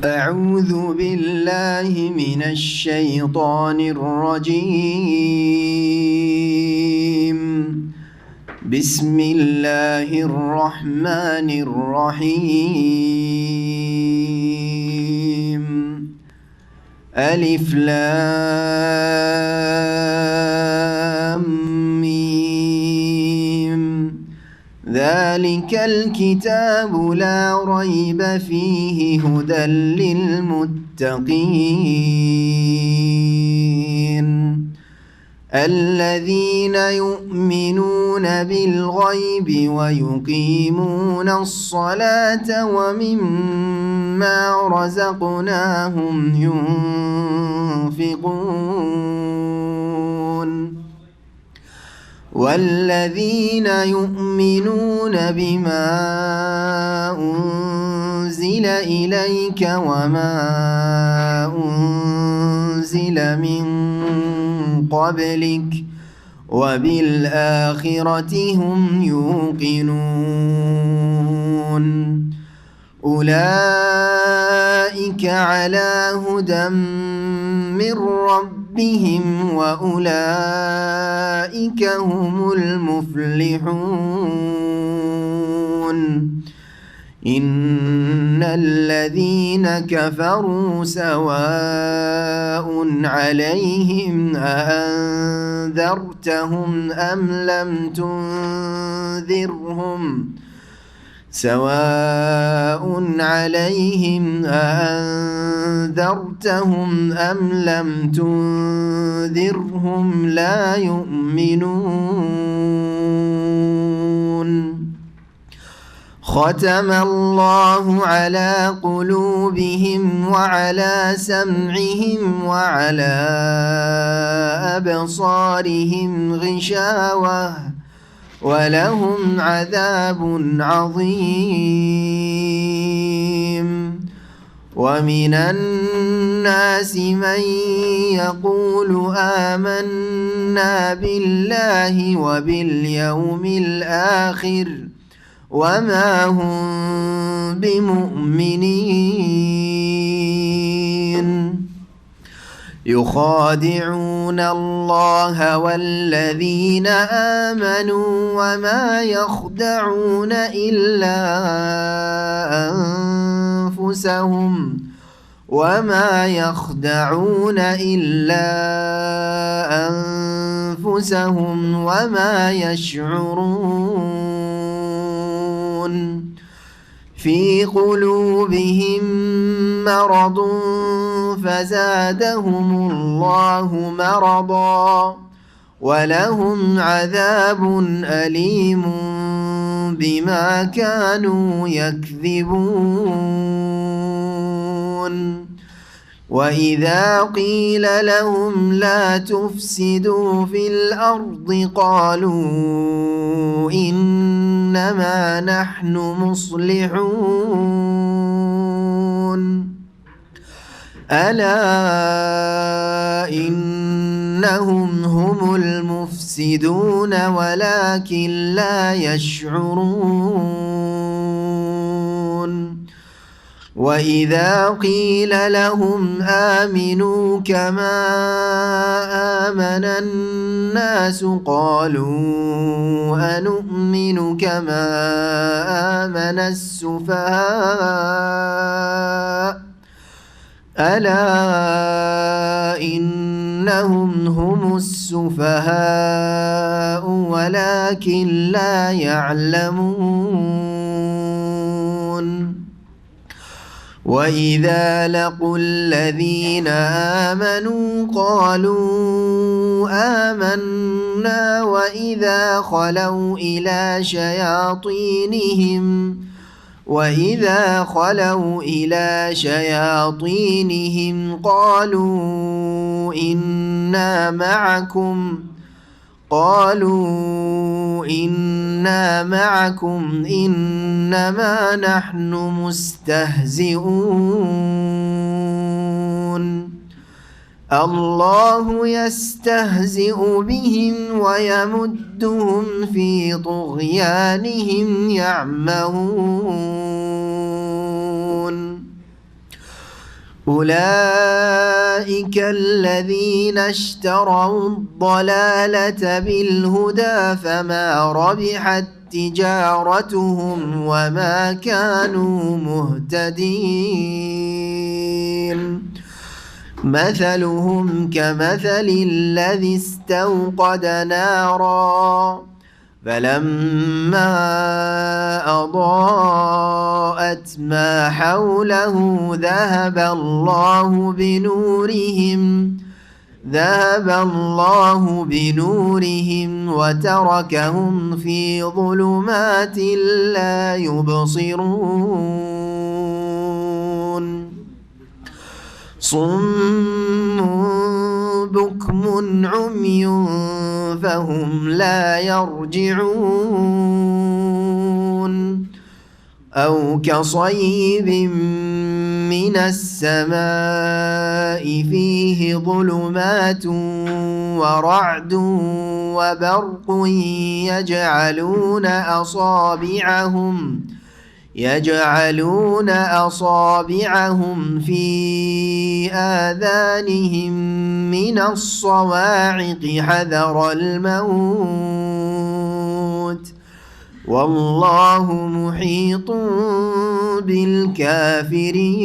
أعوذ بالله من الشيطان الرجيم. بسم الله الرحمن الرحيم. ألف لام ميم. ذلك الكتاب لا ريب فيه هدى للمتقين الذين يؤمنون بالغيب ويقيمون الصلاة ومما رزقناهم ينفقون والذين يؤمنون بما أنزل إليك وما أنزل من قبلك وبالآخرة هم يوقنون أولئك على هدى من ربهم وأولئك هم المفلحون إن الذين كفروا سواء عليهم أأنذرتهم أم لم تنذرهم سواء عليهم أأنذرتهم أم لم تنذرهم لا يؤمنون ختم الله على قلوبهم وعلى سمعهم وعلى أبصارهم غشاوة ولهم عذاب عظيم ومن الناس من يقول آمنا بالله وباليوم الآخر وما هم بمؤمنين يخادعون الله والذين آمنوا وما يخدعون إلا أنفسهم وما يشعرون في قلوبهم مرض فزادهم الله مرضا ولهم عذاب أليم بما كانوا يكذبون وإذا قيل لهم لا تفسدوا في الأرض قالوا إنما نحن مصلحون ألا إنهم هم المفسدون ولكن لا يشعرون وإذا قيل لهم آمنوا كما آمن الناس قالوا أنؤمن كما آمن السفهاء ألا إنهم هم السفهاء ولكن لا يعلمون وإذا لقوا الذين آمنوا قالوا آمنا وإذا خلوا إلى شياطينهم قالوا إنا معكم إنما نحن مستهزئون الله يستهزئ بهم ويمدهم في طغيانهم يعمهون أولئك الذين اشتروا الضلالة بالهدى فما ربحت تجارتهم وما كانوا مهتدين مثلهم كمثل الذي استوقد نارا فلما أضاءت ما حوله ذهب الله بنورهم وتركهم في ظلمات لا يبصرون صم بكم عمي فهم لا يرجعون أو كصيب من السماء فيه ظلمات ورعد وبرق يجعلون أصابعهم في آذانهم من الصواعق حذر الموت والله محيط بالكافرين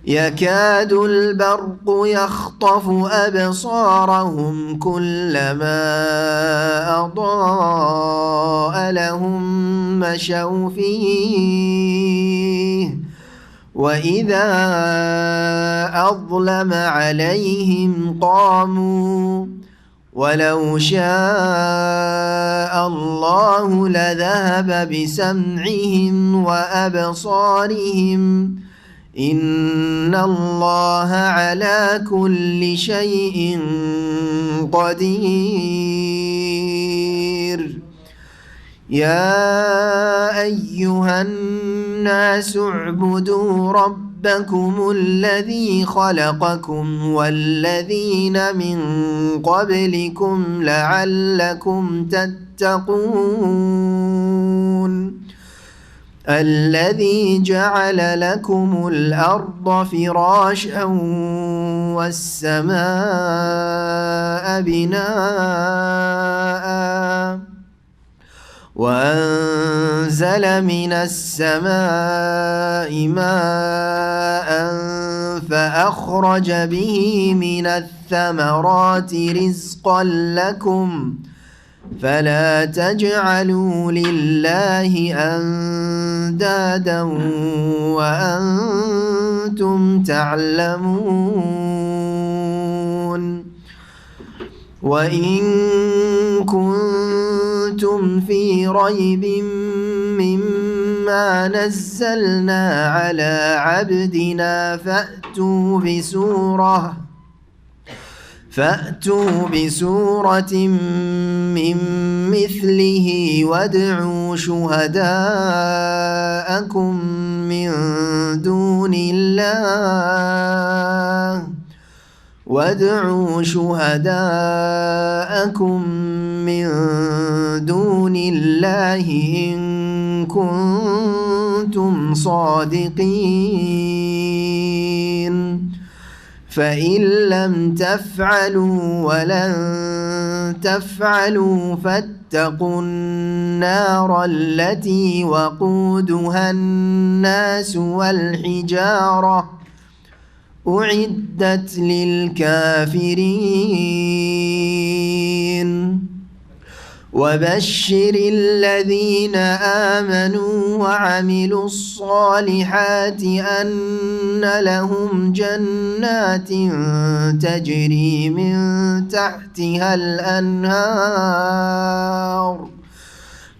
يكاد البرق يخطف أبصارهم كلما أضاء لهم مشوا فيه وإذا أظلم عليهم قاموا ولو شاء الله لذهب بسمعهم وأبصارهم إن الله على كل شيء قدير يا أيها الناس اعبدوا ربكم الذي خلقكم والذين من قبلكم لعلكم تتقون الذي جعل لكم الأرض فراشا والسماء بناء وأنزل من السماء ماء فأخرج به من الثمرات رزقا لكم فلا تجعلوا لله أندادا وأنتم تعلمون وإن كنتم في ريب مما نزلنا على عبدنا فأتوا بسورة من مثله وادعوا شهداءكم من دون الله إن كنتم صادقين فإن لم تفعلوا ولن تفعلوا فاتقوا النار التي وقودها الناس والحجارة أعدت للكافرين وبشر الذين آمنوا وعملوا الصالحات أن لهم جنات تجري من تحتها الأنهار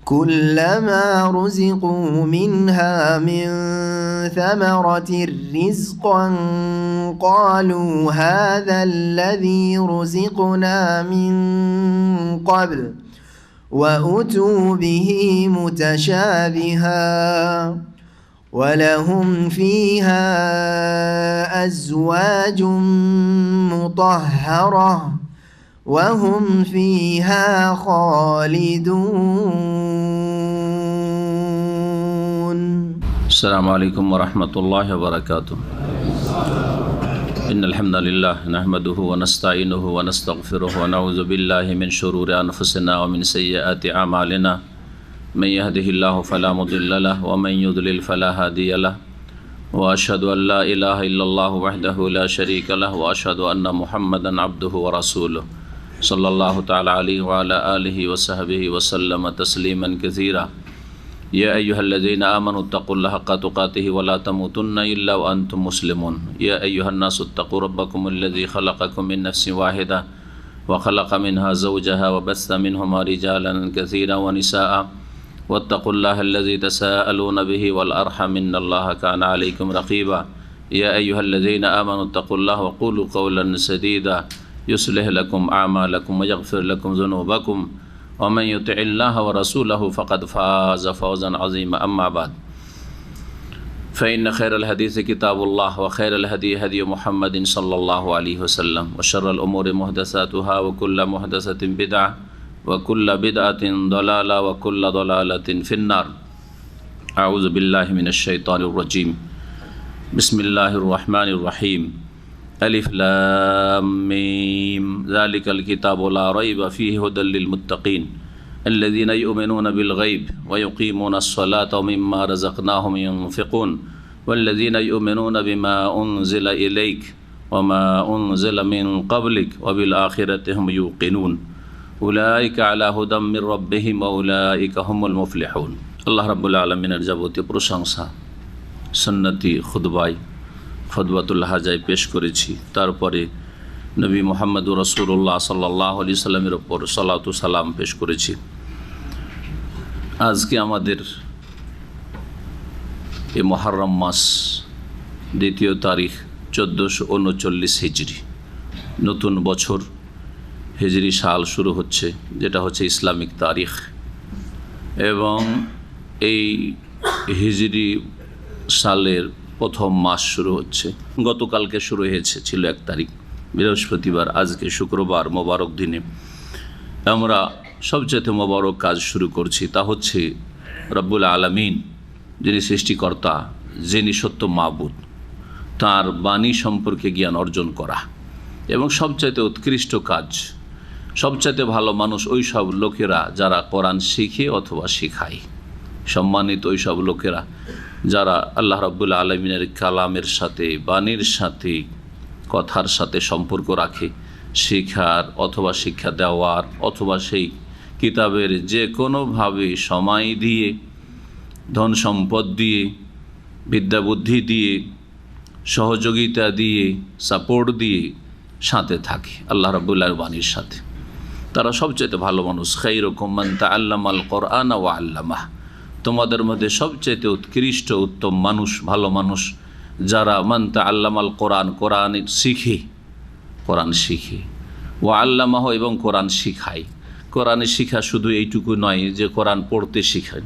كلما رزقوا منها من ثمرة رزقا قالوا هذا الذي رزقنا من قبل وأتوا به متشابها ولهم فيها أزواج مطهرة وهم فيها خالدون अस्सलामु अलैकुम वरहमतुल्लाहि वबरकातुहू। इन्नल हम्दुलिल्लाह नहमदुहु व नस्तईनुहु व नस्तगफिरुहु व नऊज़ु बिल्लाहि मिन शुरूरि अनफुसिना व मिन सय्यिआति अमालिना मन यहदिहिल्लाहु फला मुदिल्ल लहु व मन युद्लिल फला हादिय लहु व अशहदु अन ला इलाहा इल्लल्लाहु वहदहु ला शरीका लहु व अशहदु अन्ना मुहम्मदन अब्दुहु व रसूलुहु सल्लल्लाहु तआला अलैहि व अला आलिहि व सहबिहि व सल्लम तस्लीमन कसीरा। या अय्युहल्लज़ीना आमनु तक़ुल्लाह हक़्क़ तुक़ातिहि व ला तमूतुन्ना इल्ला व अंतुम मुस्लिमून। या अय्युहन्नासु इत्तक़ू रब्बकुमुल्लज़ी ख़लक़कुम मिन नफ़्सिन वाहिदा व ख़लक़ मिन्हा ज़ौजहा व बस्स मिन्हुमा रिजालन कसीरन व निसाअ वत्तक़ुल्लाहल्लज़ी तसाअलून बिही वल अर्हम इन्नल्लाहा काना अलैकुम रक़ीबा। या अय्युहल्लज़ीना आमनु इत्तक़ुल्लाह व क़ूलू क़ौलन सदीदा युस्लिह लकुम अअमालकुम व यग़फ़िर लकुम ज़ुनूबकुम वमन युतिइल्लाह व रसूलहु फ़क़द फ़ाज़ फ़ौज़न अज़ीमा। अम्मा बाद फ़इन्न खैरल हदीस किताबुल्लाह व खैरल हदी हदी मुहम्मदिन सल्लल्लाहु अलैहि वसल्लम व शर्रल उमूरि मुहदसातुहा व कुल्लु मुहदसतिन बिदअह व कुल्लु बिदअतिन दलाला व कुल्लु दलालतिन फ़िन्नार। अऊज़ु बिल्लाहि मिनश शैतानिर रजीम। बिस्मिल्लाहिर रहमानिर रहीम। अलिफ लाम मीम ज़ालिकल किताबु ला रैब फ़ीहि हुदल लिल मुत्तक़ीन अल्लज़ीना युमिनूना बिल गैब व युक़ीमूनस-सलाता व मिम्मा रज़क़नाहुम युनफ़िक़ून वल्लज़ीना युमिनूना बिमा उन्ज़िला इलैक व मा उन्ज़िला मिन क़ब्लिक व बिल आख़िरति हुम युक़िनून उलाइका अला हुदम मिर रब्बिहिम व उलाइका हुमुल मुफ़्लिहून। अल्लाह रब्बुल आलमीনের যাবতীয় প্রশংসা সুন্নতি খুতবায় ফতওয়াতুল হাজায় পেশ করেছি। তারপরে নবী মুহাম্মদুর রাসূলুল্লাহ সাল্লাল্লাহু আলাইহি সাল্লামের উপর সালাতু সালাম পেশ করেছি। আজকে আমাদের এই মুহররম মাস দ্বিতীয় তারিখ 1439 হিজরি, নতুন বছর হিজরি সাল শুরু হচ্ছে, যেটা হচ্ছে ইসলামিক তারিখ। এবং এই হিজরি সালের প্রথম মাস শুরু হচ্ছে, গতকালকে শুরু হয়েছে, ছিল 1 তারিখ বৃহস্পতিবার। আজকে শুক্রবার, মোবারক দিনে আমরা সবচেয়ে মোবারক কাজ শুরু করছি, তা হচ্ছে রব্বুল আলামিন যিনি সৃষ্টিকর্তা, যিনি সত্য মাবুদ, তার বাণী সম্পর্কে জ্ঞান অর্জন করা। এবং সবচাইতে উৎকৃষ্ট কাজ, সবচাইতে ভালো মানুষ ওই সব লোকেরা যারা কোরআন শিখে অথবা শেখায়। সম্মানিত ওই সব লোকেরা যারা আল্লাহ রাব্বুল আলামিনের কালামের সাথে, বাণীর সাথে, কথার সাথে সম্পর্ক রাখে, শেখার অথবা শিক্ষা দেওয়ার অথবা সেই কিতাবের যে কোনোভাবে সময় দিয়ে, ধন সম্পদ দিয়ে, বিদ্যা বুদ্ধি দিয়ে, সহযোগিতা দিয়ে, সাপোর্ট দিয়ে সাথে থাকে আল্লাহ রাব্বুল আলামিনের বাণীর সাথে। তারা সবচেয়ে ভালো মানুষ। খায়রুকুম মান তাআল্লামাল কুরআন ওয়া আল্লামাহ। তোমাদের মধ্যে সবচেয়ে উৎকৃষ্ট উত্তম মানুষ, ভালো মানুষ যারা মান তাআল্লামাল কোরআন, কোরআন শিখে, কোরআন শিখে, ওয়া আল্লামাহ এবং কোরআন শিখায়। কোরআনের শিক্ষা শুধু এইটুকু নয় যে কোরআন পড়তে শিখেন,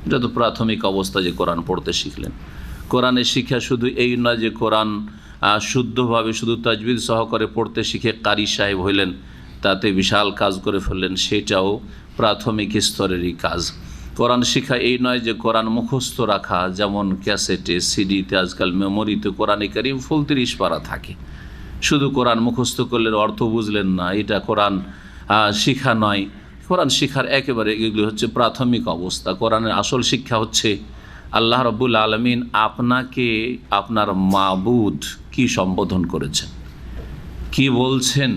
এটা তো প্রাথমিক অবস্থা যে কোরআন পড়তে শিখলেন। কোরআনের শিক্ষা শুধু এই নয় যে কোরআন শুদ্ধভাবে শুধু তাজবিদ সহকারে পড়তে শিখে কারি সাহেব হইলেন, তাতে বিশাল কাজ করে ফেললেন, সেটাও প্রাথমিক স্তরেরই কাজ। কোরআন শিক্ষা এই নয় যে কোরআন মুখস্থ রাখা, যেমন ক্যাসেটে, সিডিতে, আজকাল মেমোরিতে কোরআনে কারিম ফুল 30 পারা থাকে, শুধু কোরআন মুখস্থ করলেন, অর্থ বুঝলেন না, এটা কোরআন শিক্ষা নয়। কোরআন শিক্ষার একেবারে এগুলি হচ্ছে প্রাথমিক অবস্থা। কোরআনের আসল শিক্ষা হচ্ছে আল্লাহ রাব্বুল আলামিন আপনাকে আপনার মাবুদ কি সম্বোধন করেছেন, কি বলছেন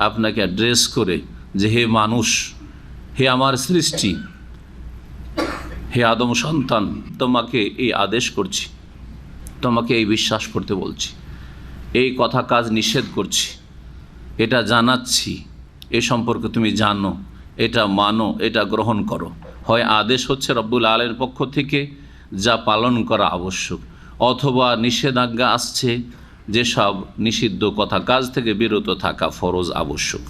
আপনাকে অ্যাড্রেস করে, যে হে মানুষ, হে আমার সৃষ্টি, হে আদম সন্তান, তোমাকে এই আদেশ করছি, তোমাকে এই বিশ্বাস করতে বলছি, এই কথা কাজ নিষেধ করছি, এটা জানাচ্ছি, এ সম্পর্কে তুমি জানো, এটা মানো, এটা গ্রহণ করো। হয় আদেশ হচ্ছে রব্বুল আলামিনের পক্ষ থেকে যা পালন করা আবশ্যক, অথবা নিষেধাজ্ঞা আসছে, যেসব নিষিদ্ধ কথা কাজ থেকে বিরত থাকা ফরজ আবশ্যক।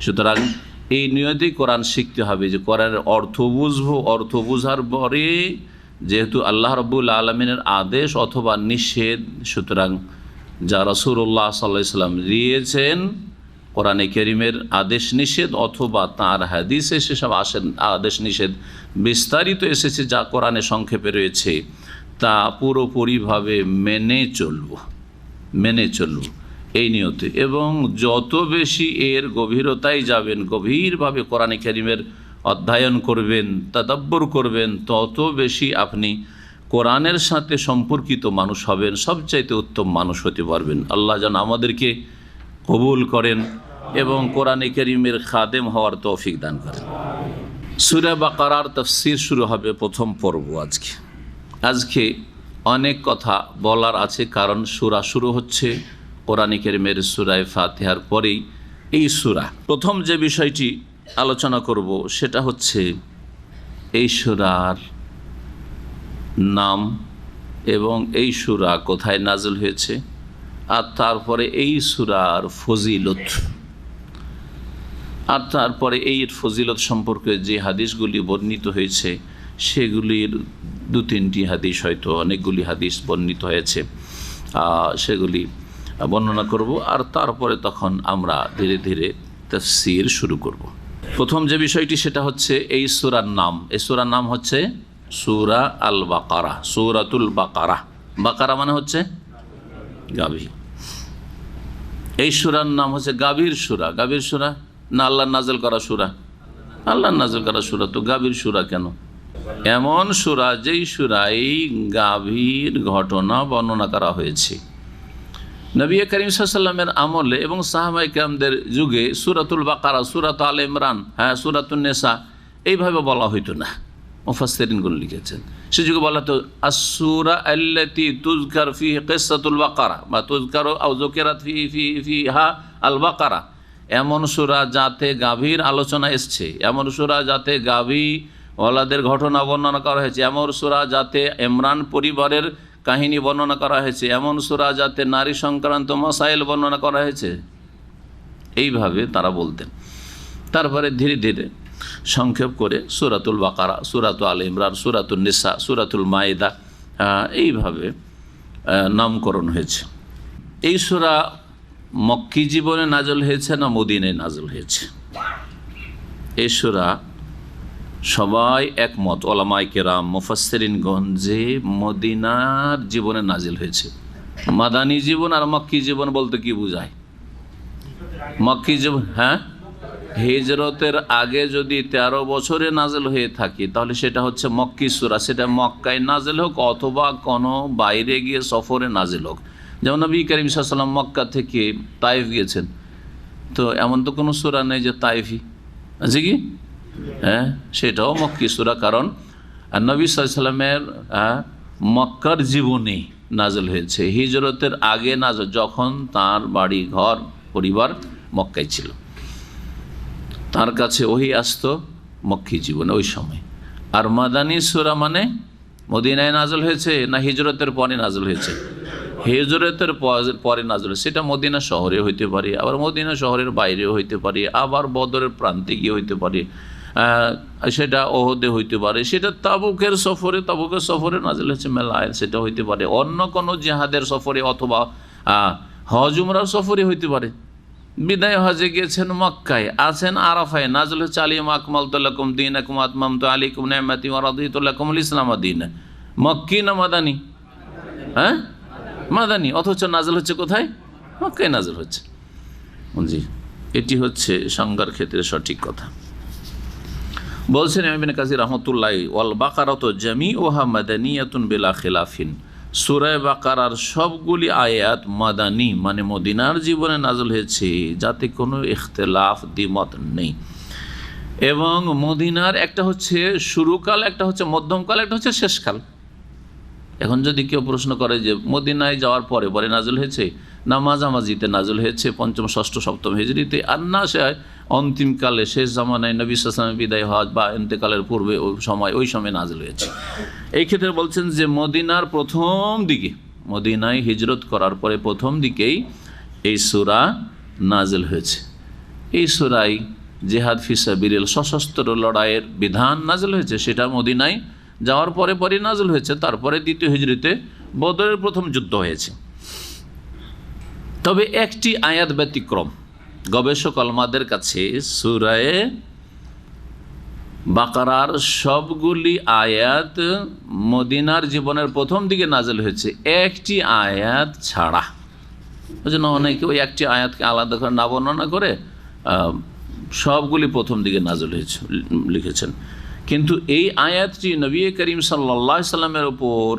সুতরাং এই নিয়তেই কোরআন শিখতে হবে যে কোরআনের অর্থ বুঝবো, অর্থ বোঝার পরে যেহেতু আল্লাহ রাব্বুল আলামিনের আদেশ অথবা নিষেধ, সুতরাং যা রাসূলুল্লাহ সাল্লাল্লাহু আলাইহি ওয়াসাল্লাম দিয়েছেন কোরআনে কারীমের আদেশ নিষেধ অথবা তার হাদিসে সেসব আদেশ নিষেধ বিস্তারিত এসেছে, যা কোরআনে সংক্ষেপে রয়েছে, তা পুরোপুরিভাবে মেনে চলব এই নিয়তে, এবং যত বেশি এর গভীরতায় যাবেন, গভীরভাবে কোরআনে কারীমের অধ্যয়ন করবেন, তাদাব্বুর করবেন, তত বেশি আপনি কোরআনের সাথে সম্পর্কিত মানুষ হবেন, সবচাইতে উত্তম মানুষ হতে পারবেন। আল্লাহ যেন আমাদেরকে কবুল করেন এবং কোরআনে কারীমের খাদেম হওয়ার তৌফিক দান করেন। সূরা বাকারার তাফসীর শুরু হবে প্রথম পর্ব। আজকে অনেক কথা বলার আছে, কারণ সূরা শুরু হচ্ছে কোরআনে কারীমের সূরা ফাতিহার পরেই এই সূরা। প্রথম যে বিষয়টি আলোচনা করব সেটা হচ্ছে এই সূরার নাম এবং এই সূরা কোথায় নাযিল হয়েছে, আর তারপরে এই সূরার ফজিলত, আর তারপরে এই ফজিলত সম্পর্কে যে হাদিসগুলি বর্ণিত হয়েছে সেগুলির 2-3টি হাদিস, হয়তো অনেকগুলি হাদিস বর্ণিত হয়েছে, সেগুলি বর্ণনা করব, আর তারপরে তখন আমরা ধীরে ধীরে তাফসীর শুরু করব। প্রথম যে বিষয়টি সেটা হচ্ছে এই সূরার নাম। এই সূরার নাম হচ্ছে সূরা আল বাকারা, সূরাতুল বাকারা। বাকারা মানে হচ্ছে গাভী। এই সূরার নাম হচ্ছে গাভীর সূরা। গাভীর সূরা না আল্লাহর নাযিল করা সূরা? আল্লাহর নাযিল করা সূরা, তো গাভীর সূরা কেন? এমন সূরা যেই সূরায় গাভীর ঘটনা বর্ণনা করা হয়েছে। নবী করিম সাল্লাল্লাহু আলাইহি ওয়াসাল্লামের আমলে এবং সাহাবায়ে কেরামদের যুগে সূরাতুল বাকারা, সূরাত আলে ইমরান, সূরাতুন নিসা এইভাবে বলা হইতো না। মুফাসসিরিনগুলো লিখেছেন সে যুগে বলা হতো আস-সূরা আল্লাতী তুযকার ফিহি কিসসাতুল বাকারা বা তুযকারু আও যুকিরাত ফিহা আল বাকারা। এমন সূরা যাতে গাভীর আলোচনা এসছে, এমন সূরা যাতে গাভী ওলাদের ঘটনা বর্ণনা করা হয়েছে, এমন সূরা যাতে ইমরান পরিবারের কাহিনী বর্ণনা করা হয়েছে, এমন সূরা যাতে নারী সংক্রান্ত মাসাইল বর্ণনা করা হয়েছে, এইভাবে তারা বলতেন। তারপরে ধীরে ধীরে সংক্ষেপ করে সূরাতুল বাকারা, সূরাতুল আলে ইমরান, সূরাতুন নিসা, সূরাতুল মায়েদা এইভাবে নামকরণ হয়েছে। এই সূরা মক্কি জীবনে নাযিল হয়েছে না মদিনায় নাযিল হয়েছে? এই সূরা সবাই একমত, ওলামায়ে কেরাম, মুফাসসিরিনগণ, যে মদিনার জীবনে নাযিল হয়েছে। মাদানী জীবন আর মক্কি জীবন বলতে কি বোঝায়? মক্কি জীবন, হিজরতের আগে যদি 13 বছরে নাযিল হয়ে থাকে তাহলে সেটা হচ্ছে মক্কি সূরা, সেটা মক্কায় নাযিল হোক অথবা কোনো বাইরে গিয়ে সফরে নাযিল হোক। যেমন নবী করিম সাল্লাল্লাহু আলাইহি ওয়াসাল্লাম মক্কা থেকে তায়েফ গিয়েছেন, তো এমন তো কোনো সূরা নেই যে তায়েফি আছে কি? সেটাও মক্কি সূরা, কারণ নবী সাল্লাল্লাহু আলাইহি ওয়াসাল্লামের মক্কার জীবনে নাযিল হয়েছে, হিজরতের আগে নাযিল, যখন তার বাড়ি ঘর পরিবার মক্কায় ছিল, তার কাছে ওহী আসতো মক্কি জীবনে ওই সময়। আর মাদানী সূরা মানে মদিনায় নাযিল হয়েছে না হিজরতের পরে নাযিল হয়েছে? হিজরতের পরে নাযিল, সেটা মদিনা শহরে হইতে পারে, আবার মদিনা শহরের বাইরেও হইতে পারে, আবার বদরের প্রান্তে গিয়ে হইতে পারে, সেটা ওহদে হইতে পারে, সেটা তাবুকের সফরে নাযিল হয়েছে মেলায়, সেটা হইতে পারে অন্য কোনো জিহাদের সফরে, অথবা হজ উমরার সফরে হইতে পারে। বিদায় হজে গিয়েছেন মক্কায়, আছেন আরাফায়, নাযিল হচ্ছে আলিয়াউমা আকমালতু লাকুম দীনাকুম ওয়া আতমামতু আলাইকুম নি'মাতি ওয়া রাদিতু লাকুমুল ইসলাম দীনা। মক্কি না মাদানী? মাদানী, অথচ নাযিল হচ্ছে কোথায়? মক্কায় নাযিল হচ্ছে। জি, এটি হচ্ছে সংজ্ঞার ক্ষেত্রে সঠিক কথা। বলছেন ইবনে কাসির রাহমাতুল্লাহ, ওয়াল বাকারাতু জামিউহা মাদানিয়াতুন বিলা খিলাফিন। সূরা বাকারার সবগুলি আয়াত মাদানী মানে মদিনার জীবনে নাযিল হয়েছে, যাতে কোনো ইখতিলাফ দ্বিমত নেই। এবং মদিনার একটা হচ্ছে শুরুকাল, একটা হচ্ছে মধ্যমকাল, একটা হচ্ছে শেষকাল। এখন যদি কেউ প্রশ্ন করে যে মদিনায় যাওয়ার পরে পরে নাযিল হয়েছে না মাঝামাঝিতে নাযিল হয়েছে 5ম, 6ম, 7ম হিজরিতে, আর না সে অন্তিমকালে শেষ জামানায় নবী সাল্লাল্লাহু আলাইহি ওয়াসাল্লামের বিদায় হজ বা ইন্তেকালের পূর্বে ওই সময় নাযিল হয়েছে। এই ক্ষেত্রে বলছেন যে মদিনার প্রথম দিকে, মদিনায় হিজরত করার পরে প্রথম দিকেই এই সূরা নাযিল হয়েছে। এই সূরায় জিহাদ ফি সাবিলিল্লাহ, সশস্ত্র লড়াইয়ের বিধান নাযিল হয়েছে, সেটা মদিনায় যাওয়ার পরে পরে নাযিল হয়েছে। তারপরে দ্বিতীয় হিজরিতে বদরের প্রথম যুদ্ধ হয়েছে। তবে একটি আয়াত ব্যতিক্রম, গবেষক আলমাদের কাছে সূরায়ে বাকারার সবগুলি আয়াত মদিনার জীবনের প্রথম দিকে নাজেল হয়েছে, একটি আয়াত ছাড়া। ওই জন্য অনেকে ওই একটি আয়াতকে আলাদা করে না বর্ণনা করে সবগুলি প্রথম দিকে নাজেল হয়েছে লিখেছেন। কিন্তু এই আয়াতটি নবী করিম সাল্লাল্লাহু আলাইহি সাল্লামের উপর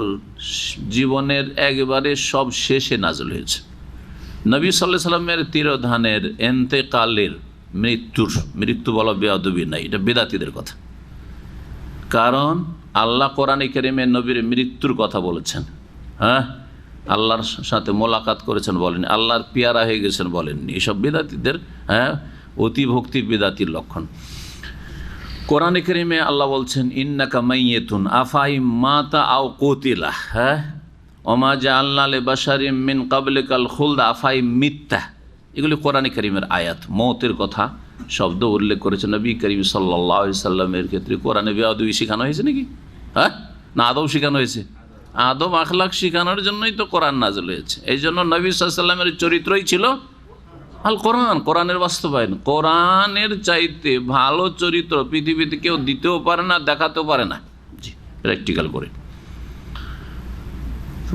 জীবনের একেবারে সব শেষে নাজেল হয়েছে। নবী সাল্লাল্লাহু আলাইহি সাল্লামের তিরোধানের, এন্তেকালের, মৃত্যু বলা বেয়াদবি নাই, এটা বেদাতীদের কথা। কারণ আল্লাহ কোরআনে কারিমে নবীর মৃত্যুর কথা বলেছেন। হ্যাঁ, আল্লাহর সাথে মোলাকাত করেছেন বলেননি, আল্লাহর পিয়ারা হয়ে গেছেন বলেননি। এসব বেদাতীদের অতিভক্তি বেদাতির লক্ষণ। কোরআনে কারিমে আল্লাহ বলছেন ইন্নাকা মাইয়াতুন আফাইম মাতা আও কুতিলা, হ্যাঁ, ওমা জাআলনা লিবাশারিম মিন ক্বাবলিকাল খুলদ আফাইম মিত্তা। এগুলি কোরআনে কারিমের আয়াত। মওতের কথা শব্দ উল্লেখ করেছে নবী করিম সাল্লাল্লাহু আলাইহি সাল্লামের ক্ষেত্রে। কোরআনে বেয়াদবি শেখানো হয়েছে নাকি? হ্যাঁ, না আদব শেখানো হয়েছে? আদব আখলাক শেখানোর জন্যই তো কোরআন নাযিল হয়েছে। এই জন্য নবী সাল্লাল্লাহু আলাইহি সাল্লামের চরিত্রই ছিল আল কোরআন, কোরআনের বাস্তবায়ন। কোরআনের চাইতে ভালো চরিত্র পৃথিবীতে কেউ দিতেও পারে না, দেখাতেও পারে না। জি, প্র্যাকটিক্যাল করে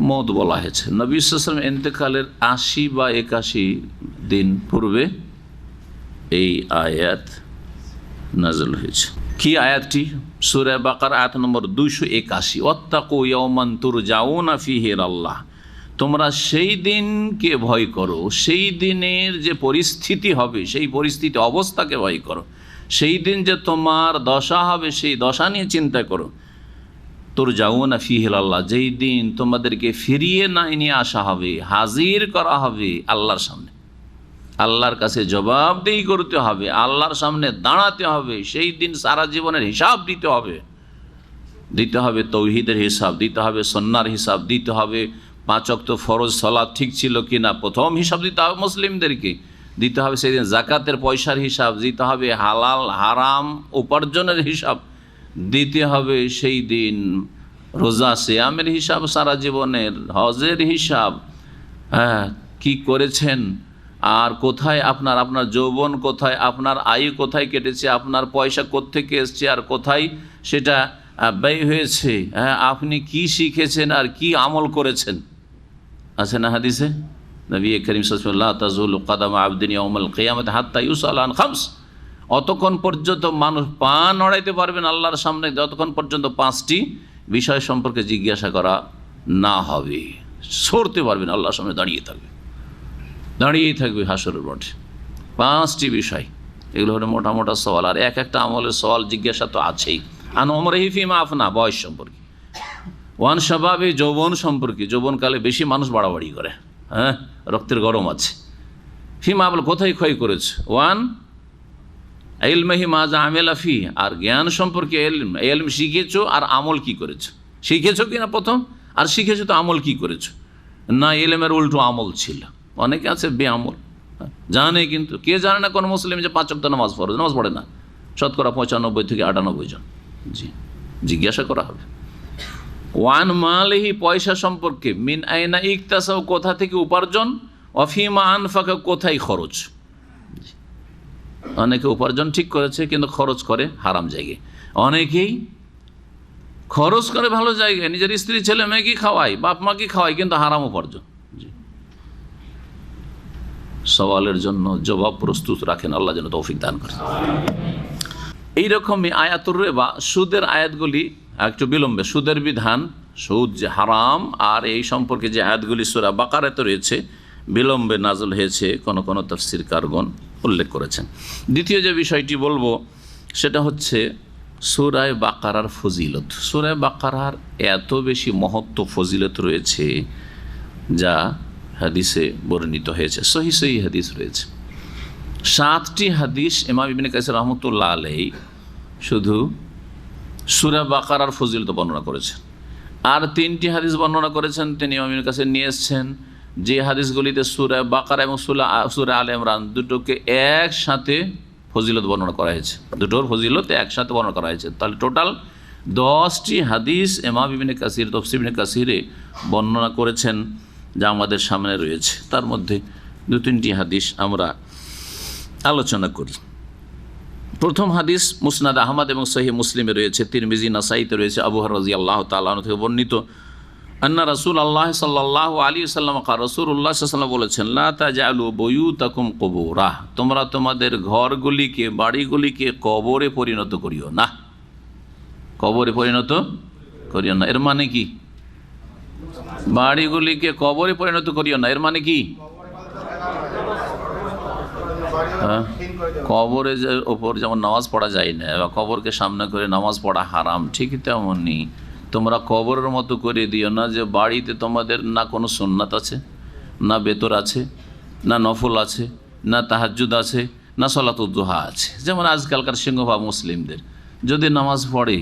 মওত বলা হয়েছে। নবী সাল্লাল্লাহু আলাইহি ওয়াসাল্লাম ইন্তেকালের ৮০ বা ৮১ দিন পূর্বে এই আয়াত নাযিল হয়েছে। কি আয়াতটি? সূরা বাকারা আয়াত নম্বর 281, ওয়াত্তাকু ইয়াওমান তুরজাউনা ফীহি ইলাল্লাহ। তোমরা সেই দিনকে ভয় করো, সেই দিনের যে পরিস্থিতি হবে, সেই পরিস্থিতি অবস্থাকে ভয় করো। সেই দিন যে তোমার দশা হবে, সেই দশা নিয়ে চিন্তা করো। তুরজাউনা ফীহি ইলাল্লাহ, যেই দিন তোমাদেরকে ফিরিয়ে নিয়ে আসা হবে, হাজির করা হবে আল্লাহর সামনে। আল্লাহর কাছে জবাবদিহি করতে হবে, আল্লাহর সামনে দাঁড়াতে হবে। সেই দিন সারা জীবনের হিসাব দিতে হবে। তৌহিদের হিসাব দিতে হবে, সুন্নাহর হিসাব দিতে হবে, 5 ওয়াক্ত ফরজ সালাত ঠিক ছিল কিনা প্রথম হিসাব দিতে হবে মুসলিমদেরকে। দিতে হবে সেই দিন জাকাতের পয়সার হিসাব দিতে হবে, হালাল হারাম উপার্জনের হিসাব দিতে হবে সেই দিন, রোজা সিয়ামের হিসাব সারা জীবনের, হজের হিসাব, হ্যাঁ, কি করেছেন আর কোথায় আপনার যৌবন কোথায়, আপনার আয়ু কোথায় কেটেছে, আপনার পয়সা কোত্থেকে এসছে আর কোথায় সেটা ব্যয় হয়েছে, হ্যাঁ, আপনি কি শিখেছেন আর কি আমল করেছেন। আছে না হাদিসে নবী করিম সাল্লাল্লাহু আলাইহি ওয়াসাল্লাম, লা তাযুলু কাদামা আবদিন ইয়াউমাল কিয়ামাতি হাত্তা ইউসআল আন খামস। অতক্ষণ পর্যন্ত মানুষ পা নড়াইতে পারবেন আল্লাহর সামনে যতক্ষণ পর্যন্ত 5টি বিষয় সম্পর্কে জিজ্ঞাসা করা না হবে। সরতে পারবেন আল্লাহর সামনে, দাঁড়িয়েই থাকবে হাসরের মাঠে। 5টি বিষয়, এগুলো হলো মোটা মোটা সওয়াল। আর একটা আমলের সওয়াল জিজ্ঞাসা তো আছেই। আন উমরিহি ফিমা আফনা, বয়স সম্পর্কে। ওয়ান শাবাবি, যৌবন সম্পর্কে। যৌবনকালে বেশি মানুষ বাড়াবাড়ি করে, হ্যাঁ, রক্তের গরম আছে। ফিমা আবল, কোথায় ক্ষয় করেছে। ওয়ান ইলমিহি মাজা আমেলা ফি, আর জ্ঞান সম্পর্কে। ইলম শিখেছো আর আমল কি করেছো, শিখেছো কিনা প্রথম, আর শিখেছো তো আমল কি করেছো। না, ইলমের উল্টো আমল ছিল। অনেকে আছে বেআমল, জানে কিন্তু কে জানে না কোন মুসলিম যে 5 ওয়াক্ত নামাজ পড়ে না, শতকরা 95 থেকে 98 জন। জি, জিজ্ঞাসা করা হবে। ওয়ান মালিহি, পয়সা সম্পর্কে। মিন আইনা ইকতাসাব, কোথা থেকে উপার্জন। অফিমা আনফাকা, কোথায় খরচ। অনেকে উপার্জন ঠিক করেছে কিন্তু খরচ করে হারাম জায়গায়। অনেকেই খরচ করে ভালো জায়গায়, নিজের স্ত্রী ছেলে মেয়েকে খাওয়ায়, বাপ মাকে খাওয়ায়, কিন্তু হারাম উপার্জন। সওয়ালের জন্য জবাব প্রস্তুত রাখেন, আল্লাহ যেন তৌফিক দান করেন। এইরকমই আয়াতুর রিবা, সুদের আয়াতগুলি একটু বিলম্বে, সুদের বিধান, সুদ যে হারাম, আর এই সম্পর্কে যে আয়াতগুলি সূরা বাকারাতে রয়েছে বিলম্বে নাযিল হয়েছে, কোন কোন তাফসীরকারগণ উল্লেখ করেছেন। দ্বিতীয় যে বিষয়টি বলবো সেটা হচ্ছে সূরা বাকারার ফজিলত। সূরা বাকারার এত বেশি মহত্ব ফজিলত রয়েছে যা হাদিসে বর্ণিত হয়েছে, সহিহ হাদিস রয়েছে। 7টি হাদিস ইমাম ইবনে কাসির রাহমাতুল্লাহ আলাইহি শুধু সূরা বাকারার ফজিলত বর্ণনা করেছেন। আর 3টি হাদিস বর্ণনা করেছেন তিনি ইমাম ইবনে কাসির নিয়ে এসেছেন, যে হাদিসগুলিতে সূরা বাকারা এবং সূরা আলে ইমরান দুটোকে একসাথে ফজিলত বর্ণনা করা হয়েছে, দুটোর ফজিলত একসাথে বর্ণনা করা হয়েছে। তাহলে টোটাল 10টি হাদিস ইমাম ইবনে কাসির তাফসীর ইবনে কাসিরে বর্ণনা করেছেন যা আমাদের সামনে রয়েছে। তার মধ্যে 2-3টি হাদিস আমরা আলোচনা করি। প্রথম হাদিস মুসনাদ আহমদ এবং সহিহ মুসলিমে রয়েছে, তিরমিজি নাসাইতে রয়েছে, আবু হুরায়রা রাদিয়াল্লাহু তাআলা আনহু থেকে বর্ণিত, আন্না রাসূলুল্লাহ সাল্লাল্লাহু আলাইহি ওয়াসাল্লাম রাসূলুল্লাহ সাল্লাল্লাহু আলাইহি ওয়াসাল্লাম বলেছেন, লা তাজআলু বুয়ুতাকুম কুবুরা, তোমরা তোমাদের ঘরগুলিকে, বাড়িগুলিকে কবরে পরিণত করিও না। কবরে পরিণত করিও না এর মানে কি? বাড়িগুলিকে কবরে পরিণত করিও না এর মানে কি? কবরের ওপর যেমন নামাজ পড়া যায় না বা কবরকে সামনে করে নামাজ পড়া হারাম, ঠিক তেমনই তোমরা কবরের মতো করে দিও না যে বাড়িতে তোমাদের না কোনো সুন্নাত আছে, না বেতর আছে, না নফল আছে, না তাহাজ্জুদ আছে, না সলাতুদ দুহা আছে। যেমন আজকালকার সিংহভাগ মুসলিমদের যদি নামাজ পড়ে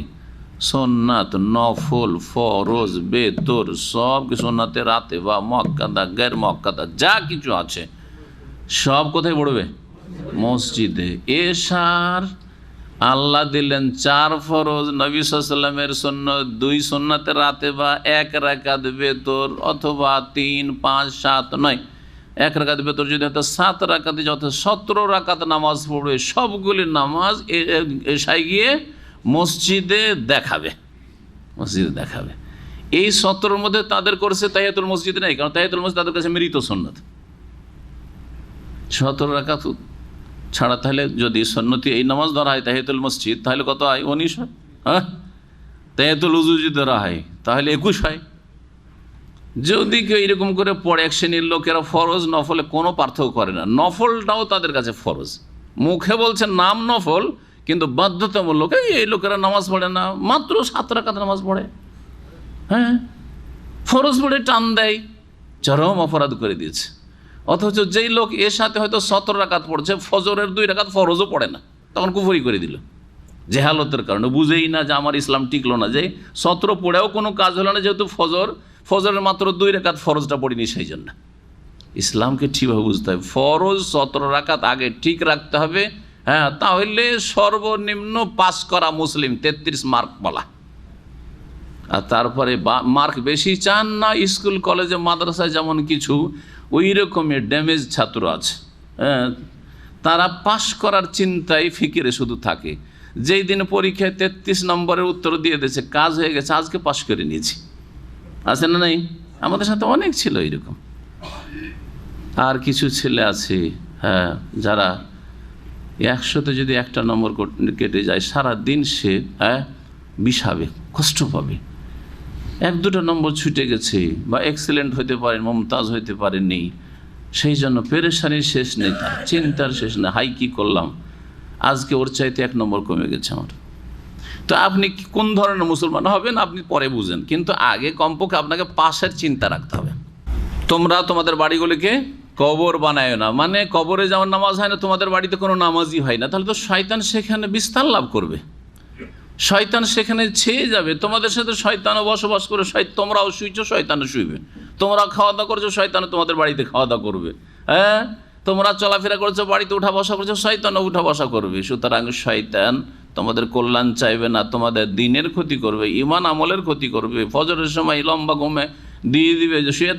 সুন্নাত, নফল, ফরজ, বেতর সব কিছু সুন্নাতে রাতে বা মুআক্কাদা, গैर মুআক্কাদা যা কিছু আছে সব কোথায় পড়বে? মসজিদে। এশার আল্লাহ দিলেন 4 ফরজ, নবী সাল্লাল্লাহু আলাইহি ওয়াসাল্লামের সুন্নাত 2 সুন্নাতে রাতে বা 1 রাকাত বেতর, অথবা 3, 5, 7 নয় 1 রাকাত বেতর যদি হতো 7 রাকাতে যত 17 রাকাত নামাজ পড়বে, সবগুলি নামাজ এশায় গিয়ে মসজিদে দেখাবে, মসজিদে দেখাবে। এই 17-র মধ্যে তাদের করছে তাহিয়াতুল মসজিদ নেই, কারণ তাহিয়াতুল মসজিদ তাদের কাছে মৃত সুন্নাত। 17 রাকাত ছাড়া তাহলে যদি সুন্নতি এই নামাজ ধরা হয় তাহিয়াতুল মসজিদ, তাহলে কত হয়? 19 হয়। হ্যাঁ, তাহিয়াতুল উযু যদি ধরা হয় তাহলে 21 হয়। যদি কেউ এরকম করে পড়ে, এক শ্রেণীর লোকেরা ফরজ নফলে কোনো পার্থক্য করে না, নফলটাও তাদের কাছে ফরজ, মুখে বলছে নাম নফল কিন্তু বাধ্যতামূলক। এই লোকেরা নামাজ পড়ে না, মাত্র 7 রাকাত নামাজ পড়ে, হ্যাঁ ফরজ পড়ে টান দেয়, চরম অপরাধ করে দিয়েছে। অথচ যেই লোক এর সাথে হয়তো 17 রাকাত পড়ছে, ফজরের 2 রাকাত ফরজও পড়ে না, তখন কুফরি করে দিল জেহালতের কারণে, বুঝেই না যে আমার ইসলাম টিকলো না, যে 17 পড়েও কোনো কাজ হলো না, যেহেতু ফজরের মাত্র 2 রাকাত ফরজটা পড়িনি সেই জন্য। ইসলামকে ঠিকভাবে বুঝতে হবে, ফরজ 17 রাকাত আগে ঠিক রাখতে হবে, হ্যাঁ, তাহলে সর্বনিম্ন পাস করা মুসলিম 33 মার্ক বলা। আর তারপরে মার্ক বেশি চান না, স্কুল কলেজে মাদ্রাসায় যেমন কিছু ওই রকমের ড্যামেজ ছাত্র আছে, হ্যাঁ, তারা পাশ করার চিন্তায় ফিকিরে শুধু থাকে। যেই দিন পরীক্ষায় 33 নম্বরের উত্তর দিয়ে দিয়েছে, কাজ হয়ে গেছে, আজকে পাশ করে নিয়েছি, আছে না নাই? আমাদের সাথে অনেক ছিল এরকম। আর কিছু ছেলে আছে, হ্যাঁ, যারা 100-তে যদি 1টা নম্বর কেটে যায় সারা দিন সে, হ্যাঁ, বিষাবে, কষ্ট পাবে। 1-2টা নম্বর ছুটে গেছে, বা এক্সেলেন্ট হইতে পারেন, মমতাজ হইতে পারেননি, সেই জন্য পেরেশানির শেষ নেই, তার চিন্তার শেষ নেই, হাই কি করলাম, আজকে ওর চাইতে 1 নম্বর কমে গেছে আমার। তো আপনি কোন ধরনের মুসলমান হবেন আপনি পরে বুঝেন, কিন্তু আগে কমপক্ষে আপনাকে পাশের চিন্তা রাখতে হবে। তোমরা তোমাদের বাড়িগুলিকে কবর বানায় না, মানে কবরে যেমন নামাজ হয় না, তোমাদের বাড়িতে কোনো নামাজই হয় না, তাহলে তো শয়তান সেখানে বিস্তার লাভ করবে, শয়তান সেখানে ছেয়ে যাবে, তোমাদের সাথে শয়তানও বসবাস করে, তোমরাও শুইছো শয়তানও শুইবে, তোমরা খাওয়া দাওয়া করছো শয়তানও তোমাদের বাড়িতে খাওয়া দাওয়া করবে, হ্যাঁ, তোমরা চলাফেরা করছো, বাড়িতে উঠা বসা করছো, শয়তানও উঠা বসা করবে। সুতরাং শয়তান তোমাদের কল্যাণ চাইবে না, তোমাদের দিনের ক্ষতি করবে, ঈমান আমলের ক্ষতি করবে। ফজরের সময় লম্বা ঘুমে দিয়ে দিবে যে শুয়ে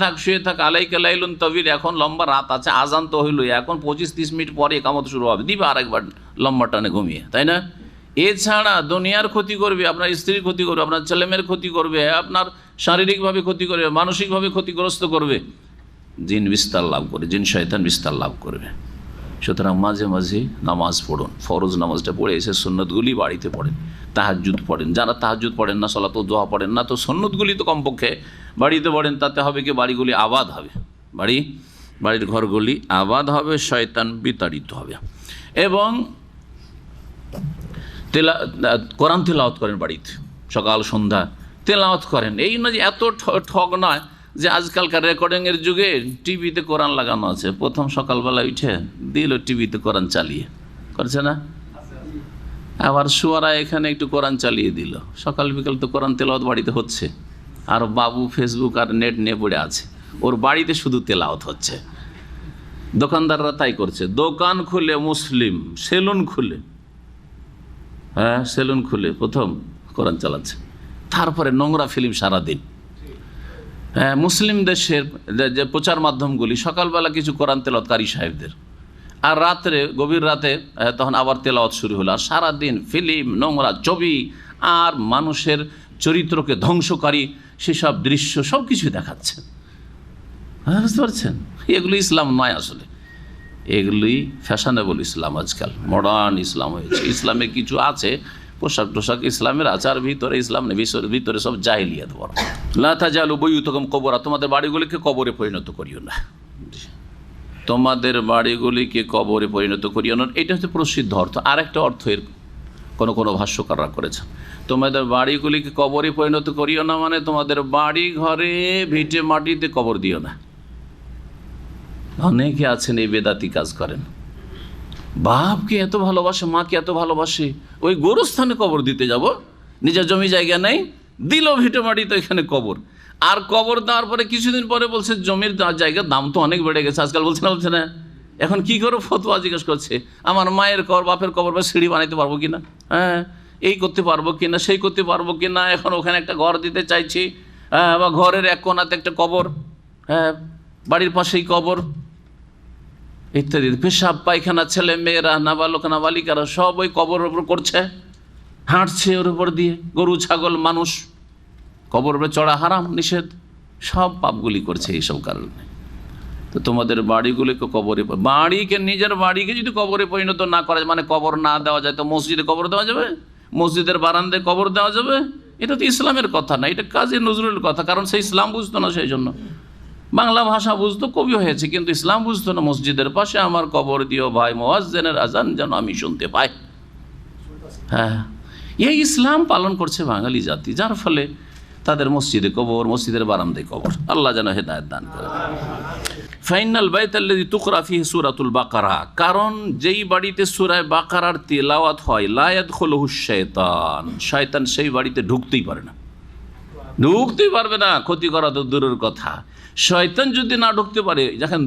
থাক আলাইকা লাইলুন তাবির, এখন লম্বা রাত আছে, আজান তো হইল, এখন 25-30 মিনিট পরে একামত শুরু হবে, দিবে আরেকবার লম্বা টানে ঘুমিয়ে, তাই না? এছাড়া দুনিয়ার ক্ষতি করবে, আপনার স্ত্রীর ক্ষতি করবে, আপনার ছেলেমেয়ের ক্ষতি করবে, আপনার শারীরিকভাবে ক্ষতি করবে, মানসিকভাবে ক্ষতিগ্রস্ত করবে, জিন বিস্তার লাভ করে, জিন শয়তান বিস্তার লাভ করবে। সুতরাং মাঝে মাঝে নামাজ পড়ুন, ফরজ নামাজটা পড়ে এসে সুন্নতগুলি বাড়িতে পড়েন, তাহাজ্জুদ পড়েন, যারা তাহাজ্জুদ পড়েন না, সালাতুদ দুহা পড়েন না, তো সুন্নতগুলি তো কমপক্ষে বাড়িতে পড়েন, তাতে হবে কি বাড়িগুলি আবাদ হবে, বাড়ির ঘরগুলি আবাদ হবে, শয়তান বিতাড়িত হবে। এবং কোরআন তেলাওয়াত করেন বাড়িতে, সকাল সন্ধ্যা তেলাওয়াত করেন। এই না যে এত ঠগ নয় যে আজকালকার রেকর্ডিংয়ের যুগে টিভিতে কোরআন লাগানো আছে, প্রথম সকালবেলা উঠে দিল টিভিতে কোরআন চালিয়ে, করছে না? আবার শুয়ারা এখানে একটু কোরআন চালিয়ে দিল, সকাল বিকাল তো কোরআন তেলাওয়াত বাড়িতে হচ্ছে। আর বাবু ফেসবুক আর নেট নিয়ে পড়ে আছে, ওর বাড়িতে শুধু তেলাওয়াত হচ্ছে। দোকানদাররা তাই করছে, দোকান খুলে মুসলিম, সেলুন খুলে, হ্যাঁ সেলুন খুলে প্রথম কোরআন চালাচ্ছে, তারপরে নোংরা ফিল্ম সারাদিন। হ্যাঁ, মুসলিম দেশের যে প্রচার মাধ্যমগুলি সকালবেলা কিছু কোরআন তেলাওয়াতকারী সাহেবদের, আর রাত্রে গভীর রাতে তখন আবার তেলাওয়াত শুরু হলো। আর সারাদিন ফিল্ম, নোংরা ছবি আর মানুষের চরিত্রকে ধ্বংসকারী সেসব দৃশ্য সব কিছুই দেখাচ্ছে। বুঝতে পারছেন? এগুলি ইসলাম নয় আসলে, এগুলি ফ্যাশনেবল ইসলাম, আজকাল মডার্ন ইসলাম হয়েছে। ইসলামে কিছু আছে, পোশাক টোশাক ইসলামের আছে, আর ভিতরে ইসলাম নেই, ভিতরে সব জাহিলিয়াত বড়। লা তাজালু বুয়ুতাকুম কবরা, তোমাদের বাড়িগুলিকে কবরে পরিণত করিও না, তোমাদের বাড়িগুলিকে কবরে পরিণত করিও না। এটা হচ্ছে প্রসিদ্ধ অর্থ। আরেকটা অর্থ এর কোনো ভাষ্যকাররা করেছেন, তোমাদের বাড়িগুলিকে কবরে পরিণত করিও না মানে তোমাদের বাড়ি ঘরে ভিটে মাটিতে কবর দিও না। অনেকে আছেন এই বেদাতি কাজ করেন, বাপকে এত ভালোবাসে, মাকে এত ভালোবাসে, ওই গোরস্থানে কবর দিতে যাব, নিজের জমি জায়গা নেই, দিল ভিটে মাটিতে এখানে কবর। আর কবর দেওয়ার পরে কিছুদিন পরে বলছে জমির জায়গার দাম তো অনেক বেড়ে গেছে আজকাল, বলছে না এখন কি করো, ফতোয়া জিজ্ঞেস করছে, আমার মায়ের কবর, বাপের কবর বা সিঁড়ি বানাইতে পারবো কিনা, হ্যাঁ এই করতে পারবো কিনা, সেই করতে পারবো কিনা, এখন ওখানে একটা ঘর দিতে চাইছি, বা ঘরের এক কোণাতে একটা কবর, হ্যাঁ বাড়ির পাশেই কবর ইত্যাদি। পেশাব পায়খানা ছেলে মেয়েরা, নাবালক নাবালিকারা সব ওই কবরের উপর করছে, হাঁটছে ওর উপর দিয়ে, গরু ছাগল মানুষ, কবর উপরে চড়া হারাম, নিষেধ, সব পাপগুলি করছে এইসব কারণে। তো তোমাদের বাড়িগুলিকে কবরে, বাড়িকে নিজের বাড়িকে যদি কবরে পরিণত না করা যায়, মানে কবর না দেওয়া যায়, তো মসজিদে কবর দেওয়া যাবে, মসজিদের বারান্দায় কবর দেওয়া যাবে? এটা তো ইসলামের কথা না, এটা কাজী নজরুলের কথা, কারণ সে ইসলাম বুঝতো না, সেই জন্য বাংলা ভাষা বুঝতো, কবি হয়েছে, কিন্তু ইসলাম বুঝতো না। মসজিদের পাশে আমার কবর দিও ভাই, মুয়াজ্জিনের আজান যেন আমি শুনতে পাই। হ্যাঁ, এই ইসলাম পালন করছে বাঙালি জাতি, যার ফলে তাদের মসজিদে কবর, মসজিদের বারান্দায় কবর। আল্লাহ যেন হেদায়েত দান করে। ফাইনাল বাইতাল্লাযী তুকরা ফীহি সূরাতুল বাকারা, কারণ যেই বাড়িতে সূরা বাকারার তিলাওয়াত হয়, লা ইয়াদখুলুহুশ শাইতান, শয়তান সেই বাড়িতে ঢুকতেই পারে না, ঢুকতেই পারবে না, ক্ষতি করা তো দূরের কথা। শয়তান যদি না ঢুকতে পারে, যখন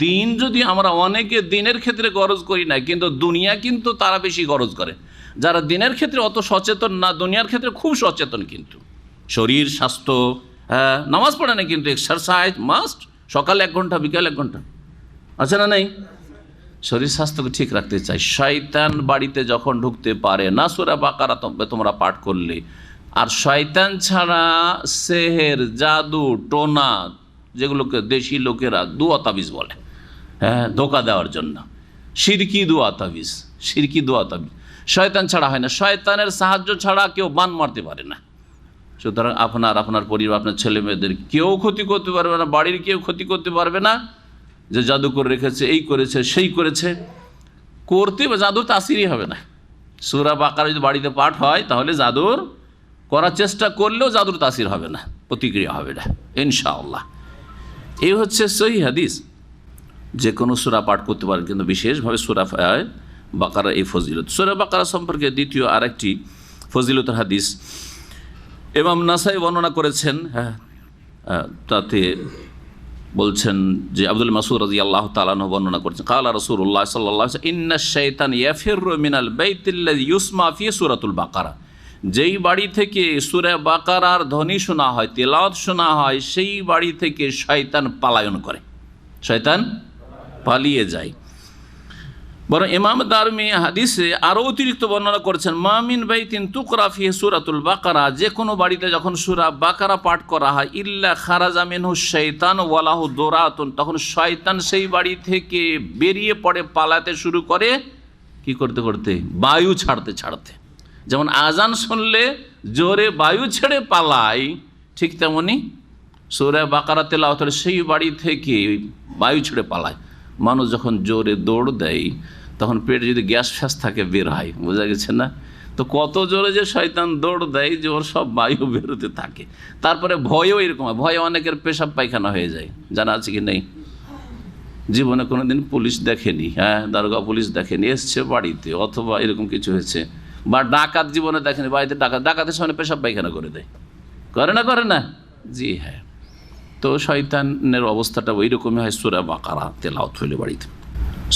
দিন, যদি আমরা অনেকে দিনের ক্ষেত্রে গরজ করি না, কিন্তু দুনিয়া কিন্তু তারা বেশি গরজ করে। যারা দিনের ক্ষেত্রে অত সচেতন না, দুনিয়ার ক্ষেত্রে খুব সচেতন, কিন্তু শরীর স্বাস্থ্য, হ্যাঁ নামাজ পড়ে না, কিন্তু এক্সারসাইজ মাস্ট, সকালে 1 ঘন্টা, বিকালে 1 ঘন্টা, আছে না নেই? শরীর স্বাস্থ্যকে ঠিক রাখতে চাই। শয়তান বাড়িতে যখন ঢুকতে পারে না, সূরা বাকারা তোমরা পাঠ করলে, আর শয়তান ছাড়া সেহের, জাদু, টোনা, যেগুলোকে দেশি লোকেরা দুয়া তাবিজ বলে, হ্যাঁ ধোকা দেওয়ার জন্য, শিরকি দুয়া তাবিজ, শিরকি দুয়া তাবিজ শয়তান ছাড়া হয় না। শয়তানের সাহায্য ছাড়া কেউ বান মারতে পারে না। সুতরাং আপনার পরিবার, আপনার ছেলে মেয়েদের কেউ ক্ষতি করতে পারবে না, বাড়ির কেউ ক্ষতি করতে পারবে না, যে জাদু করে রেখেছে, এই করেছে, সেই করেছে, করতে জাদুর তাসিরই হবে না। সূরা বাকারা যদি বাড়িতে পাঠ হয়, তাহলে জাদুর করার চেষ্টা করলেও জাদুর তাসির হবে না, প্রতিক্রিয়া হবে না ইনশাআল্লাহ। এই হচ্ছে সহিহ হাদিস। যে কোনো সূরা পাঠ করতে পারেন, কিন্তু বিশেষভাবে সূরা বাকারা এই ফজিলত। সূরা বাকারা সম্পর্কে দ্বিতীয় আরেকটি ফজিলতের হাদিস ইমাম নাসাই বর্ণনা করেছেন। হ্যাঁ, তাতে বলছেন যে আব্দুল মাসউদ রাদিয়াল্লাহু তাআলা আনহু বর্ণনা করেছেন, ক্বালা রাসূলুল্লাহ সাল্লাল্লাহু আলাইহি ওয়াসাল্লাম, ইন্নাশ শাইতানা ইয়াফিররু মিনাল বাইতিল্লাযী ইউসমা ফি সূরাতুল বাকারা, যেই বাড়ি থেকে সূরা বাকারার ধ্বনি শোনা হয়, তেলাওয়াত শোনা হয়, সেই বাড়ি থেকে শয়তান পালায়ন করে, শয়তান পালিয়ে যায়। বরং ইমাম দারমি হাদিসে আরও অতিরিক্ত বর্ণনা করেছেন, মা মিন বাইতিন তুকরা ফিহি সূরাতুল বাকারা, যে কোনো বাড়িতে যখন সূরা বাকারা পাঠ করা হয়, ইল্লা খারাজা মিনহু শাইতান ওয়া লাহু দুরাতুন, তখন শয়তান সেই বাড়ি থেকে বেরিয়ে পড়ে, পালাতে শুরু করে, কি করতে করতে, বায়ু ছাড়তে ছাড়তে। যেমন আজান শুনলে জোরে বায়ু ছেড়ে পালায়, ঠিক তেমনি সূরা বাকারা তেলাওয়াত হলে সেই বাড়ি থেকে বায়ু ছেড়ে পালায়। মানুষ যখন জোরে দৌড় দেয়, তখন পেটে যদি গ্যাস ফ্যাস থাকে বের হয়, বোঝা গেছে না? তো কত জোরে যে শয়তান দৌড় দেয় যে ওর সব বায়ু বেরোতে থাকে। তারপরে ভয়ও এরকম হয়, ভয়ে অনেকের পেশাব পায়খানা হয়ে যায়, জানা আছে কি নেই? জীবনে কোনো দিন পুলিশ দেখেনি, হ্যাঁ দারোগা পুলিশ দেখেনি, এসছে বাড়িতে, অথবা এরকম কিছু হয়েছে, বা ডাকাত জীবনে দেখেনি, বাড়িতে ডাকাতের সামনে পেশাব পায়খানা করে দেয়, করে না? জি হ্যাঁ। তো শয়তানের অবস্থাটা ওই রকমই হয় সূরা বাকারা তেলাওয়াত হইলে বাড়িতে।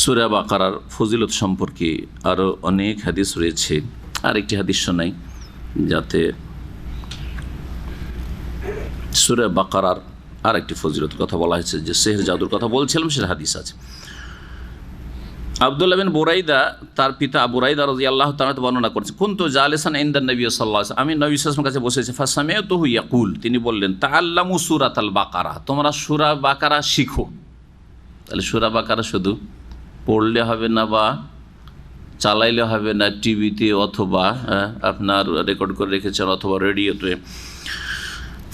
সূরা বাকারার ফজিলত সম্পর্কে আরও অনেক হাদিস রয়েছে। আরেকটি হাদিস শোনাই, যাতে সূরা বাকারার আরেকটি ফজিলত কথা বলা হয়েছে, যে সেহর জাদুর কথা বলছিলাম, সেটা হাদিস আছে। আব্দুল্লাহ বিন বুরাইদা তার পিতা বুরাইদা রাদিয়াল্লাহু তাআলা বর্ণনা করেছেন, কুনতু জালিসান ইনদান নবী সাল্লাল্লাহু আলাইহি ওয়াসাল্লাম, আমি নবী সাল্লাল্লাহু আলাইহি ওয়াসাল্লামের কাছে বসেছি, ফাসামিআতুহু ইয়াকুল, তিনি বললেন, তাআল্লামু সূরাতাল বাকারা, তোমরা সূরা বাকারা শিখো। তাহলে সূরা বাকারা শুধু পড়লে হবে না বা চালাইলে হবে না, টিভিতে অথবা আপনার রেকর্ড করে রেখেছেন অথবা রেডিওতে।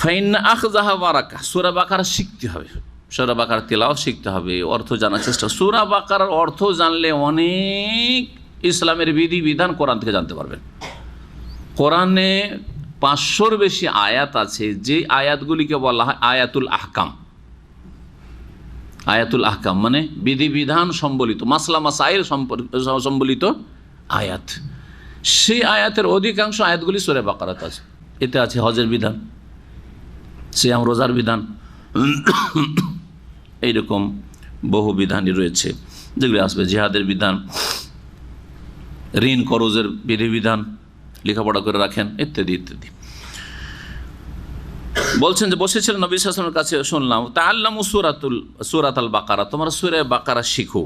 ফাইন্না আখযাহা বারাকা, সূরা বাকারা শিখতে হবে, সূরা বাকারা তেলাওয়াত শিখতে হবে, অর্থ জানার চেষ্টা। সূরা বাকারার অর্থ জানলে অনেক ইসলামের বিধিবিধান কোরআন থেকে জানতে পারবেন। কোরআনে 500-র বেশি আয়াত আছে, যে আয়াতগুলিকে বলা হয় আয়াতুল আহকাম। আয়াতুল আহকাম মানে বিধিবিধান সম্বলিত, মাসলা মাসাইল সম্বলিত আয়াত। সেই আয়াতের অধিকাংশ আয়াতগুলি সূরা বাকারাত আছে। এতে আছে হজের বিধান, সিয়াম রোজার বিধান, এইরকম বহু বিধানই রয়েছে যেগুলি আসবে, জিহাদের বিধান, ঋণ করজের বিধিবিধান, লেখাপড়া করে রাখেন, ইত্যাদি ইত্যাদি। বলছেন যে বসেছিলেন নবী সাল্লাল্লাহু আলাইহি ওয়াসাল্লামের কাছে, শুনলাম, তাআল্লামু সূরাতাল বাকারা, তোমরা সূরা বাকারা শিখো।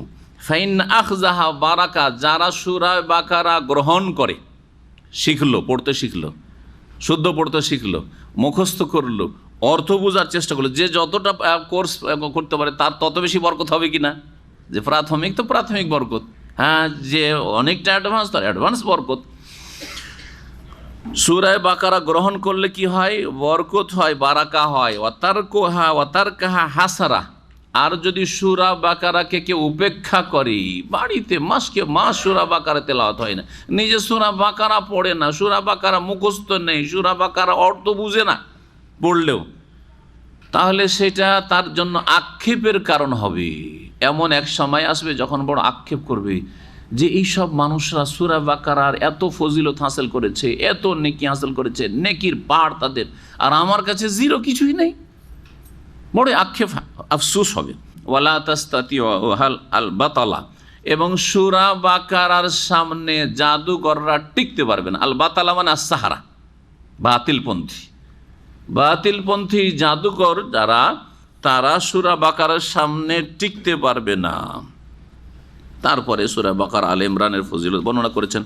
ফাইন আখযাহা বারাকা, যারা সূরা বাকারা গ্রহণ করে, শিখলো, পড়তে শিখলো, শুদ্ধ পড়তে শিখলো, মুখস্থ করলো, অর্থ বোঝার চেষ্টা করলো, যে যতটা কোর্স করতে পারে তার তত বেশি বরকত হবে কিনা। যে প্রাথমিক তো প্রাথমিক বরকত, হ্যাঁ, যে অনেকটা অ্যাডভান্স তার অ্যাডভান্স বরকত। সূরা বাকারা গ্রহণ করলে কি হয়? বরকত হয়, বারাকা হয়। ওয়াতারকাহা হাসারা, আর যদি সূরা বাকারাকে কেউ উপেক্ষা করে, বাড়িতে মাসকে মাস সূরা বাকারা তেলাওয়াত হয় না, নিজে সূরা বাকারা পড়ে না, সূরা বাকারা মুখস্থ নেই, সূরা বাকারা অর্থ বুঝে না পড়লেও, তাহলে সেটা তার জন্য আক্ষেপের কারণ হবে। এমন এক সময় আসবে যখন বড় আক্ষেপ করবে যে এইসব মানুষরা সূরা বাকারার এত ফজিলত হাসিল করেছে, এত নেকি হাসিল করেছে, নেকির পাহাড় তাদের, আর আমার কাছে জিরো, কিছুই নেই। বড় আক্ষেপ, আফসোস হবে। ওয়ালা তাস্তাতিউ আল বাতালা, এবং সূরা বাকারার সামনে জাদুকররা টিকতে পারবে না। আল বাতালা মানে আস-সাহারা, বাতিলপন্থী। বাতিলপন্থী জাদুকর যারা, তারা সূরা বাকারার সামনে টিকতে পারবে না। তারপরে সূরা বাকারা আলে ইমরানের ফজিলত বর্ণনা করেছেন,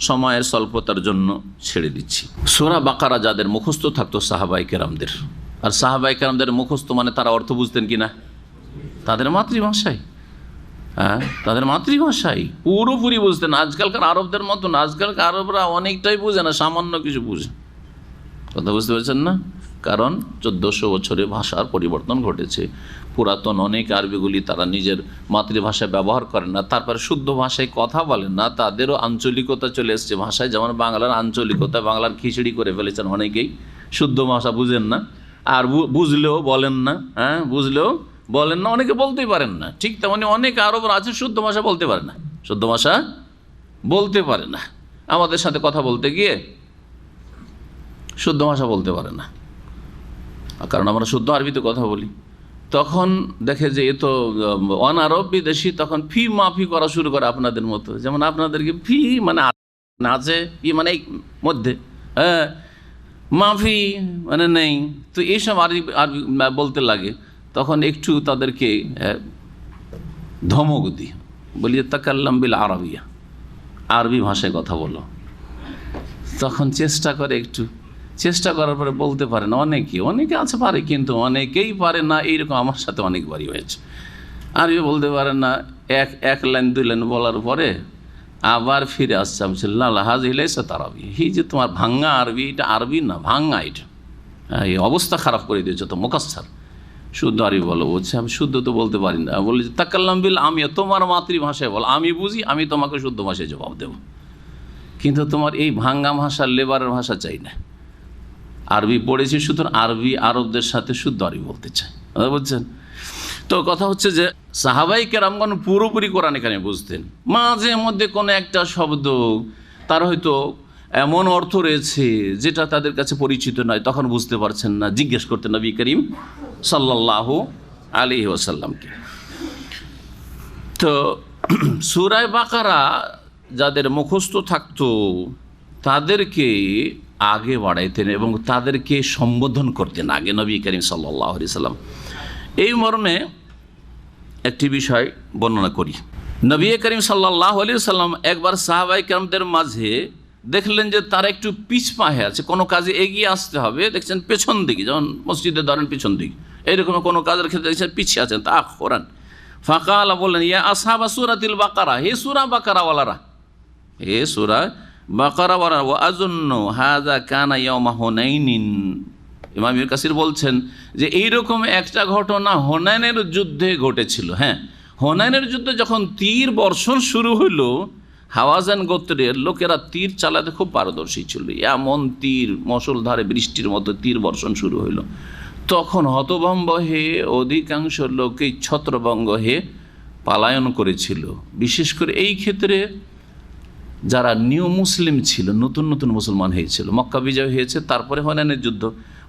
সময়ের স্বল্পতার জন্য ছেড়ে দিচ্ছি। সূরা বাকারা যাদের মুখস্থ থাকতো সাহাবায়ে কেরামদের, আর সাহাবায়ে কেরামদের মুখস্থ মানে তারা অর্থ বুঝতেন কিনা? তাদের মাতৃভাষায়, হ্যাঁ, তাদের মাতৃভাষায় পুরোপুরি বুঝতেন। আজকালকার আরবদের মতন, আজকালকার আরবরা অনেকটাই বুঝে না, সামান্য কিছু বুঝে। কথা বুঝতে পারছেন না? কারণ 1400 বছরে ভাষার পরিবর্তন ঘটেছে। পুরাতন অনেক আরবিগুলি তারা নিজের মাতৃভাষায় ব্যবহার করেন না, তারপরে শুদ্ধ ভাষায় কথা বলেন না, তাদেরও আঞ্চলিকতা চলে এসছে ভাষায়। যেমন বাংলার আঞ্চলিকতা, বাংলার খিচড়ি করে ফেলেছেন অনেকেই, শুদ্ধ ভাষা বুঝেন না, আর বুঝলেও বলেন না, হ্যাঁ, বুঝলেও বলেন না, অনেকে বলতেই পারেন না। ঠিক তেমনি অনেক আরবরা আছে শুদ্ধ ভাষা বলতে পারে না, শুদ্ধ ভাষা বলতে পারে না, আমাদের সাথে কথা বলতে গিয়ে শুদ্ধ ভাষা বলতে পারে না, কারণ আমরা শুদ্ধ আরবিতে কথা বলি। তখন দেখে যে এ তো অনারব বিদেশি, তখন ফি মাফি করা শুরু করে আপনাদের মতো। যেমন আপনাদেরকে ফি মানে আছে, ফি মানে মধ্যে, হ্যাঁ, মাফি মানে নেই। তো এইসব আরবি বলতে লাগে, তখন একটু তাদেরকে ধমক দিই, বলি তাকাল্লাম বিল আরবিয়া, আরবি ভাষায় কথা বলো। তখন চেষ্টা করে, একটু চেষ্টা করার পরে বলতে পারে না। অনেকে আছে পারে, কিন্তু অনেকেই পারে না। এইরকম আমার সাথে অনেকবারই হয়েছে। আরবি বলতে পারে না, এক লাইন 2 লাইন বলার পরে আবার ফিরে আসছে, হাজ হিলাইসা তার আরবি, এই যে তোমার ভাঙ্গা আরবি, এটা আরবি না, ভাঙ্গা, এটা এই অবস্থা খারাপ করে দিয়েছে তো মুকাসসার। শুদ্ধ আরবি বলো, বলছে আমি শুদ্ধ তো বলতে পারি না। বলি তাকাল্লাম বিল আমিয়া, তোমার মাতৃভাষায় বল, আমি বুঝি, আমি তোমাকে শুদ্ধ ভাষায় জবাব দেব, কিন্তু তোমার এই ভাঙ্গা ভাষা, লেবারের ভাষা চাই না। আরবি পড়েছি, সুতরাং আরবি আরবদের সাথে শুদ্ধ আরবি বলতে চাই, বুঝছেন তো? কথা হচ্ছে যে সাহাবায়ে কেরামগণ পুরোপুরি কোরআন এখানে বুঝতেন। মাঝে মধ্যে কোনো একটা শব্দ তার হয়তো এমন অর্থ রয়েছে যেটা তাদের কাছে পরিচিত নয়, তখন বুঝতে পারছেন না, জিজ্ঞেস করতেন নবী করিম সাল্লাল্লাহু আলাইহি ওয়াসাল্লামকে। তো সূরা বাকারা যাদের মুখস্থ থাকতো তাদেরকে আগে বাড়াইতেন এবং তাদেরকে সম্বোধন করতেন আগে নবী করিম সাল্লাল্লাহু আলাইহি ওয়াসাল্লাম। এই মর্মে একটি বিষয় বর্ণনা করি। নবী করিম সাল্লাল্লাহু আলাইহি ওয়াসাল্লাম একবার সাহাবায়ে কেরামদের মাঝে দেখলেন যে তারা একটু পিছপা আছে, কোনো কাজে এগিয়ে আসতে হবে, দেখছেন পেছন দিকে, যেমন মসজিদে ধরেন পেছন দিকে, এইরকম কোনো কাজের ক্ষেত্রে দেখছেন পিছিয়ে আছেন, তা কোরআন ফাকালা বললেন, ইয়া আসহাবা সূরাতিল বাকারা, হে সূরা বাকারাওয়ালারা, হে সূরা বাকারাওয়ালারা, ওয়া আযুন্নু হাযা কানা ইয়াওমা হুনাইনিন। ইমাম ইবনে কাসির বলছেন যে এইরকম একটা ঘটনা হুনাইনের যুদ্ধে ঘটেছিল। হ্যাঁ, হুনাইনের যুদ্ধে যখন তীর বর্ষণ শুরু হইল, হাওয়াজান গোত্রের লোকেরা তীর চালাতে খুব পারদর্শী ছিল, এমন তীর মশলধারে বৃষ্টির মতো তীর বর্ষণ শুরু হইল, তখন হতভম্ব হয়ে অধিকাংশ লোকই ছত্রভঙ্গ হয়ে পালায়ন করেছিল। বিশেষ করে এই ক্ষেত্রে যারা নিউ মুসলিম ছিল, নতুন নতুন মুসলমান হয়েছিল, মক্কা বিজয় হয়েছে, তারপরে হুনাইনের যুদ্ধ,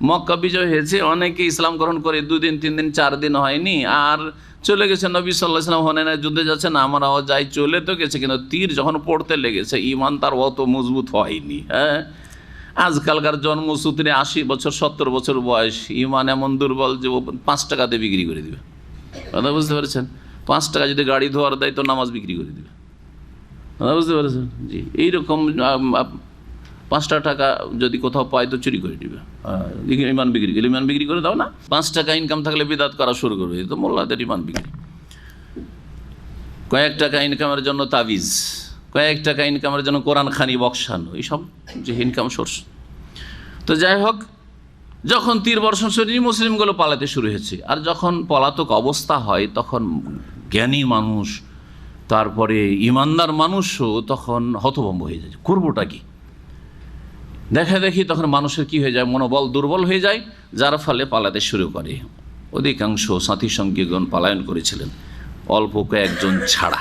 মক্কা বিজয় হয়েছে, অনেকে ইসলাম গ্রহণ করে 2 দিন 3 দিন 4 দিন হয়নি আর চলে গেছে। নবী সাল্লাল্লাহু আলাইহি ওয়াসাল্লাম হুনাইনের যুদ্ধে যাচ্ছেন, আমরাও যাই, চলে তো গেছে, কিন্তু তীর যখন পড়তে লেগেছে ইমান তার অত মজবুত হয়নি। হ্যাঁ, আজকালকার জন্মসূত্রে 80 বছর 70 বছর বয়স, ইমান এমন দুর্বল যে ও 5 টাকাতে বিক্রি করে দিবে। কথা বুঝতে পারছেন? 5 টাকা যদি গাড়ি ধোয়ার দেয় তো নামাজ বিক্রি করে দিবে। কথা বুঝতে পারছেন? জি, এইরকম 5 টাকা যদি কোথাও পায় তো চুরি করে দিবে, ইমান বিক্রি করে, ইমান বিক্রি করে দাও না। 5 টাকা ইনকাম থাকলে বিদাত করা শুরু করবে, তো মোল্লাদের ইমান বিক্রি। কয়েক টাকা ইনকামের জন্য তাবিজ, কয়েক টাকা ইনকামের জন্য কোরআন খানি বক্সানো, এইসব যে ইনকাম সোর্স। তো যাই হোক, যখন তীর বর্ষণ শুরু, মুসলিমগুলো পালাতে শুরু হয়েছে, আর যখন পলাতক অবস্থা হয় তখন জ্ঞানী মানুষ, তারপরে ইমানদার মানুষও তখন হতভম্ব হয়ে যায়, করবোটা কি। দেখা দেখি তখন মানুষের কি হয়ে যায়, মনোবল দুর্বল হয়ে যায়, যার ফলে পালাতে শুরু করে। অধিকাংশ সাথী সঙ্গীগণ পলায়ন করেছিলেন, অল্প কয়েকজন ছাড়া।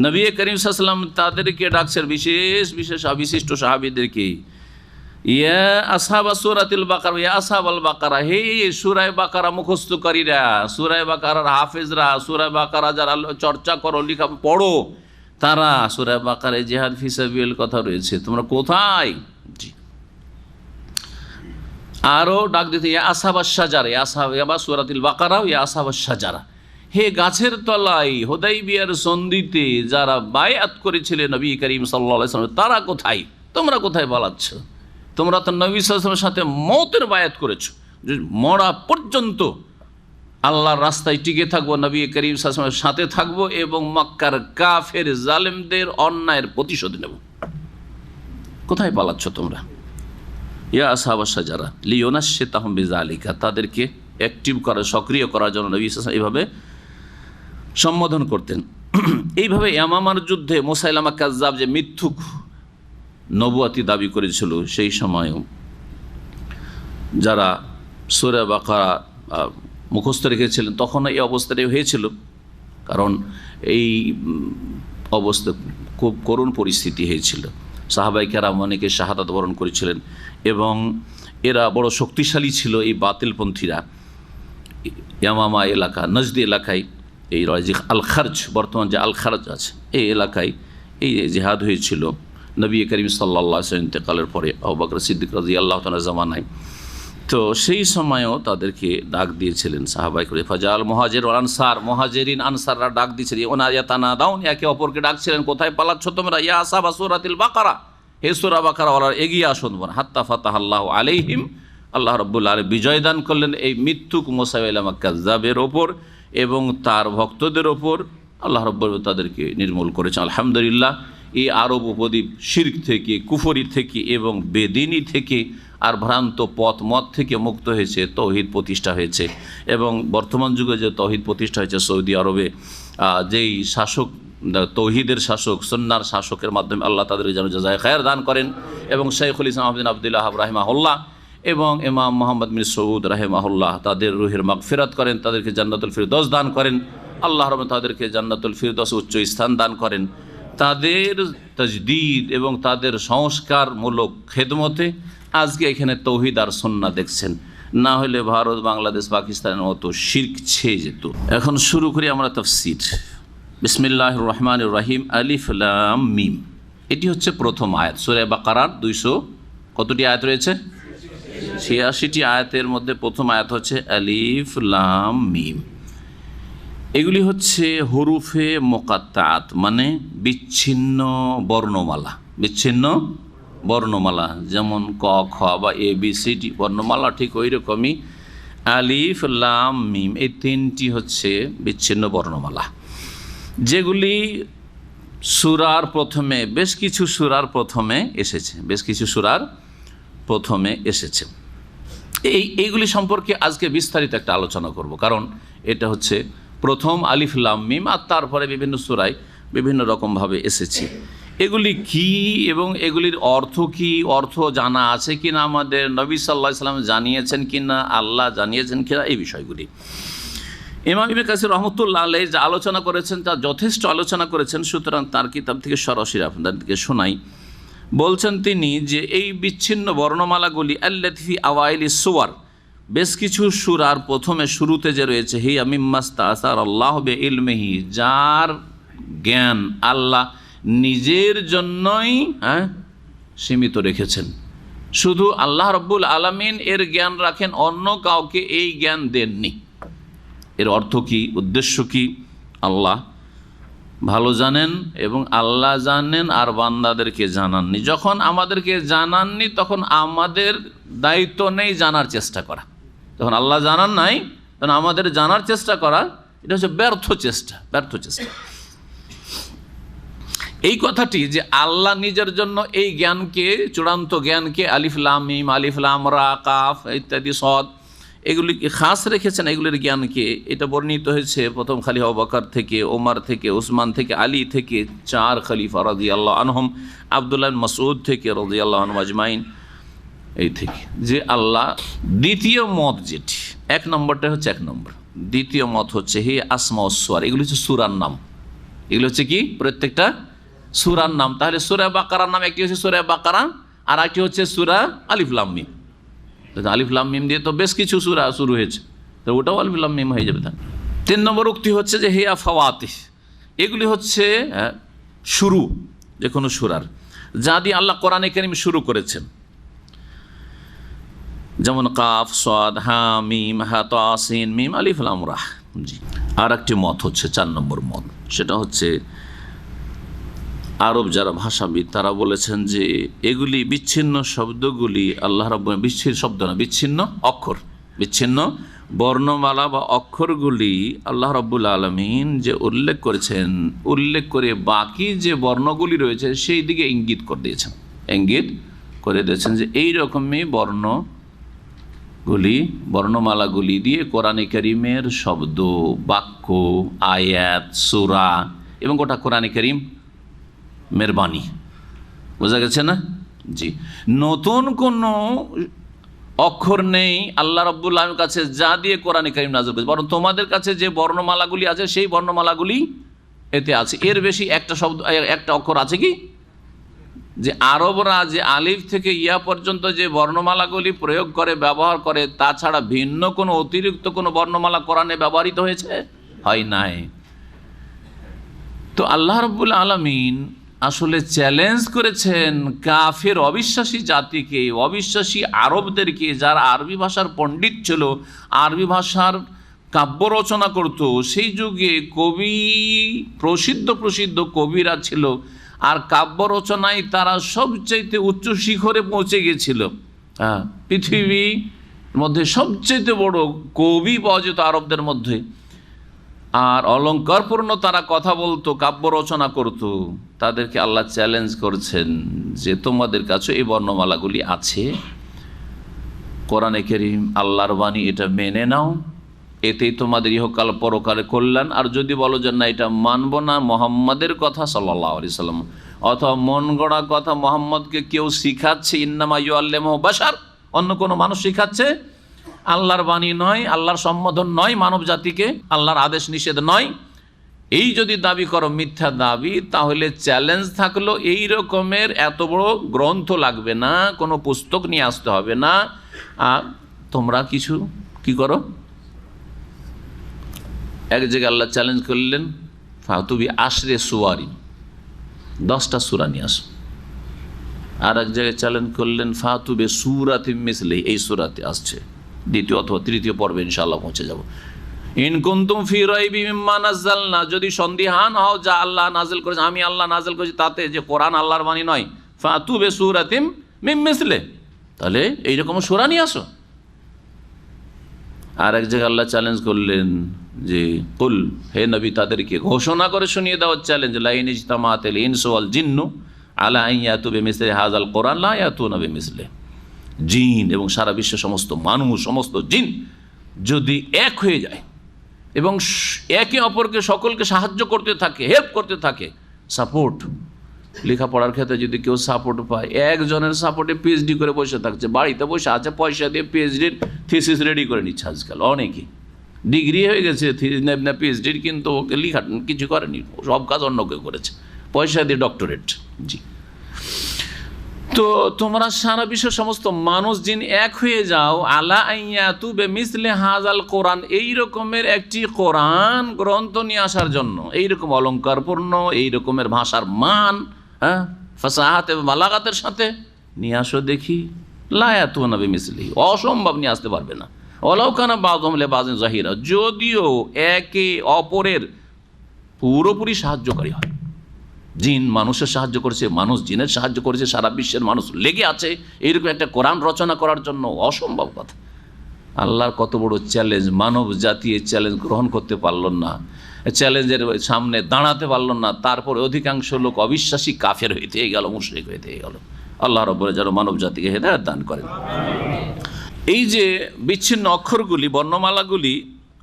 নবী করিম সাল্লাল্লাহু আলাইহি ওয়াসাল্লাম তাদেরকে ডাকছেন, বিশেষ বিশেষ বিশিষ্ট সাহাবীদেরকে, ইয়া আসহাবা সূরাতিল বাকারা, ইয়া আসহাবাল বাকারা, হে সূরা বাকারা মুখস্থকারীরা, সূরা বাকারার হাফেজরা, সূরা বাকারা যারা চর্চা করো, লেখা পড়ো, তারা সূরা বাকারায় জিহাদ ফি সাবিল কথা রয়েছে, তোমরা কোথায়? জি, আরও ডাক দিতে, ইয়া আসহাবাস শাজারা, ইয়া আসহাবা সূরাতিল বাকারা, ইয়া আসহাবাস শাজারা, হে গাছের তলায় হুদাইবিয়ার সন্ধিতে যারা বায়াত করেছিলেন নবী করিম সাল্লাল্লাহু আলাইহি ওয়াসাল্লাম, তারা কোথায়? তোমরা কোথায় পালাচ্ছ? তোমরা তো নবী সাল্লাল্লাহু আলাইহি ওয়াসাল্লামের সাথে মওতের বায়াত করেছো, যে মরা পর্যন্ত আল্লাহর রাস্তায় টিকে থাকবো, নবী করিম সাল্লাল্লাহু আলাইহি ওয়াসাল্লামের সাথে থাকবো এবং মক্কার কাফের জালেমদের অন্যায়ের প্রতিশোধ নেব। কোথায় পালাচ্ছ তোমরা? ইয়া আসহাবাস শাজারা লিয়ুনাশশিতাহুম বিযালিকা, তাদেরকে অ্যাক্টিভ করা, সক্রিয় করার জন্য নবী সাল্লাল্লাহু আলাইহি ওয়াসাল্লাম এইভাবে সম্বোধন করতেন। এইভাবে ইয়ামামার যুদ্ধে মুসাইলামা কাজ্জাব যে মিথ্যুক নবুয়াতি দাবি করেছিল, সেই সময়ও যারা সূরা বাকারা মুখস্থ রেখেছিলেন, তখন এই অবস্থাটাই হয়েছিল, কারণ এই অবস্থা খুব করুণ পরিস্থিতি হয়েছিল। সাহাবায়ে কেরাম অনেকে শাহাদাত বরণ করেছিলেন এবং এরা বড় শক্তিশালী ছিল। এই বাতিলপন্থীরা ইয়ামামা এলাকা, নজদি এলাকায়, এই আল খারজ, বর্তমান যে আল খারজ আছে, এই এলাকায় এই জিহাদ হয়েছিল নবী করিম সাল্লাল্লাহু আলাইহি ওয়াসাল্লাম ইন্তেকালের পরে, আবু বকর সিদ্দিক রাদিয়াল্লাহু তাআলা জামানায়। তো সেই সময়ও তাদেরকে ডাক দিয়েছিলেন সাহাবায়ে কেরাম, ফাজাল মুহাজির ওয়াল আনসার, মুহাজিরিন আনসাররা ডাক দিয়েছিলেন, ওনায়াতানাদাউন, একে অপরকে ডাকছিলেন, কোথায় পালাচ্ছ তোমরা? ইয়া আসহাবা সূরাতিল বাকারা, হে সূরা বাকারা ওয়ালা, এগিয়ে আসুন। হাত্তা ফাতাহাল্লাহু আলাইহিম, আল্লাহ রাব্বুল আলামিন বিজয় দান করলেন এই মিথ্যুক মুসাইলামা কাজ্জাবের ওপর এবং তার ভক্তদের ওপর। আল্লাহ রাব্বুল আলামিন তাদেরকে নির্মূল করেছেন। আলহামদুলিল্লাহ, এই আরব উপদ্বীপ শিরক থেকে, কুফরি থেকে এবং বেদিনী থেকে আর ভ্রান্ত পথ মত থেকে মুক্ত হয়েছে, তৌহিদ প্রতিষ্ঠা হয়েছে। এবং বর্তমান যুগে যে তৌহিদ প্রতিষ্ঠা হয়েছে সৌদি আরবে, যেই শাসক তৌহিদের শাসক, সুন্নাহর শাসকের মাধ্যমে আল্লাহ তাদের যেন জাযায়ে খায়র দান করেন। এবং শাইখুল ইসলাম আহমদ বিন আব্দুল ওয়াহাব রাহিমাহুল্লাহ এবং ইমাম মুহাম্মদ বিন সৌদ রাহিমাহুল্লাহ তাদের রুহের মাগফিরাত করেন, তাদেরকে জান্নাতুল ফিরদৌস দান করেন। আল্লাহ রাব্বুল তাদেরকে জান্নাতুল ফিরদৌস উচ্চ স্থান দান করেন। তাদের তাজদীদ এবং তাদের সংস্কারমূলক খেদমতে আজকে এখানে তৌহিদ আর সুন্নাহ দেখছেন, না হলে ভারত, বাংলাদেশ, পাকিস্তানের মতো শিরক ছেয়ে যেত। এখন শুরু করি আমরা তাফসীর। বিসমিল্লাহির রহমানির রহিম, আলিফ লাম মিম, এটি হচ্ছে প্রথম আয়াত। সূরা বাকারার 200 কতটি আয়াত রয়েছে? 86টি আয়াতের মধ্যে প্রথম আয়াত হচ্ছে আলিফ লাম মিম। এগুলি হচ্ছে হরুফে মোকাত্তাত, মানে বিচ্ছিন্ন বর্ণমালা। বিচ্ছিন্ন বর্ণমালা যেমন ক খ বা এ বি সি ডি বর্ণমালা, ঠিক ওই রকমই আলিফ লাম মিম, এই তিনটি হচ্ছে বিচ্ছিন্ন বর্ণমালা, যেগুলি সূরার প্রথমে, বেশ কিছু সূরার প্রথমে এসেছে, বেশ কিছু সূরার প্রথমে এসেছে। এইগুলি সম্পর্কে আজকে বিস্তারিত একটা আলোচনা করব, কারণ এটা হচ্ছে প্রথম আলিফ লাম মিম, আর তারপরে বিভিন্ন সূরায় বিভিন্ন রকমভাবে এসেছে। এগুলি কি এবং এগুলির অর্থ কি, অর্থ জানা আছে কিনা, আমাদের নবী সাল্লাল্লাহু আলাইহি ওয়াসাল্লাম জানিয়েছেন কিনা, আল্লাহ জানিয়েছেন কিনা, এই বিষয়গুলি ইমাম ইবনে কাসির রহমতুল্লাহ আলাইহি যা আলোচনা করেছেন তা যথেষ্ট আলোচনা করেছেন, সুতরাং তার কিতাব থেকে সরাসরি আপনাদেরকে শোনাই। বলছেন তিনি যে এই বিচ্ছিন্ন বর্ণমালাগুলি আল্লাতী ফি আওয়াইলিস সুওয়ার, বেশ কিছু সূরার প্রথমে শুরুতে যে রয়েছে, হিয়া মিম্মাস্তাসার আল্লাহ বিইলমিহি, যার জ্ঞান আল্লাহ নিজের জন্যই সীমিত রেখেছেন। শুধু আল্লাহ রাব্বুল আলামিন এর জ্ঞান রাখেন, অন্য কাউকে এই জ্ঞান দেননি। এর অর্থ কি, উদ্দেশ্য কি, আল্লাহ ভালো জানেন এবং আল্লাহ জানেন আর বান্দাদেরকে জানাননি। যখন আমাদেরকে জানাননি তখন আমাদের দায়িত্ব নেই জানার চেষ্টা করা। যখন আল্লাহ জানান নাই তখন আমাদের জানার চেষ্টা করা, এটা হচ্ছে ব্যর্থ চেষ্টা। এই কথাটি যে আল্লাহ নিজের জন্য এই জ্ঞানকে, চূড়ান্ত জ্ঞানকে, আলিফ লাম মিম, আলিফ লাম রা, কাফ ইত্যাদি সদ, এগুলিকে খাস রেখেছেন, এগুলির জ্ঞানকে। এটা বর্ণিত হয়েছে প্রথম খলিফা আবু বকর থেকে, ওমর থেকে, উসমান থেকে, আলী থেকে, 4 খলিফা রাদিয়াল্লাহু আনহুম, আব্দুল্লাহ বিন মাসউদ থেকে রাদিয়াল্লাহু আনহু আজমাইন, এই থেকে যে আল্লাহ। দ্বিতীয় মত যেটি, এক নম্বরটা হচ্ছে এক নম্বর, দ্বিতীয় মত হচ্ছে হে আসমা ওয়াস সুওয়ার, এগুলি হচ্ছে সূরার নাম। এগুলো হচ্ছে কি, প্রত্যেকটা সূরার নাম। তাহলে সূরা বাকারার নাম একটি হচ্ছে সূরা বাকারা, আর একটি হচ্ছে সূরা আলিফ লাম মিম। আলিফ লাম মিম দিয়ে তো বেশ কিছু সূরা শুরু হয়েছে, তো ওটাও আলিফ লাম মিম হয়ে যাবে। তাহলে 3 নম্বর উক্তি হচ্ছে যে হিয়া ফাওয়াতিহ, এগুলি হচ্ছে শুরু যে কোনো সূরার, যা দিয়ে আল্লাহ কোরআনে কারীম শুরু করেছেন, যেমন কাফ সাদ হা মিম হা তা সিন মিম আলিফ লাম রা। জি, আর একটি মত হচ্ছে 4 নম্বর মত, সেটা হচ্ছে আরব যারা ভাষাবিদ তারা বলেছেন যে এগুলি বিচ্ছিন্ন শব্দগুলি আল্লাহ রাব্বুল, বিচ্ছিন্ন শব্দ না, বিচ্ছিন্ন অক্ষর, বিচ্ছিন্ন বর্ণমালা বা অক্ষরগুলি আল্লাহ রাব্বুল আলামিন যে উল্লেখ করেছেন, উল্লেখ করে বাকি যে বর্ণগুলি রয়েছে সেই দিকে ইঙ্গিত করে দিয়েছেন যে এই রকমই বর্ণমালাগুলি দিয়ে কোরআনে কারীমের শব্দ, বাক্য, আয়াত, সূরা এবং গোটা কোরআনে কারীম মেহরবানি। বোঝা গেছে না? জি, নতুন কোনো অক্ষর নেই আল্লাহ রাব্বুল আলামিনের কাছে যা দিয়ে কোরআনে কারীম নাযিল করেছে, বরং তোমাদের কাছে যে বর্ণমালাগুলি আছে সেই বর্ণমালাগুলি এতে আছে। এর বেশি একটা শব্দ, একটা অক্ষর আছে কি? যে আরবরা যে আলিফ থেকে ইয়া পর্যন্ত যে বর্ণমালাগুলি প্রয়োগ করে, ব্যবহার করে, তাছাড়া ভিন্ন কোনো অতিরিক্ত কোনো বর্ণমালা কোরআনে ব্যবহৃত হয়েছে? হয় নাই। তো আল্লাহ রাব্বুল আলামিন আসলে চ্যালেঞ্জ করেছেন কাফের অবিশ্বাসী জাতিকে, অবিশ্বাসী আরবদেরকে, যারা আরবি ভাষার পণ্ডিত ছিল, আরবি ভাষার কাব্য রচনা করত, সেই যুগে কবি, প্রসিদ্ধ কবিরা ছিল, আর কাব্য রচনায় তারা সবচাইতে উচ্চ শিখরে পৌঁছে গেছিল। পৃথিবীর মধ্যে সবচাইতে বড় কবি পাওয়া যেত আরবদের মধ্যে, আর অলঙ্কারপূর্ণ তারা কথা বলতো, কাব্য রচনা করত। তাদেরকে আল্লাহ চ্যালেঞ্জ করছেন যে তোমাদের কাছে এই বর্ণমালাগুলি আছে, কোরআনে কারীম আল্লাহর বাণী, এটা মেনে নাও, এতেই তোমাদের ইহকাল পরকালে কল্যাণ। আর যদি বলো যে না, এটা মানব না, মুহাম্মাদের কথা সাল্লাল্লাহু আলাইহি সাল্লাম, অথবা মন গড়া কথা মুহাম্মদকে কেউ শিখাচ্ছে, ইন্নামা ইউআল্লিমুহু বাশার, অন্য কোনো মানুষ শিখাচ্ছে, আল্লাহর বাণী নয়, আল্লাহর সম্বোধন নয় মানব জাতিকে, আল্লাহর আদেশ নিষেধ নয়, এই যদি দাবি করো মিথ্যা দাবি, তাহলে চ্যালেঞ্জ থাকলো এই রকমের এত বড় গ্রন্থ লাগবে না, কোনো পুস্তক নিয়ে আসতে হবে না, তোমরা কিছু কি করো। এক জায়গায় আল্লাহ চ্যালেঞ্জ করলেন ফাতুবি আশরে সুওয়ারি, 10টা সূরা নিয়ে আসো। আর এক জায়গায় চ্যালেঞ্জ করলেন ফাতুবে সূরাতিন মিসলিহি, এই সূরাতে আসছে, 2য় অথবা 3য় পর্বে ইনশাআল্লাহ পৌঁছে যাব। ইন কুনতুম ফি রাইবি মিম্মা নাযালনা, যদি সন্দিহান হও যা আল্লাহ নাযিল করেছে, আমি আল্লাহ নাযিল করেছি তাতে, যে কোরআন আল্লাহর বাণী নয়, ফাতু বিসূরাতিম মিন মিসলি, তাহলে এইরকম সূরা নিয়ে আসো। আর এক জায়গায় আল্লাহ চ্যালেঞ্জ করলেন যে কুল, হে নবী তাদেরকে ঘোষণা করে শুনিয়ে দেওয়ার চ্যালেঞ্জ, লা ইন ইজতামাআতিল ইনসু ওয়াল জিন্নু আলা আন ইয়াতু বিমিসলি হাযাল কোরআন লা ইয়াতুনা বিমিসলি, জিন এবং সারা বিশ্বের সমস্ত মানুষ, সমস্ত জিন যদি এক হয়ে যায় এবং একে অপরকে সকলকে সাহায্য করতে থাকে, হেল্প করতে থাকে, সাপোর্ট, লেখাপড়ার ক্ষেত্রে যদি কেউ সাপোর্ট পায়, একজনের সাপোর্টে পিএইচডি করে বসে থাকছে, বাড়িতে বসে আছে, পয়সা দিয়ে পিএইচডির থিসিস রেডি করে নিচ্ছে আজকাল অনেকে, ডিগ্রি হয়ে গেছে পিএইচডির, কিন্তু ওকে লেখা কিছু করেনি, সব কাজ অন্য কেউ করেছে, পয়সা দিয়ে ডক্টরেট। জি, তো তোমরা সারা বিশ্বের সমস্ত মানুষ জিন এক হয়ে যাও, আলা আইয়াতু বিমিসলি হাযাল কোরআন, এই রকমের একটি কোরআন গ্রন্থ নিয়ে আসার জন্য, এই রকম অলংকারপূর্ণ, এই রকমের ভাষার মান, হ্যাঁ, ফাসাহাত এবং বালাগাতের সাথে নিয়ে আসো দেখি। লা ইয়াতুনা বিমিসলিহি, অসম্ভব নিয়ে আসতে পারবে না। ওয়ালাউ কানা বাযুহুম লিবাযিন যাহিরা, যদিও একে অপরের পুরোপুরি সাহায্যকারী হয়। জিন মানুষের সাহায্য করেছে, মানুষ জিনের সাহায্য করেছে, সারা বিশ্বের মানুষ লেগে আছে এইরকম একটা কোরআন রচনা করার জন্য, অসম্ভব কথা। আল্লাহর কত বড় চ্যালেঞ্জ, মানব জাতি এই চ্যালেঞ্জ গ্রহণ করতে পারল না, চ্যালেঞ্জের সামনে দাঁড়াতে পারল না, তারপরে অধিকাংশ লোক অবিশ্বাসী কাফের হইতে গেল, মুশরিক হইতে গেল। আল্লাহ রাব্বুল যেন মানব জাতিকে হেদায়েত দান করেন। এই যে বিচ্ছিন্ন অক্ষরগুলি, বর্ণমালাগুলি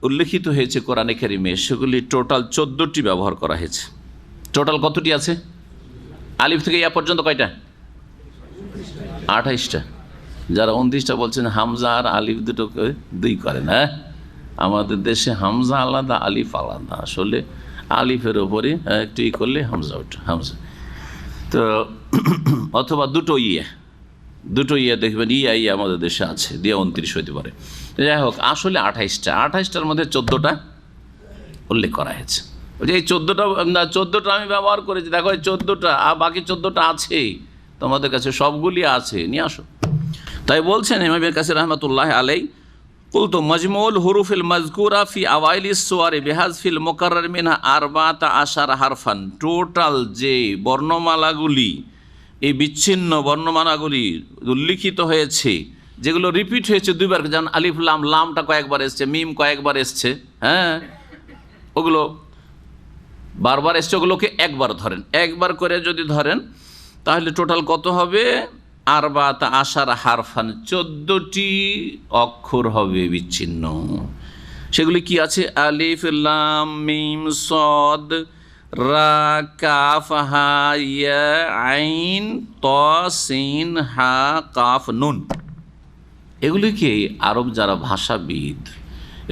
উল্লেখিত হয়েছে কোরআনে কারিমে, সেগুলি টোটাল 14টি ব্যবহার করা হয়েছে। টোটাল কতটি আছে? আলিফ থেকে ইয়া পর্যন্ত কয়টা? 28টা। যারা 29টা বলছেন হামজা আর আলিফ দুটোকে দুই করেন, হ্যাঁ, আমাদের দেশে হামজা আলাদা, আলিফ আলাদা। আসলে আলিফের ওপরে একটু ই করলে হামজা ওঠে, হামজা। তো অথবা দুটো ইয়ে দেখবেন, ইয়া আমাদের দেশে আছে, দিয়ে 29 হইতে পারে। যাই হোক, আসলে 28টার মধ্যে 14টা উল্লেখ করা হয়েছে। এই 14টা আমি ব্যবহার করেছি, দেখো এই 14টা, আর বাকি 14টা আছে তোমাদের কাছে, সবগুলি আছে, নিয়ে আসো। তাই বলছেন ইমাম ইবনে কাসির রাহমাতুল্লাহ আলাইহি, কুলতু মাজমুল হুরুফিল মাজকুরা ফি আওয়াইলিস সুওয়ারি বিহাযফিল মুকাররার মিনহা 14 হারফান, টোটাল যে বর্ণমালাগুলি, এই বিচ্ছিন্ন বর্ণমালাগুলি উল্লিখিত হয়েছে, যেগুলো রিপিট হয়েছে দুইবার, যেমন আলিফ লাম, লামটা কয়েকবার এসছে, মিম কয়েকবার এসছে, হ্যাঁ, ওগুলো বারবার এসছে, ওগুলোকে একবার ধরেন, একবার করে যদি ধরেন তাহলে টোটাল কত হবে? 14 হারফান, 14টি অক্ষর হবে বিচ্ছিন্ন। সেগুলি কি আছে? আলিফ লাম মিম সদ রা কাফ হা ইয়া আইন ত সিন হা কাফ নুন। এগুলিকে আরব যারা ভাষাবিদ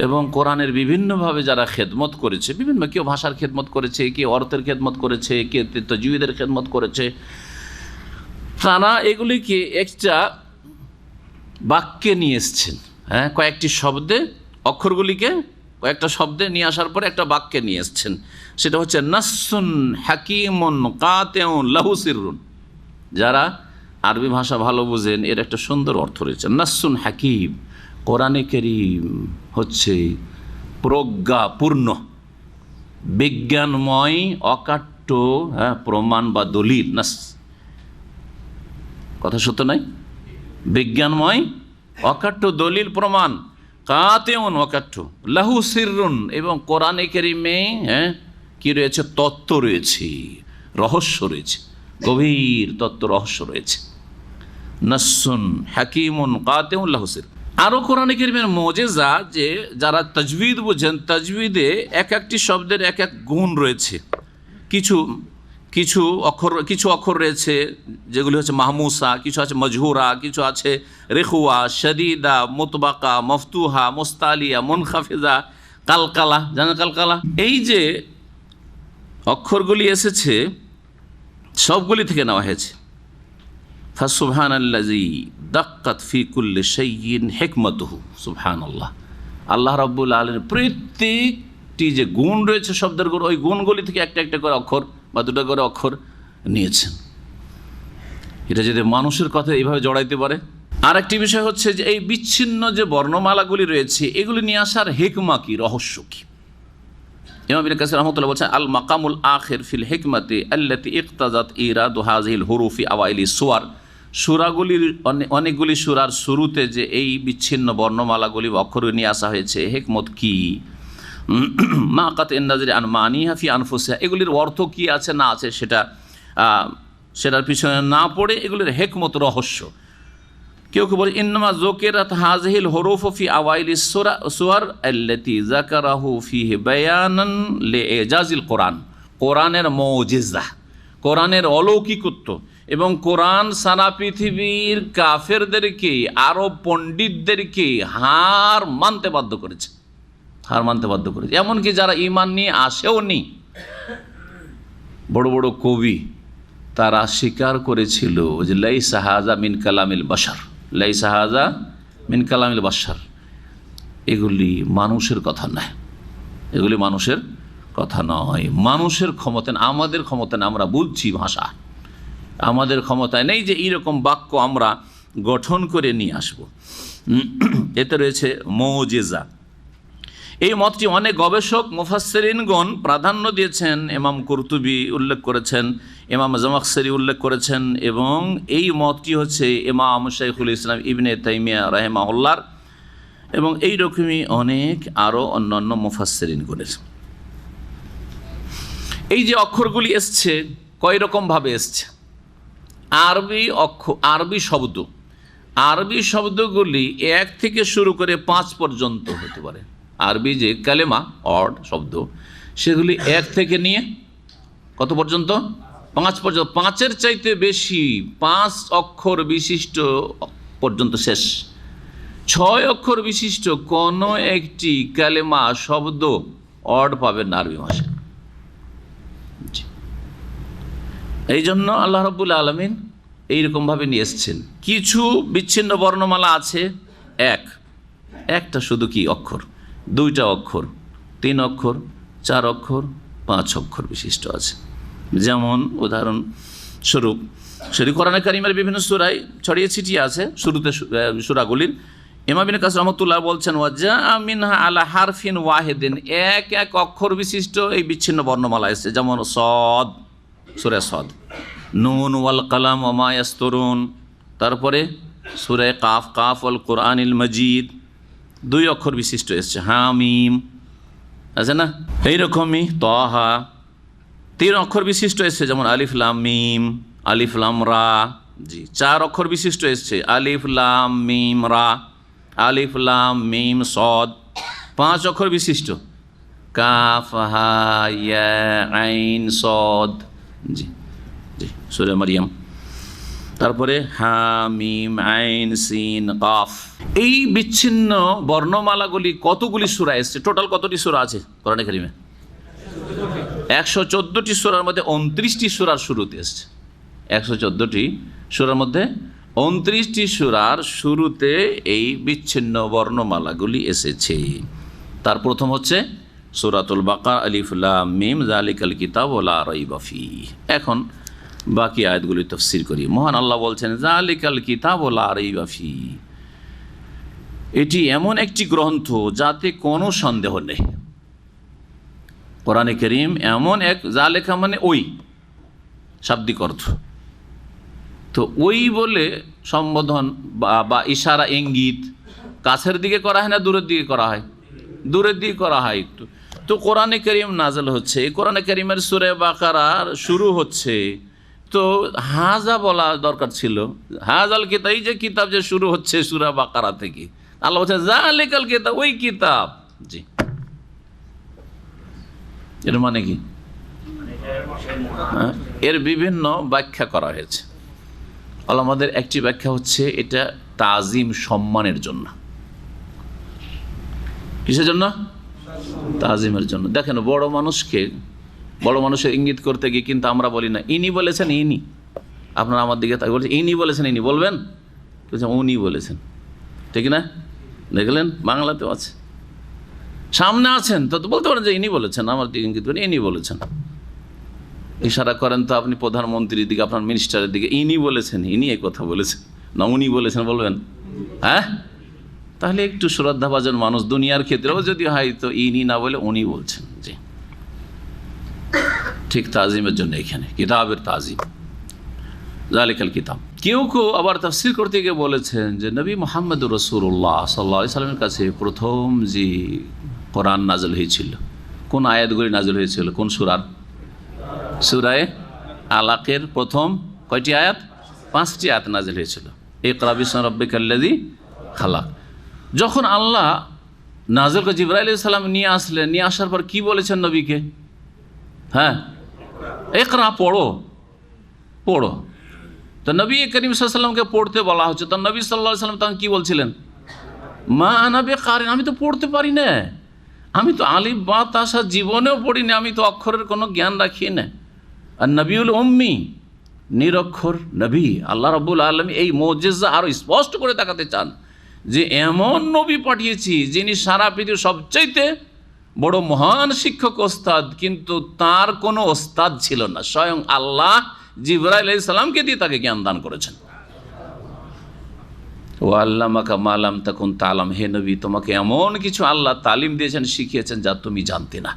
এবং কোরআনের বিভিন্নভাবে যারা খেদমত করেছে, বিভিন্ন, কেউ ভাষার খেদমত করেছে, কেউ অর্থের খেদমত করেছে, কেউ তাজউইদের খেদমত করেছে, তারা এগুলিকে একটা বাক্যে নিয়ে এসছেন, হ্যাঁ, কয়েকটি শব্দে, অক্ষরগুলিকে কয়েকটা শব্দে নিয়ে আসার পরে একটা বাক্যে নিয়ে এসছেন। সেটা হচ্ছে নাসসুন হাকিমুন কাতিউন লাহু সিররুন। যারা আরবি ভাষা ভালো বোঝেন, এর একটা সুন্দর অর্থ রয়েছে। নাসসুন হাকিম, কোরআনে কারীম হচ্ছে প্রজ্ঞাপূর্ণ, বিজ্ঞানময়, অকাট্য, হ্যাঁ, প্রমাণ বা দলিল। নাস, কথা সত্য নাই? বিজ্ঞানময়, অকাট্য, দলিল, প্রমাণ, কাতিউন, অকাট্য, লাহু সিররুন, এবং কোরআনে কারীমে, হ্যাঁ, কি রয়েছে? তত্ত্ব রয়েছে, রহস্য রয়েছে, গভীর তত্ত্ব রহস্য রয়েছে। নাসসুন হাকিমুন কাতিউন লাহু সির। আরও কোরআনে কারীমের মুজিজা, যে যারা তাজউইদ বোঝেন, তাজউইদে এক একটি শব্দের এক এক গুণ রয়েছে। কিছু অক্ষর রয়েছে যেগুলি হচ্ছে মাহমুসা, কিছু আছে মজহুরা, কিছু আছে রেখুয়া, শদীদা, মুতবাকা, মফতুহা, মুস্তালিয়া, মুনখাফিজা, কালকালা। জানেন কালকালা? এই যে অক্ষরগুলি এসেছে সবগুলি থেকে নেওয়া হয়েছে। ফাসুবহানাল্লাযী দাক্কাত ফি কুল্লি শাইইন হিকমাতুহু। সুবহানাল্লাহ, আল্লাহ রাব্বুল আলামিন প্রত্যেকটি যে গুণ রয়েছে শব্দের গুণ, ওই গুণগুলি থেকে একটা একটা করে অক্ষর বা দুটো করে অক্ষর নিয়েছেন। এটা যদি মানুষের কথা এইভাবে জড়াইতে পারে, আর একটি বিষয় হচ্ছে যে এই বিচ্ছিন্ন যে বর্ণমালাগুলি রয়েছে এগুলি নিয়ে আসার হেকমা কি, রহস্য কি। ইমাম ইবনে কাসির রাহমাতুল্লাহ বলছেন, আল মাকামুল আখির ফিল হিকমাতি আল্লাতী ইকতাজাত ইরাদু হাযিহিল হুরুফি আওয়াইলি সুওয়ার, সূরাগুলির অনেকগুলি সূরার শুরুতে যে এই বিচ্ছিন্ন বর্ণমালাগুলি অক্ষর নিয়ে আসা হয়েছে, হিকমত কি। মা কাতইন নাযরি আন মানিহা ফি আনফুসিহা, এগুলির অর্থ কি আছে না আছে সেটার পিছনে না পড়ে এগুলির হিকমত, রহস্য। কেউ কেউ বলে ইন্নামা যুকিরাত হাযিহিল হুরুফু ফি আওয়াইলি সুওয়ার আল্লাতী যাকারাহু ফিহি বায়ানান লিইজাজিল কোরআন, কোরআনের মুজিজা, কোরআনের অলৌকিকত্ব এবং কোরআন সারা পৃথিবীর কাফেরদেরকে, আরব পণ্ডিতদেরকে হার মানতে বাধ্য করেছে, এমনকি যারা ঈমান নিয়ে আসেও নি, বড় বড় কবি তারা স্বীকার করেছিল যে লাইসা হাযা মিন কালামিল বাশার, লাইসা হাযা মিন কালামিল বাশার, এগুলি মানুষের কথা নয়, এগুলি মানুষের কথা নয়। মানুষের ক্ষমতা, আমাদের ক্ষমতা না, আমরা বুঝছি ভাষা, আমাদের ক্ষমতায় নেই যে এইরকম বাক্য আমরা গঠন করে নিয়ে আসব। এতে রয়েছে মুজিজা। এই মতটি অনেক গবেষক মুফাসসিরিনগণ প্রাধান্য দিয়েছেন। ইমাম কুরতুবী উল্লেখ করেছেন, ইমাম জামাখশরী উল্লেখ করেছেন, এবং এই মতটি হচ্ছে ইমাম শাইখুল ইসলাম ইবনে তাইমিয়া রাহিমাহুল্লাহর, এবং এই রকমই অনেক আরও অন্যান্য মুফাসসিরিনগণের। এই যে অক্ষরগুলি এসছে কয় রকমভাবে এসছে। আরবি শব্দগুলি 1 থেকে শুরু করে 5 পর্যন্ত হতে পারে। আরবি যে কালেমা, অর্ড শব্দ, সেগুলি 1 থেকে নিয়ে কত পর্যন্ত? 5 পর্যন্ত। 5-এর চাইতে বেশি, 5 অক্ষর বিশিষ্ট পর্যন্ত শেষ। 6 অক্ষর বিশিষ্ট কোনো একটি কালেমা, শব্দ, অর্ড পাবেন না আরবি ভাষায়। এই জন্য আল্লাহ রাব্বুল আলামিন এইরকমভাবে নিয়ে এসছেন। কিছু বিচ্ছিন্ন বর্ণমালা আছে, একটা শুধু কি অক্ষর, 2টা অক্ষর, 3 অক্ষর, 4 অক্ষর, 5 অক্ষর বিশিষ্ট আছে। যেমন উদাহরণস্বরূপ কোরআনে কারিমের বিভিন্ন সূরায় ছড়িয়ে ছিটিয়ে আছে, শুরুতে সূরাগুলির। ইমাম ইবনে কাসির রাহমাতুল্লাহ বলছেন, ওয়াজা মিনহা আলা হারফিন ওয়াহিদিন, এক অক্ষর বিশিষ্ট এই বিচ্ছিন্ন বর্ণমালা এসেছে। যেমন সদ, সূরা সদ, নুন ওয়াল কালাম ওয়া মা ইয়াসতুরুন, তারপরে সূরা কাফ, কাফ ওয়াল কুরআনিল মাজিদ, 2 অক্ষর বিশিষ্ট এসছে। হামিম আছে না, এইরকমই তাহা 3 অক্ষর বিশিষ্ট এসছে, যেমন আলিফ লাম মিম, আলিফ লাম রা। 4 অক্ষর বিশিষ্ট এসছে, আলিফ লাম মিম রা, আলিফ লাম মিম সদ। 5 অক্ষর বিশিষ্ট, কাফ হা ইয়া আইন সদ, সূরা মারিয়াম। তারপরে হামিম আইন সিন কাফ। এই বিচ্ছিন্ন বর্ণমালাগুলি কতগুলি সূরা এসছে? টোটাল কতটি সূরা আছে কোরআনে কারিমে? 114টি সূরার মধ্যে 29টি সূরার শুরুতে এসছে। 114টি সূরার মধ্যে 29টি সূরার শুরুতে এই বিচ্ছিন্ন বর্ণমালাগুলি এসেছে। তার প্রথম হচ্ছে সূরাতুল বাকারা, আলিফ লাম মিম যালিকাল কিতাবু লা রাইবা ফীহ। এখন বাকি আয়াতগুলি তাফসীর করি। মহান আল্লাহ বলছেন, যালিকাল কিতাবু লা রাইবা ফীহ, এটি এমন একটি গ্রন্থ যাতে কোনো সন্দেহ নেই। কোরআনে কারীম এমন এক, যালিকা মানে ওই, শাব্দিক অর্থ। তো ওই বলে সম্বোধন বা ইশারা, ইঙ্গিত কাছের দিকে করা হয় না দূরের দিকে করা হয়? দূরের দিকে করা হয় একটু। তো কোরআনে কারীম নাযিল হচ্ছে, কোরআনে কারীমের সূরা বাকারার শুরু হচ্ছে, তো হাজা বলা দরকার ছিল। হাজাল কিতাব, এই যে কিতাব যে শুরু হচ্ছে সূরা বাকারা থেকে, আল্লাহ বলছে যালিকাল কিতাব, ওই কিতাব। জি, এর মানে কি? এর বিভিন্ন ব্যাখ্যা করা হয়েছে। আমাদের একটি ব্যাখ্যা হচ্ছে এটা তাজিম, সম্মানের জন্য। কিসের জন্য? তাজিমের জন্য। দেখেন, বড় মানুষের ইঙ্গিত করতে গিয়ে কিন্তু আমরা বলি না ইনি বলেছেন, ইনি। আপনারা আমার দিকে তাই বলছেন, ইনি বলেছেন, ইনি বলবেন, উনি বলেছেন, ঠিক না? দেখলেন, বাংলাতেও আছে। সামনে আছেন তো বলতে পারেন যে ইনি বলেছেন, আমার দিকে ইঙ্গিত করেন ইনি বলেছেন। ইশারা করেন তো আপনি প্রধানমন্ত্রীর দিকে, আপনার মিনিস্টারের দিকে, ইনি বলেছেন, ইনি এই কথা বলেছেন, না উনি বলেছেন বলবেন? হ্যাঁ, তাহলে একটু শ্রদ্ধাভাজন মানুষ দুনিয়ার ক্ষেত্রেও যদি হয় তো ইনি না বলে উনি বলছেন। জি, ঠিক তাজিমের জন্য এখানে কিতাবের তাজিম, জালিকাল কিতাব। কেউ কেউ আবার তাফসীর করতে গিয়ে বলেছেন যে নবী মুহাম্মদুর রাসূলুল্লাহ সাল্লাল্লাহু আলাইহি সাল্লামের কাছে প্রথম যে কোরআন নাযিল হয়েছিল, কোন আয়াতগুলি নাযিল হয়েছিল, কোন সূরার? সূরা আলাকের প্রথম কয়টি আয়াত? 5টি আয়াত নাযিল হয়েছিল। ইকরা বিসমি রাব্বিকাল্লাযী খালাক। যখন আল্লাহ নাযিল করে জিবরাইল আলাইহিস সালাম নিয়ে আসলেন, নিয়ে আসার পর কি বলেছেন নবীকে? হ্যাঁ, ইকরা, পড়ো পড়ো। তো নবী করিম সাল্লাল্লাহু আলাইহি ওয়াসাল্লামকে পড়তে বলা হচ্ছে, তো নবী সাল্লাল্লাহু আলাইহি ওয়াসাল্লাম তখন কি বলছিলেন? মা আনা বিকারিন, আমি তো পড়তে পারি না, আমি তো আলিফ বা তাসা জীবনেও পড়ি না, আমি তো অক্ষরের কোনো জ্ঞান রাখি না। আর নবীউল উম্মি, নিরক্ষর নবী। আল্লাহ রাব্বুল আলামিন এই মুজিজা আরো স্পষ্ট করে দেখাতে চান যে এমন নবী পাঠিয়েছি যিনি সারা পৃথিবীর সবচাইতে বড় মহান শিক্ষক, ওস্তাদ, কিন্তু তার কোনো ওস্তাদ ছিল না। স্বয়ং আল্লাহ জিবরাইল আলাইহিস সালামকে দিয়ে তাকে জ্ঞান দান করেছেন। ওয়া আল্লামাকা মা লাম তাকুন তা'লাম, হে নবী, তোমাকে এমন কিছু আল্লাহ তালিম দিয়েছেন, শিখিয়েছেন যা তুমি জানতে না।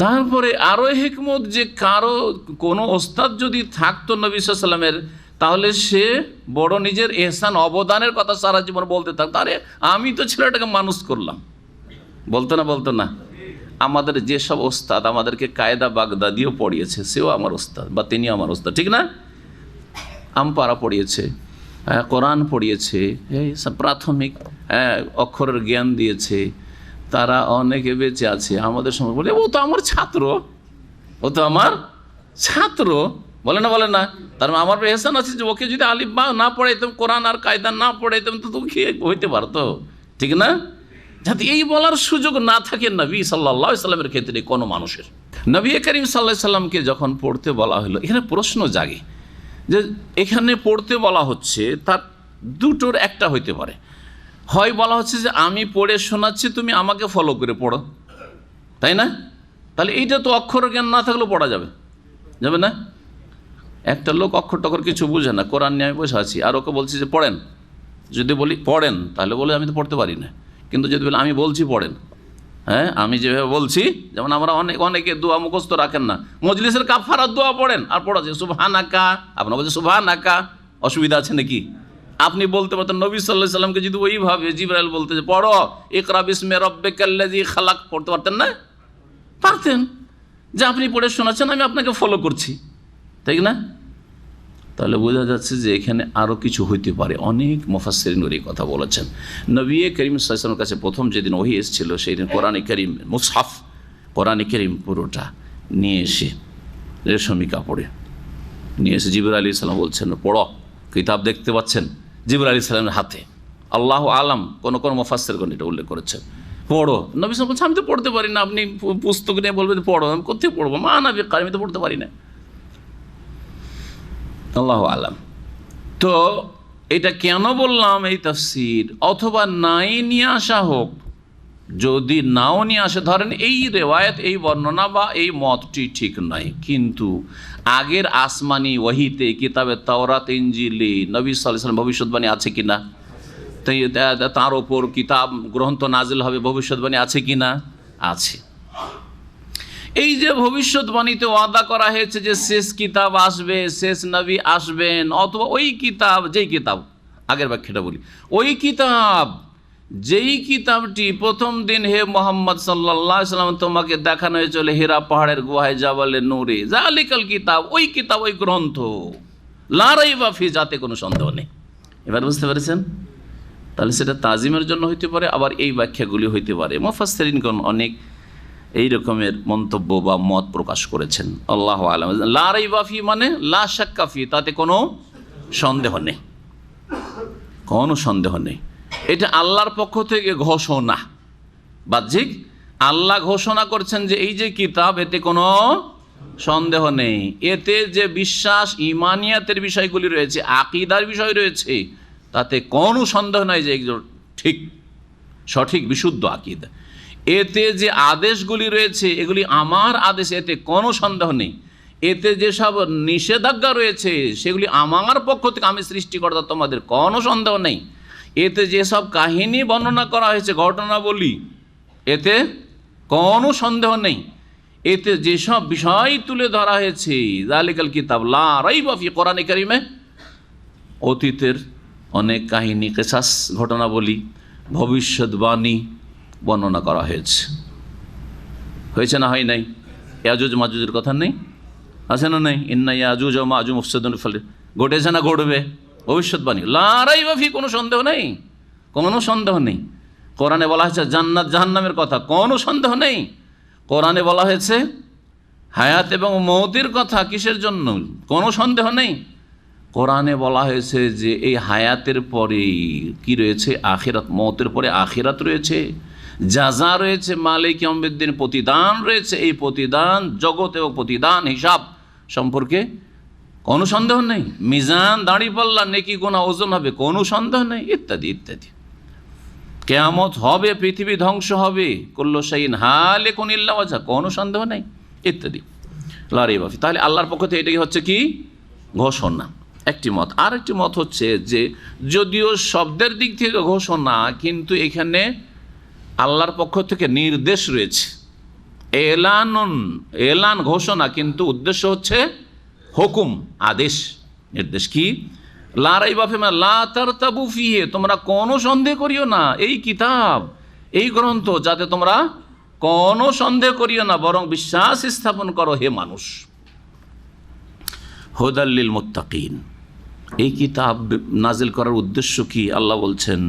তারপরে আরো হিকমত যে কারো কোনো ওস্তাদ যদি থাকতো নবী সাল্লাল্লাহু আলাইহি ওয়াসাল্লামের, তাহলে সে বড় নিজের এহসান অবদানের কথা সারা জীবন বলতে থাকতো। আরে আমি তো ছেলেটাকে মানুষ করলাম, বলতো না। আমাদের যেসব ওস্তাদ আমাদেরকে কায়দা বাগদাদিও পড়িয়েছে, সেও আমার ওস্তাদ বা তিনি আমার ওস্তাদ, ঠিক না? আমপারা পড়িয়েছে, কোরআন পড়িয়েছে, এই সব প্রাথমিক অক্ষরের জ্ঞান দিয়েছে, তারা অনেকে বেঁচে আছে। আমাদের সময় বলে ও তো আমার ছাত্র, ও তো আমার ছাত্র, বলে না? তার মানে আমার এহসান আছে যে ওকে যদি আলিফ বা না পড়াইতাম, কোরআন আর কায়দা না পড়াইতাম, তো তুমি কি হইতে পারতো, ঠিক না? যাতে এই বলার সুযোগ না থাকে নবী সাল্লাল্লাহু আলাইহি সাল্লামের ক্ষেত্রে কোনো মানুষের। নবী করিম সাল্লাল্লাহু আলাইহি সাল্লামকে যখন পড়তে বলা হলো, এখানে প্রশ্ন জাগে যে এখানে পড়তে বলা হচ্ছে, তার দুটোর একটা হইতে পারে। হয় বলা হচ্ছে যে আমি পড়ে শোনাচ্ছি, তুমি আমাকে ফলো করে পড়ো, তাই না? তাহলে এইটা তো অক্ষর জ্ঞান না থাকলেও পড়া যাবে না? একটা লোক অক্ষর টক্ষর কিছু বুঝে না, কোরআন নিয়ে আমি বসে আছি, আর ওকে বলছি যে পড়েন, যদি বলি পড়েন, তাহলে বলে আমি তো পড়তে পারি না। কিন্তু যদি বলি আমি বলছি পড়েন, হ্যাঁ, আমি যেভাবে বলছি, যেমন আমরা অনেকে দোয়া মুখস্থ রাখেন না, মজলিসের কাফারাত দোয়া পড়েন আর পড়া যায় সুবহানাকা, আপনার বলছে সুবহানাকা, অসুবিধা আছে নাকি? আপনি বলতে পারতেন নবী সাল্লাল্লাহু আলাইহি সাল্লামকে যদি ওইভাবে জিবরাইল বলতে যে পড়ো ইকরা বিসমি রাব্বিকাল্লাযী খালাক, পড়তে পারতেন না? পারতেন, যে আপনি পড়ে শোনাচ্ছেন, আমি আপনাকে ফলো করছি, তাই না? তাহলে বোঝা যাচ্ছে যে এখানে আরও কিছু হইতে পারে। অনেক মুফাসসিরিন এই কথা বলেছেন। নবী করিম সাল্লাল্লাহু আলাইহি ওয়াসাল্লামের কাছে প্রথম যেদিন ওহী এসেছিল, সেই দিন কোরআনে কারীম মুসহাফ, কোরআনে কারীম পুরোটা নিয়ে এসে রেশমি কাপড়ে নিয়ে এসে জিবরাইল আলাইহিস সালাম বলছেন পড়ো, কিতাব দেখতে পাচ্ছেন জিবরাইল আলাইহিস সালামের হাতে। আল্লাহু আলাম, কোন মুফাসসিরগণ এটা উল্লেখ করেছেন, পড়ো। নবী সাল্লাল্লাহু আলাইহি ওয়াসাল্লাম বলছেন আমি তো পড়তে পারি না, আপনি পুস্তক নিয়ে বলবেন পড়ো, আমি কোথায় পড়বো, মা না বিকার, আমি তো পড়তে পারি না। আল্লাহু আলাম। তো এটা কেন বললাম এই তাফসীর, অথবা নাই নিয়ে আসা হোক, যদি নাও নিয়ে আসে, ধরেন এই রেওয়ায়েত, এই বর্ণনা বা এই মতটি ঠিক নয়, কিন্তু আগের আসমানি ওয়াহিতে, কিতাবে তাওরাত, ইনজিলে নবী সাল্লাল্লাহু আলাইহি ওয়াসাল্লাম ভবিষ্যৎবাণী আছে কিনা, তার ওপর কিতাব গ্রন্থ নাজিল হবে, ভবিষ্যৎবাণী আছে কিনা? আছে। এই যে ভবিষ্যৎবাণীতে ওয়াদা করা হয়েছে যে শেষ কিতাব আসবে, শেষ নবী আসবেন, অথবা ওই কিতাব, যেই কিতাব, আগের ব্যাখ্যাটা বলি, ওই কিতাব, যেই কিতাবটি প্রথম দিন হে মুহাম্মদ সাল্লাল্লাহু আলাইহি ওয়াসাল্লাম তোমাকে দেখানো হয়েছিল হিরা পাহাড়ের গুহায় জাবালে নূরে, জালিকাল কিতাব, ওই কিতাব, ওই গ্রন্থ, লা রাইবা ফি, যাতে কোনো সন্দেহ নেই। এবার বুঝতে পেরেছেন? তাহলে সেটা তাজিমের জন্য হইতে পারে, আবার এই ব্যাখ্যাগুলি হইতে পারে। মুফাসসিরিনগণ অনেক এই রকমের মন্তব্য বা মত প্রকাশ করেছেন। আল্লাহু আলাম। লা রাইবা ফি মানে লা শাক্কা ফি, তাতে কোনো সন্দেহ নেই, কোনো সন্দেহ নেই। এটা আল্লাহর পক্ষ থেকে ঘোষণা, বাহ্যিক আল্লাহ ঘোষণা করছেন যে এই যে কিতাব, এতে কোনো সন্দেহ নেই, এতে যে বিশ্বাস ইমানিয়াতের বিষয়গুলি রয়েছে, আকীদার বিষয় রয়েছে, তাতে কোনো সন্দেহ নাই যে এগুলো ঠিক, সঠিক, বিশুদ্ধ আকীদা। এতে যে আদেশগুলি রয়েছে, এগুলি আমার আদেশ, এতে কোনো সন্দেহ নেই। এতে যেসব নিষেধাজ্ঞা রয়েছে, সেগুলি আমার পক্ষ থেকে, আমি সৃষ্টিকর্তা, তোমাদের কোনো সন্দেহ নেই। এতে যেসব কাহিনী বর্ণনা করা হয়েছে, ঘটনা বলি, এতে কোনো সন্দেহ নেই। এতে যেসব বিষয় তুলে ধরা হয়েছে, যালিকাল কিতাব লা রাইবা ফি, কোরআনে কারিমে অতীতের অনেক কাহিনী, কিসাস, ঘটনা বলি, ভবিষ্যৎবাণী বর্ণনা করা হয়েছে। হয়েছে না হয় নাই? ইয়াজুজ মাজুজের কথা নেই, আছে না নেই? ইন্না ইয়াজুজ ওয়া মাজুজ মুফসিদুন ফিল আরদ, ঘটেছে না ঘটবে? ভবিষ্যৎবাণী লা রাইবা ফি, কোনো সন্দেহ নেই, কোনো সন্দেহ নেই। কোরআনে বলা হয়েছে জান্নাত জাহান্নামের কথা, কোনো সন্দেহ নেই। কোরআনে বলা হয়েছে হায়াত এবং মৌতের কথা, কিসের জন্য? কোনো সন্দেহ নেই। কোরআনে বলা হয়েছে যে এই হায়াতের পরে কি রয়েছে? আখিরাত। মৌতের পরে আখিরাত রয়েছে, জাযা রয়েছে, মালিক ইয়াউমিদ্দিন, প্রতিদান রয়েছে। এই প্রতিদান জগৎ এবং প্রতিদান হিসাব সম্পর্কে কোনো সন্দেহ নেই। মিজান, দাঁড়িপাল্লা, নেকি গুনাহ ওজন হবে, কোনো সন্দেহ নেই, ইত্যাদি ইত্যাদি। কিয়ামত হবে, পৃথিবী ধ্বংস হবে, কুল্লু শাইইন হালিকুন ইল্লা ওয়াজহা, কোনো সন্দেহ নেই, ইত্যাদি। লা রাইবা ফি। তাহলে আল্লাহর পক্ষ থেকে এটাই হচ্ছে কি? ঘোষণা, একটি মত। আর একটি মত হচ্ছে যে যদিও শব্দের দিক থেকে ঘোষণা, কিন্তু এখানে আল্লাহর পক্ষ থেকে নির্দেশ রয়েছে। এলানুন, এলান ঘোষণা, কিন্তু উদ্দেশ্য হচ্ছে হুকুম, আদেশ, নির্দেশ। কি? লা রাইবা ফি, লা তারতাবু ফিহি, তোমরা কোনো সন্দেহ করিও না এই কিতাব, এই গ্রন্থ, যাতে তোমরা কোনো সন্দেহ করিও না, বরং বিশ্বাস স্থাপন করো হে মানুষ। হুদাল লিল মুত্তাকিন, এই কিতাব নাজিল করার উদ্দেশ্য কি? আল্লাহ বলছেন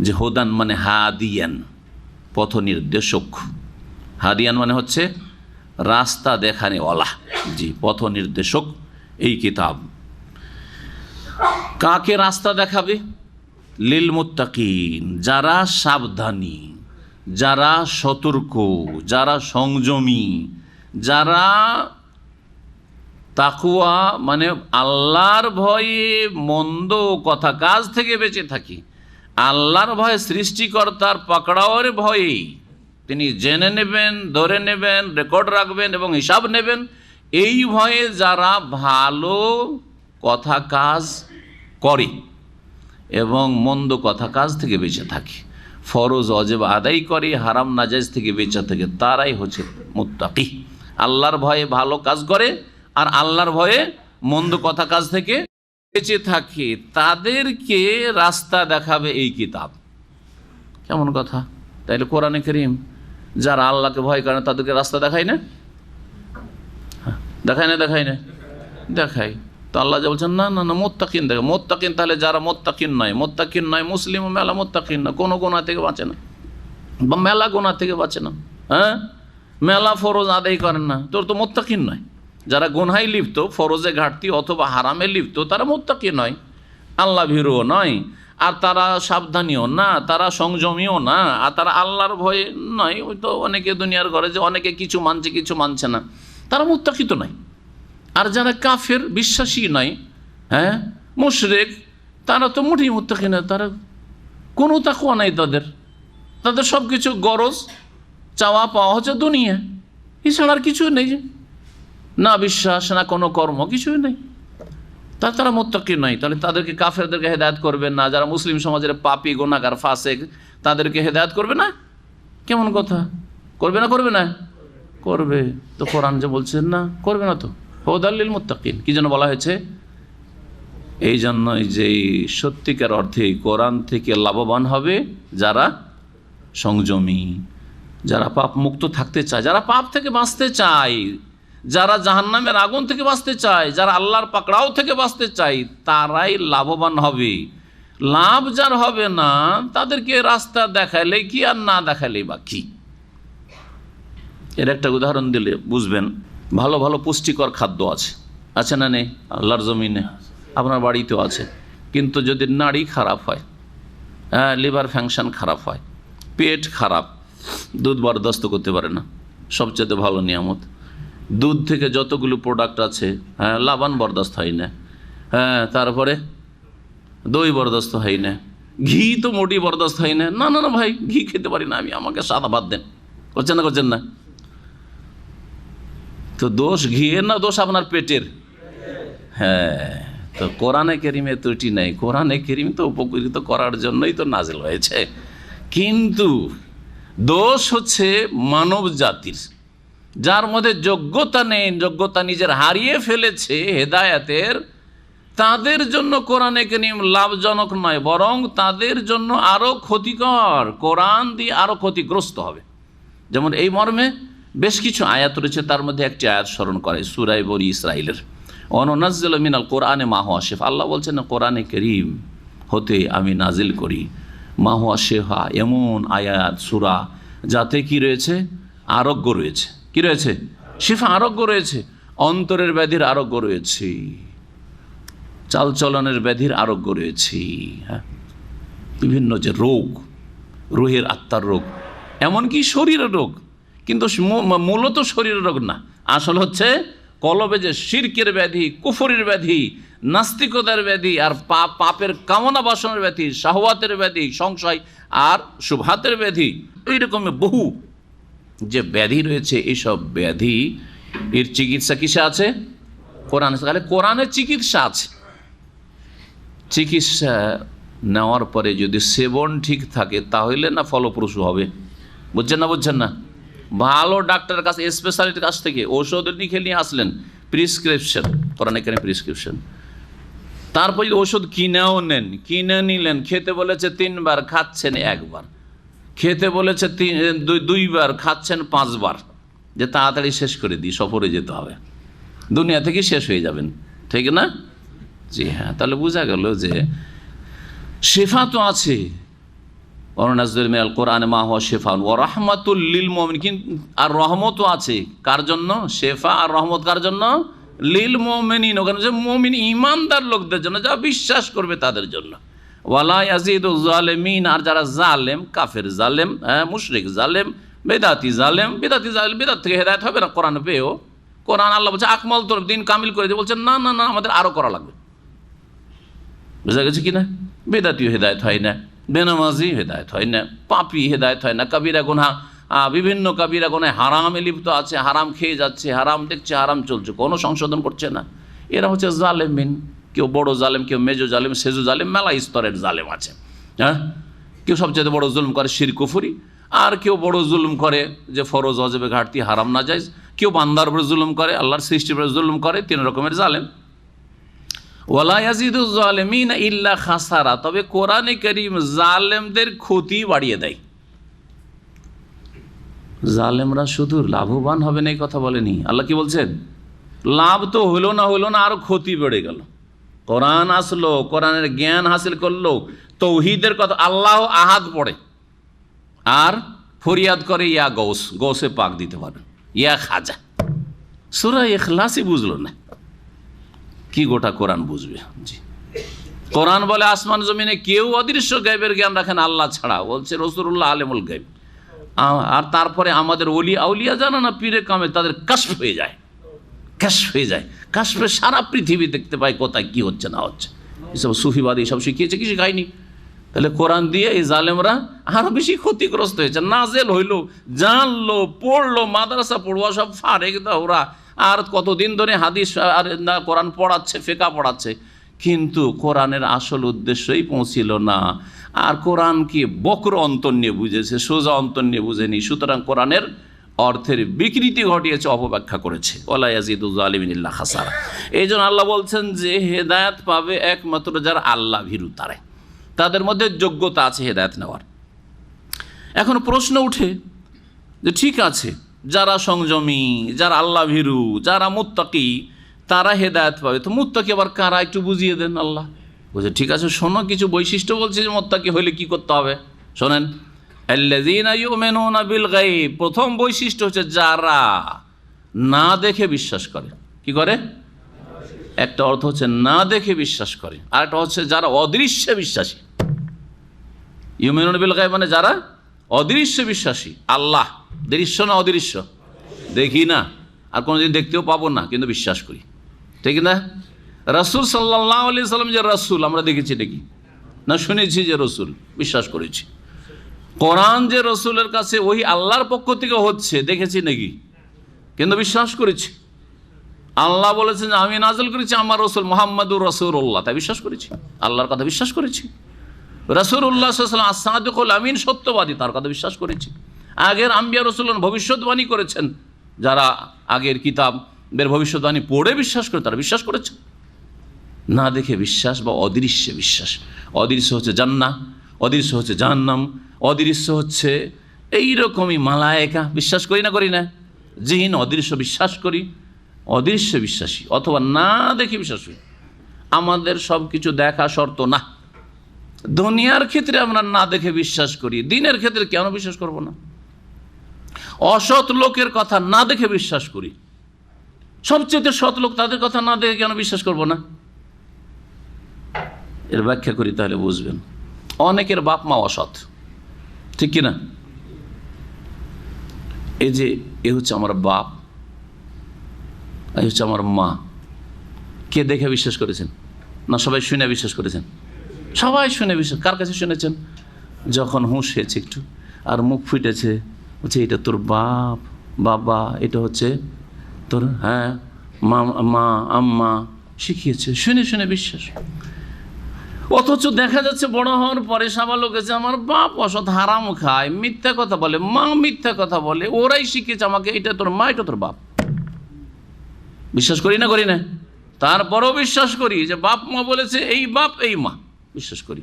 যে হুদান মানে হাদিয়ান, পথ নির্দেশক। হাদিয়ান মানে হচ্ছে রাস্তা দেখানেওয়ালা, জি, পথ নির্দেশক এই কিতাব। কাকে রাস্তা দেখাবে? লিল মুত্তাকিন, যারা সাবধানী, যারা সতর্ক, যারা সংযমী, যারা তাকওয়া মানে আল্লাহর ভয়ে মন্দ কথা কাজ থেকে বেঁচে থাকি, আল্লাহর ভয়ে, সৃষ্টিকর্তার পাকড়াওয়ের ভয়ে, তিনি জেনে নেবেন, ধরে নেবেন, রেকর্ড রাখবেন এবং হিসাব নেবেন, এই ভয়ে যারা ভালো কথা কাজ করে এবং মন্দ কথা কাজ থেকে বেঁচে থাকে, ফরজ অজেব আদায় করে, হারাম নাজায়েজ থেকে বেঁচে থাকে, তারাই হচ্ছে মুত্তাকি। আল্লাহর ভয়ে ভালো কাজ করে আর আল্লাহর ভয়ে মন্দ কথা কাজ থেকে বেঁচে থাকে, তাদেরকে রাস্তা দেখাবে এই কিতাব। কেমন কথা? তাইলে কোরআনে কারীম যারা আল্লাহকে ভয় করে তাদেরকে রাস্তা দেখায় না? দেখায় না? দেখায় না? দেখায়। তো আল্লাহ যা বলছেন, না না না, মুত্তাকিন দেখে। মুত্তাকিন তাহলে যারা মুত্তাকিন নয়, মুসলিম মেলা মুত্তাকিন না, কোনো গুনাহ থেকে বাঁচে না, বা মেলা গুনাহ থেকে বাঁচে না, হ্যাঁ, মেলা ফরজ আদায় করেন না, তোর তো মুত্তাকিন নয়। যারা গুনহায় লিপ্ত, ফরজে ঘাটতি অথবা হারামে লিপ্ত, তারা মুত্তাকি নয়, আল্লাহ ভীরুও নয়, আর তারা সাবধানীও না, তারা সংযমীও না, আর তারা আল্লাহর ভয়ে নয়। ওই তো অনেকে দুনিয়ার ঘরে যে অনেকে কিছু মানছে কিছু মানছে না, তারা মুত্তাকি তো নয়। আর যারা কাফের, বিশ্বাসী নয়, হ্যাঁ, মুশরিক, তারা তো মুঠেই মুত্তাকি নয়, তারা কোনো তাকওয়া নাই তাদের, তাদের সব কিছু গরজ চাওয়া পাওয়া হচ্ছে দুনিয়া, এছাড়া আর কিছু নেই, না বিশ্বাস না কোনো কর্ম, কিছুই নেই, তারা মুত্তাকি নয়। তাহলে তাদেরকে, কাফেরদেরকে হেদায়েত করবেন না, যারা মুসলিম সমাজের পাপী গুনাহগার ফাসেক, তাদেরকে হেদায়েত করবে না? কেমন কথা? করবে না? করবে না? করবে। তো কোরআন যে বলছেন না করবে না, তো হুদাল লিল মুত্তাকিন। কি যেন বলা হয়েছে? এই জন্যই যে সত্যিকার অর্থে কোরআন থেকে লাভবান হবে যারা সংযমী, যারা পাপ মুক্ত থাকতে চায়, যারা পাপ থেকে বাঁচতে চায়, যারা জাহান্নামের আগুন থেকে বাঁচতে চায়, যারা আল্লাহর পাকড়াও থেকে বাঁচতে চায়, তারাই লাভবান হবে। লাভ যার হবে না, তাদেরকে রাস্তা দেখাইলে কি আর না দেখাইলে বা কি? এর একটা উদাহরণ দিলে বুঝবেন। ভালো ভালো পুষ্টিকর খাদ্য আছে না নেই? আল্লাহর জমিনে, আপনার বাড়িতেও আছে। কিন্তু যদি নাড়ি খারাপ হয়, হ্যাঁ, লিভার ফাংশন খারাপ হয়, পেট খারাপ, দুধ বরদাস্ত করতে পারে না, সবচেয়ে ভালো নিয়ামত। দুধ থেকে যতগুলো প্রোডাক্ট আছে, হ্যাঁ, লাবান বরদাস্ত হয় না, হ্যাঁ, তারপরে দই বরদাস্ত হয় না, ঘি তো মোটেই বরদাস্ত হয় না। না না না ভাই, ঘি খেতে পারি না আমি, আমাকে সাদা ভাত দেন। করছেন না? তো দোষ ঘিয়ের না দোষ আপনার পেটের? হ্যাঁ, তো কোরআনে কেরিমে ত্রুটি নেই, কোরআনে কেরিম তো উপকৃত করার জন্যই তো নাজিল হয়েছে। কিন্তু দোষ হচ্ছে মানব জাতির, যার মধ্যে যোগ্যতা নেই, যোগ্যতা নিজের হারিয়ে ফেলেছে হেদায়েতের, তাদের জন্য কোরআনে কারীম লাভজনক নয়, বরং তাদের জন্য আরও ক্ষতিকর, কোরআন দিয়ে আরও ক্ষতিগ্রস্ত হবে। যেমন এই মর্মে বেশ কিছু আয়াত রয়েছে, তার মধ্যে একটি আয়াত স্মরণ করে সূরা বনী ইসরাঈলের, ওয়ানুনাজ্জিলু মিনাল কোরআনে মা হুয়া শিফা। আল্লাহ বলছেন কোরআনে কারীম হতে আমি নাজিল করি মা হুয়া শিফা, এমন আয়াত সূরা যাতে কি রয়েছে, আরোগ্য রয়েছে। কি রয়েছে? শিফা, আরোগ্য রয়েছে। অন্তরের ব্যাধির আরোগ্য রয়েছে, চালচলনের ব্যাধির আরোগ্য রয়েছে। হ্যাঁ, বিভিন্ন যে রোগ, রুহের আত্মার রোগ, এমনকি শরীরের রোগ, কিন্তু মূলত শরীরের রোগ না, আসল হচ্ছে কলবে যে শিরকের ব্যাধি, কুফরের ব্যাধি, নাস্তিকতার ব্যাধি, আর পাপের কামনা বাসনের ব্যাধি, শাহওয়াতের ব্যাধি, সংশয় আর শুবহাতের ব্যাধি, এইরকমের বহু যে ব্যাধি রয়েছে, এইসব ব্যাধি এর চিকিৎসা কিসে আছে? কোরআনে। তাহলে কোরআনের চিকিৎসা আছে। চিকিৎসা নেওয়ার পরে যদি সেবন ঠিক থাকে তাহলে না ফলপ্রসূ হবে। বুঝছেন না? বুঝছেন না? ভালো ডাক্তারের কাছে, স্পেশালিটির কাছ থেকে ওষুধ লিখে নিয়ে আসলেন, প্রিসক্রিপশন, কোরআনে কারীম প্রিসক্রিপশন। তারপর যদি ওষুধ কিনেও নেন, কিনে নিলেন, খেতে বলেছে 3 বার, খাচ্ছেন 1 বার, খেতে বলেছে 2 বার, খাচ্ছেন 5 বার, যে তাড়াতাড়ি শেষ করে দিই, সফরে যেতে হবে, দুনিয়া থেকে শেষ হয়ে যাবেন, ঠিক না? জি হ্যাঁ, তাহলে বোঝা গেল যে শেফা তো আছে, ওয়ানুনাজ্জিলু মিনাল কোরআনি মা হুয়া শিফাউন ওয়া রাহমাতুল লিল মুমিনিন, আর রহমতও আছে। কার জন্য শেফা আর রহমত? কার জন্য? লিল মুমিনিন, ওখানে যে মুমিন ইমানদার লোকদের জন্য, যারা বিশ্বাস করবে তাদের জন্য। ওয়ালা ইয়াজিদু যালিমিন, আর যারা জালেম, কাফের জালেম, মুশরিক জালেম, বেদাতি জালেম, বেদাত থেকে হেদায়েত হবে না কোরআন পেয়েও। কোরআন আল্লাহ বলছে আকমাল তোর দিন কামিল করে দিয়ে, বলছেন না না না, আমাদের আরও করা লাগবে। বুঝা গেছে কি না? বেদাতিও হেদায়েত হয় না, বেনামাজি হেদায়েত হয় না, পাপী হেদায়েত হয় না, কবিরা গুনাহ, বিভিন্ন কবিরা গুনাহে হারামে লিপ্ত আছে, হারাম খেয়ে যাচ্ছে, হারাম দেখছে, হারাম চলছে, কোনো সংশোধন করছে না, এরা হচ্ছে জালেমিন। কেউ বড় জালেম, কেউ মেজো জালেম, সেজো জালেম, মেলা স্তরের জালেম আছে। হ্যাঁ, কেউ সবচেয়ে বড় জুলুম করে শিরক কুফরি, আর কেউ বড় জুলুম করে যে ফরজ ওয়াজিবে ঘাটতি, হারাম না জায়েজ, কেউ বান্দার উপরে জুলুম করে, আল্লাহর সৃষ্টির উপরে জুলুম করে, 3 রকমের জালেম। ওয়ালা ইয়াজিদু যালিমিনা ইল্লা খাসারা, তবে কোরআনে কারীম জালেমদের ক্ষতি বাড়িয়ে দেয়। জালেমরা শুধু লাভবান হবে না এই কথা বলেনি আল্লাহ। কি বলছেন? লাভ তো হলো না, আরো ক্ষতি বেড়ে গেল। কোরআন আসলো, কোরআনের জ্ঞান হাসিল করলো, তৌহিদের কথা, আল্লাহ আহাদ পড়ে আর ফরিয়াদ করে, ইয়া গৌস, গৌসে পাক দিতে পারে, ইয়া খাজা। সূরা ইখলাসই বুঝলো না, কি গোটা কোরআন বুঝবে? জি, কোরআন বলে আসমান জমিনে কেউ অদৃশ্য গায়বের জ্ঞান রাখেন আল্লাহ ছাড়া, বলছে রাসূলুল্লাহ আলিমুল গায়ব। আর তারপরে আমাদের ওলি আউলিয়া জানা না, পীরে কামে তাদের কাশফ হয়ে যায়, কাশফে সারা পৃথিবী দেখতে পায় কোথায় কি হচ্ছে না হচ্ছে। এসব সুফিবাদী সব শিখিয়েছে, কি শিখায়নি? তাহলে কোরআন দিয়ে এই জালেমরা আরো বেশি ক্ষতিগ্রস্ত হয়েছে। নাজেল হইলো, জানলো, পড়লো, মাদ্রাসা পড়ুয়া সব ফারেক ওরা, আর কতদিন ধরে হাদিস আর না কোরআন পড়াচ্ছে, ফিকহ পড়াচ্ছে, কিন্তু কোরআনের আসল উদ্দেশ্যই পৌঁছিল না। আর কোরআন কি বক্র অন্তর নিয়ে বুঝেছে, সোজা অন্তর নিয়ে বুঝেনি। সুতরাং কোরআনের অর্থের বিকৃতি ঘটিয়েছে, অপব্যাখ্যা করেছে। ওয়ালা ইয়াজিদু যালিমিন ইল্লা খাসারা। এই জন্য আল্লাহ বলছেন যে হেদায়েত পাবে একমাত্র যারা আল্লাহ ভীরু, তাদের মধ্যে যোগ্যতা আছে হেদায়েত নেওয়ার। এখন প্রশ্ন উঠে যে ঠিক আছে, যারা সংযমী, যারা আল্লাহ ভীরু, যারা মুত্তাকি, তারা হেদায়েত পাবে। তো মুত্তাকি আবার কারা একটু বুঝিয়ে দেন। আল্লাহ বলছে ঠিক আছে, শোনো, কিছু বৈশিষ্ট্য বলছে যে মুত্তাকি হইলে কি করতে হবে, শোনেন। আল্লাযীনা ইউমিনুনা বিল গায়ব, প্রথম বৈশিষ্ট্য হচ্ছে যারা না দেখে বিশ্বাস করে। কি করে? একটা অর্থ হচ্ছে না দেখে বিশ্বাস করে, আর একটা হচ্ছে যারা অদৃশ্যে বিশ্বাসী। ইউমিনুনা বিল গায়ব মানে যারা অদৃশ্য বিশ্বাসী। আল্লাহ দৃশ্য না অদৃশ্য? দেখি না, আর কোনোদিন দেখতেও পাবো না, কিন্তু বিশ্বাস করি, ঠিক না? রাসূল সাল্লাল্লাহু আলাইহি সাল্লাম যে রাসূল, আমরা দেখেছি নাকি? না শুনেছি যে রাসূল, বিশ্বাস করেছি। কোরআন যে রাসূলের কাছে ওই আল্লাহর পক্ষ থেকে হচ্ছে, দেখেছি নাকি? কিন্তু বিশ্বাস করেছি। আল্লাহ বলেছেন যে আমি নাযিল করেছি আমার রাসূল মুহাম্মাদুর রাসূলুল্লাহ, তাই বিশ্বাস করেছি, আল্লাহর কথা বিশ্বাস করেছি। রাসূলুল্লাহ সাল্লাল্লাহু আলাইহি ওয়াসাল্লাম আস-সাদিকুল আমিন, সত্যবাদী, তার কথা বিশ্বাস করেছি। আগের আম্বিয়া রাসূলগণ ভবিষ্যৎবাণী করেছেন, যারা আগের কিতাবের ভবিষ্যৎবাণী পড়ে বিশ্বাস করে তারা বিশ্বাস করেছে। না দেখে বিশ্বাস বা অদৃশ্যে বিশ্বাস, অদৃশ্য হচ্ছে জান্নাহ, অদৃশ্য হচ্ছে জাহান্নাম, অদৃশ্য হচ্ছে এইরকমই মালায়েকা, বিশ্বাস করি না করি না? জিন, অদৃশ্য বিশ্বাস করি, অদৃশ্য বিশ্বাসী, অথবা না দেখে বিশ্বাসী। আমাদের সব কিছু দেখা শর্ত না। দুনিয়ার ক্ষেত্রে আমরা না দেখে বিশ্বাস করি, দিনের ক্ষেত্রে কেন বিশ্বাস করব না? অসৎ লোকের কথা না দেখে বিশ্বাস করি, সবচেয়ে সৎ লোক, তাদের কথা না দেখে কেন বিশ্বাস করব না? এর ব্যাখ্যা করি, তাহলে বুঝবেন। অনেকের বাপ মা অসৎ, ঠিক কিনা? এই যে এ হচ্ছে আমার বাপ, এই হচ্ছে আমার মা, কে দেখে বিশ্বাস করেছেন? না সবাই শুনে বিশ্বাস করেছেন? সবাই শুনে বিশ্বাস। কার কাছে শুনেছেন? যখন হুঁশ হয়েছে একটু আর মুখ ফুটেছে, বলছে এটা তোর বাপ, বাবা, এটা হচ্ছে তোর, হ্যাঁ, মা আম্মা শিখিয়েছে, শুনে শুনে বিশ্বাস। অথচ দেখা যাচ্ছে বড় হওয়ার পরে সাবালক এসে আমার বাপ অসৎ, হারাম খায়, মিথ্যা কথা বলে, মা মিথ্যা কথা বলে, ওরাই শিখিয়েছে আমাকে, এটা তোর মা, এটা তোর বাপ। বিশ্বাস করি না করি না? তারপরেও বিশ্বাস করি যে বাপ মা বলেছে, এই বাপ এই মা, বিশ্বাস করি।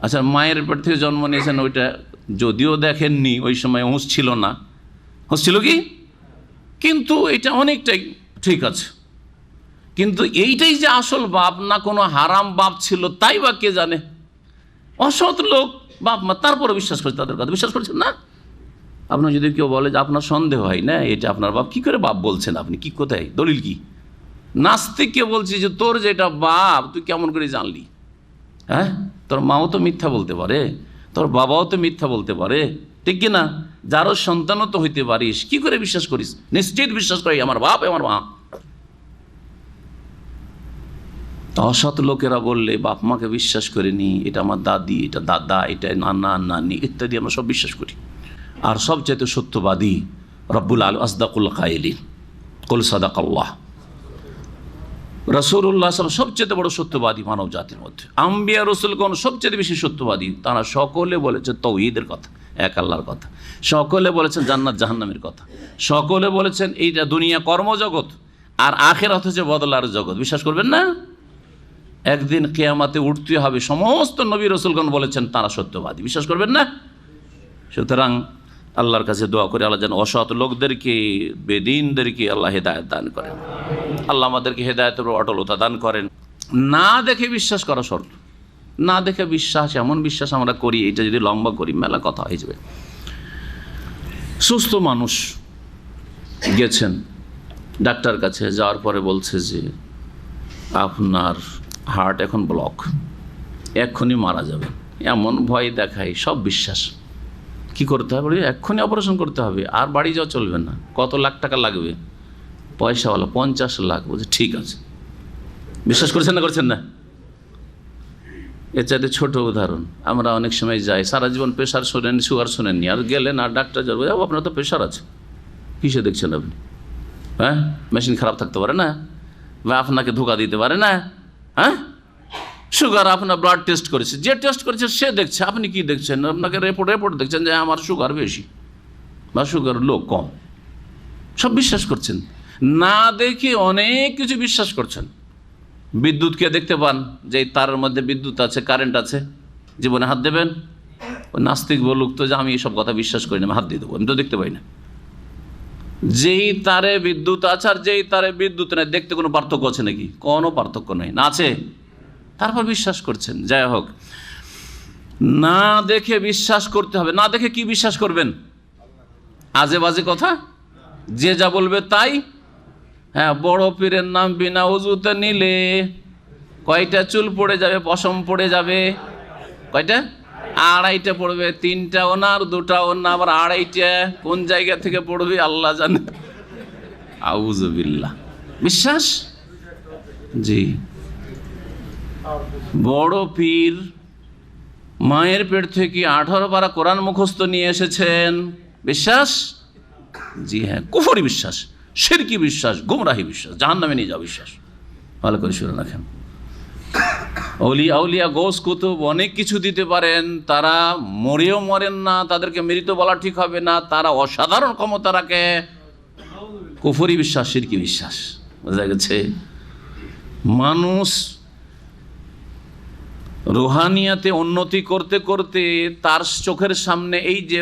আচ্ছা, মায়ের পেট থেকে জন্ম নিয়েছেন, ওইটা যদিও দেখেননি, ওই সময় হুঁশ ছিল না, হুঁশ ছিল কি, কিন্তু এটা অনেকটাই ঠিক আছে। কিন্তু এইটাই যে আসল বাপ, না কোনো হারাম বাপ ছিল, তাই বা কে জানে? অসৎ লোক বাপ মা, তারপরে বিশ্বাস করছে, তাদের কথা বিশ্বাস করছেন না। আপনার যদি কেউ বলে যে আপনার সন্দেহ হয় না এটা আপনার বাপ, কি করে বাপ বলছেন আপনি, কি কোথায় দলিল কি? নাস্তিককে বলছি যে তোর যেটা বাপ তুই কেমন করে জানলি? হ্যাঁ, তোর মাও তো মিথ্যা বলতে পারে, তোর বাবাও তো মিথ্যা বলতে পারে, ঠিক কিনা? যারও সন্তানও তো হইতে পারিস, কি করে বিশ্বাস করিস? নিশ্চিত বিশ্বাস করি আমার বাপ আমার মা। অসৎ লোকেরা বললে বাপ মাকে বিশ্বাস করিনি, এটা আমার দাদি, এটা দাদা, এটা নানা নানি ইত্যাদি আমরা সব বিশ্বাস করি। আর সবচেয়ে সত্যবাদী রব্বুল আলামিন, আসদাকুল কাইলিন, কুল সাদাকাল্লাহ, রাসূলুল্লাহ সাল্লাল্লাহু আলাইহি ওয়াসাল্লাম সবচেয়ে বড় সত্যবাদী মানব জাতির মধ্যে। আম্বিয়া রাসূলগণ সবচেয়ে বেশি সত্যবাদী, তারা সকলে বলেছে তাওহীদের কথা, এক আল্লাহর কথা, সকলে বলেছেন জান্নাত জাহান্নামের কথা, সকলে বলেছেন এইটা দুনিয়া কর্মজগৎ আর আখিরাত হচ্ছে বদলার জগৎ। বিশ্বাস করবেন না? একদিন কিয়ামতে উঠতে হবে, সমস্ত নবী রাসূলগণ বলেছেন, তারা সত্যবাদী। বিশ্বাস করবেন না? সুতরাং আল্লাহর কাছে দোয়া করে আল্লাহ যেন অসৎ লোকদেরকে, বেদিনদেরকে আল্লাহ হেদায়েত দান করেন। আল্লাহ আমাদেরকে হেদায়েতের অটলতা দান করেন। না দেখে বিশ্বাস করা শর্ত। না দেখে বিশ্বাস, এমন বিশ্বাস আমরা করি, এটা যদি লম্বা করি মেলা কথা হয়ে যাবে। সুস্থ মানুষ গেছেন ডাক্তার কাছে, যাওয়ার পরে বলছে যে আপনার হার্ট এখন ব্লক, এক্ষুনি মারা যাবে, এমন ভয় দেখায়, সব বিশ্বাস। কি করতে হবে? এক্ষুনি অপারেশন করতে হবে, আর বাড়ি যাওয়া চলবে না। কত লাখ টাকা লাগবে? পয়সাওয়ালা 50 লাখ। বলছে ঠিক আছে। বিশ্বাস করছেন না করছেন না? এর চাইতে ছোট উদাহরণ, আমরা অনেক সময় যাই, সারা জীবন প্রেশার শোনেন, সুগার শোনেননি, আর গেলেন আর ডাক্তার যাবো, আপনার তো প্রেশার আছে, কিসে দেখছেন আপনি? হ্যাঁ, মেশিন খারাপ থাকতে পারে না, বা আপনাকে ধোকা দিতে পারে না। হ্যাঁ, সুগার, আপনার ব্লাড টেস্ট করেছে, যে টেস্ট করেছে সে দেখছে, আপনি কি দেখছেন? আপনাকে রিপোর্ট দেখছেন যে আমার সুগার বেশি বা সুগার লো, কম, সব বিশ্বাস করছেন। না দেখে অনেক কিছু বিশ্বাস করছেন। বিদ্যুৎকে দেখতে পান যে তারের মধ্যে বিদ্যুৎ আছে, কারেন্ট আছে, জীবনে হাত দেবেন? ওই নাস্তিক বলুক তো যে আমি এইসব কথা বিশ্বাস করি না, আমি হাত দিয়ে দেবো, আমি তো দেখতে পাই না। যেই তারে বিদ্যুৎ আছে আর যেই তারে বিদ্যুৎ নেই, দেখতে কোনো পার্থক্য আছে নাকি? কোনো পার্থক্য নেই, না আছে? তারপর বিশ্বাস করছেন। যাই হোক, না দেখে বিশ্বাস করতে হবে। না দেখে কি বিশ্বাস করবেন? আজে বাজে কথা, যে যা বলবে তাই। হ্যাঁ, বড় পীরের নাম বিনা উজুতে নিলে কয়টা চুল পড়ে যাবে, পশম পড়ে যাবে? কয়টা? 2.5টা পড়বে। 3টা ওনার, 2টা ওনা, আবার 2.5টা কোন জায়গা থেকে পড়বে আল্লাহ জানে। আউযুবিল্লাহ। বিশ্বাস? জি। বড় পীর মায়ের পেট থেকে 18 পারা কোরআন মুখস্থ নিয়ে এসেছেন, বিশ্বাস? জি হ্যাঁ, কুফরি বিশ্বাস, শিরকি বিশ্বাস, গুমরাহি বিশ্বাস, জাহান্নামে নিয়ে যাওয়া বিশ্বাস। ভালো করে শুনে রাখেন। আউলিয়া গোস কুতুব অনেক কিছু দিতে পারেন, তারা মরেও মরেন না, তাদেরকে মৃত বলা ঠিক হবে না, তারা অসাধারণ ক্ষমতা রাখে। কুফরি বিশ্বাস, শিরকি বিশ্বাস। বোঝা গেছে? মানুষ রুহানিয়াতে উন্নতি করতে করতে তার চোখের সামনে এই যে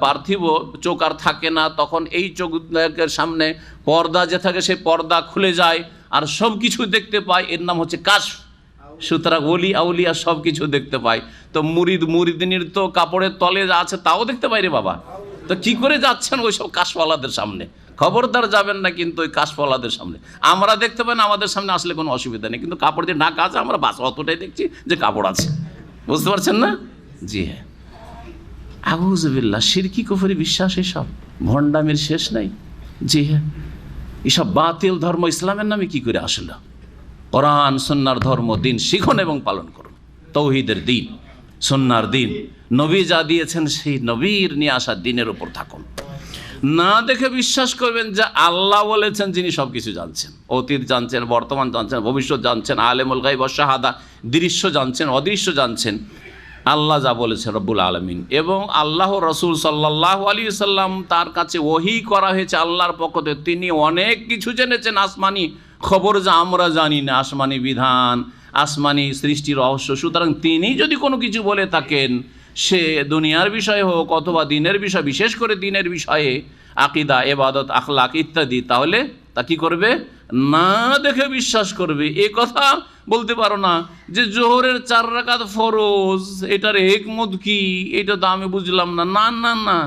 পার্থিব চোখ আর থাকে না, তখন এই চোখের সামনে পর্দা যে থাকে সেই পর্দা খুলে যায় আর সব কিছু দেখতে পায়। এর নাম হচ্ছে কাশফ। সুতরাং ওলি আউলিয়া সব কিছু দেখতে পায়। তো মুরিদিনীর তো কাপড়ের তলে যা আছে তাও দেখতে পাই রে বাবা। তো কি করে যাচ্ছেন ওই সব কাশওয়ালাদের সামনে? খবরদার যাবেন না কিন্তু ওই কাশওয়ালাদের সামনে। আমরা দেখতে পাই না, আমাদের সামনে আসলে কোনো অসুবিধা নেই, কিন্তু কাপড় দিয়ে ঢাকা আছে, আমরা বাস অতটাই দেখছি যে কাপড় আছে। বুঝতে পারছেন না? জি হ্যাঁ, আউযুবিল্লাহ, শিরকি কুফরি বিশ্বাস, এসব ভণ্ডামির শেষ নাই। জি হ্যাঁ, এসব বাতিল ধর্ম ইসলামের নামে কি করে আসলো? কোরআন সুন্নাহর ধর্ম, দিন শিখুন এবং পালন করুন। তৌহিদের দিন, সুন্নাহর দিন, নবী যা দিয়েছেন সেই নবীর নিয়ে আসা দিনের উপর থাকুন। না দেখে বিশ্বাস করবেন যে আল্লাহ বলেছেন, যিনি সব কিছু জানছেন, অতীত জানছেন, বর্তমান জানছেন, ভবিষ্যৎ জানছেন, আলেমুল গায়ব ওয়াশ শাহাদা, দৃশ্য জানছেন, অদৃশ্য জানছেন। আল্লাহ যা বলেছেন রব্বুল আলামিন, এবং আল্লাহ রসুল সাল্লাল্লাহু আলাইহি সাল্লাম, তার কাছে ওহী করা হয়েছে আল্লাহর পক্ষ থেকে। তিনি অনেক কিছু জেনেছেন, আসমানি খবর যা আমরা জানি না, আসমানি বিধান, আসমানি সৃষ্টির রহস্য। সুতরাং তিনি যদি কোনো কিছু বলে থাকেন, সে দুনিয়ার বিষয়ে হোক অথবা দিনের বিষয়, বিশেষ করে দিনের বিষয়ে, আকীদা, ইবাদত, আখলাক ইত্যাদি, তাহলে তা কি করবে? না দেখে বিশ্বাস করবে। এ কথা বলতে পারো না যে জোহরের 4 রাকাত ফরজ, এটার হিকমত কি, এটা তো আমি বুঝলাম না। না না না,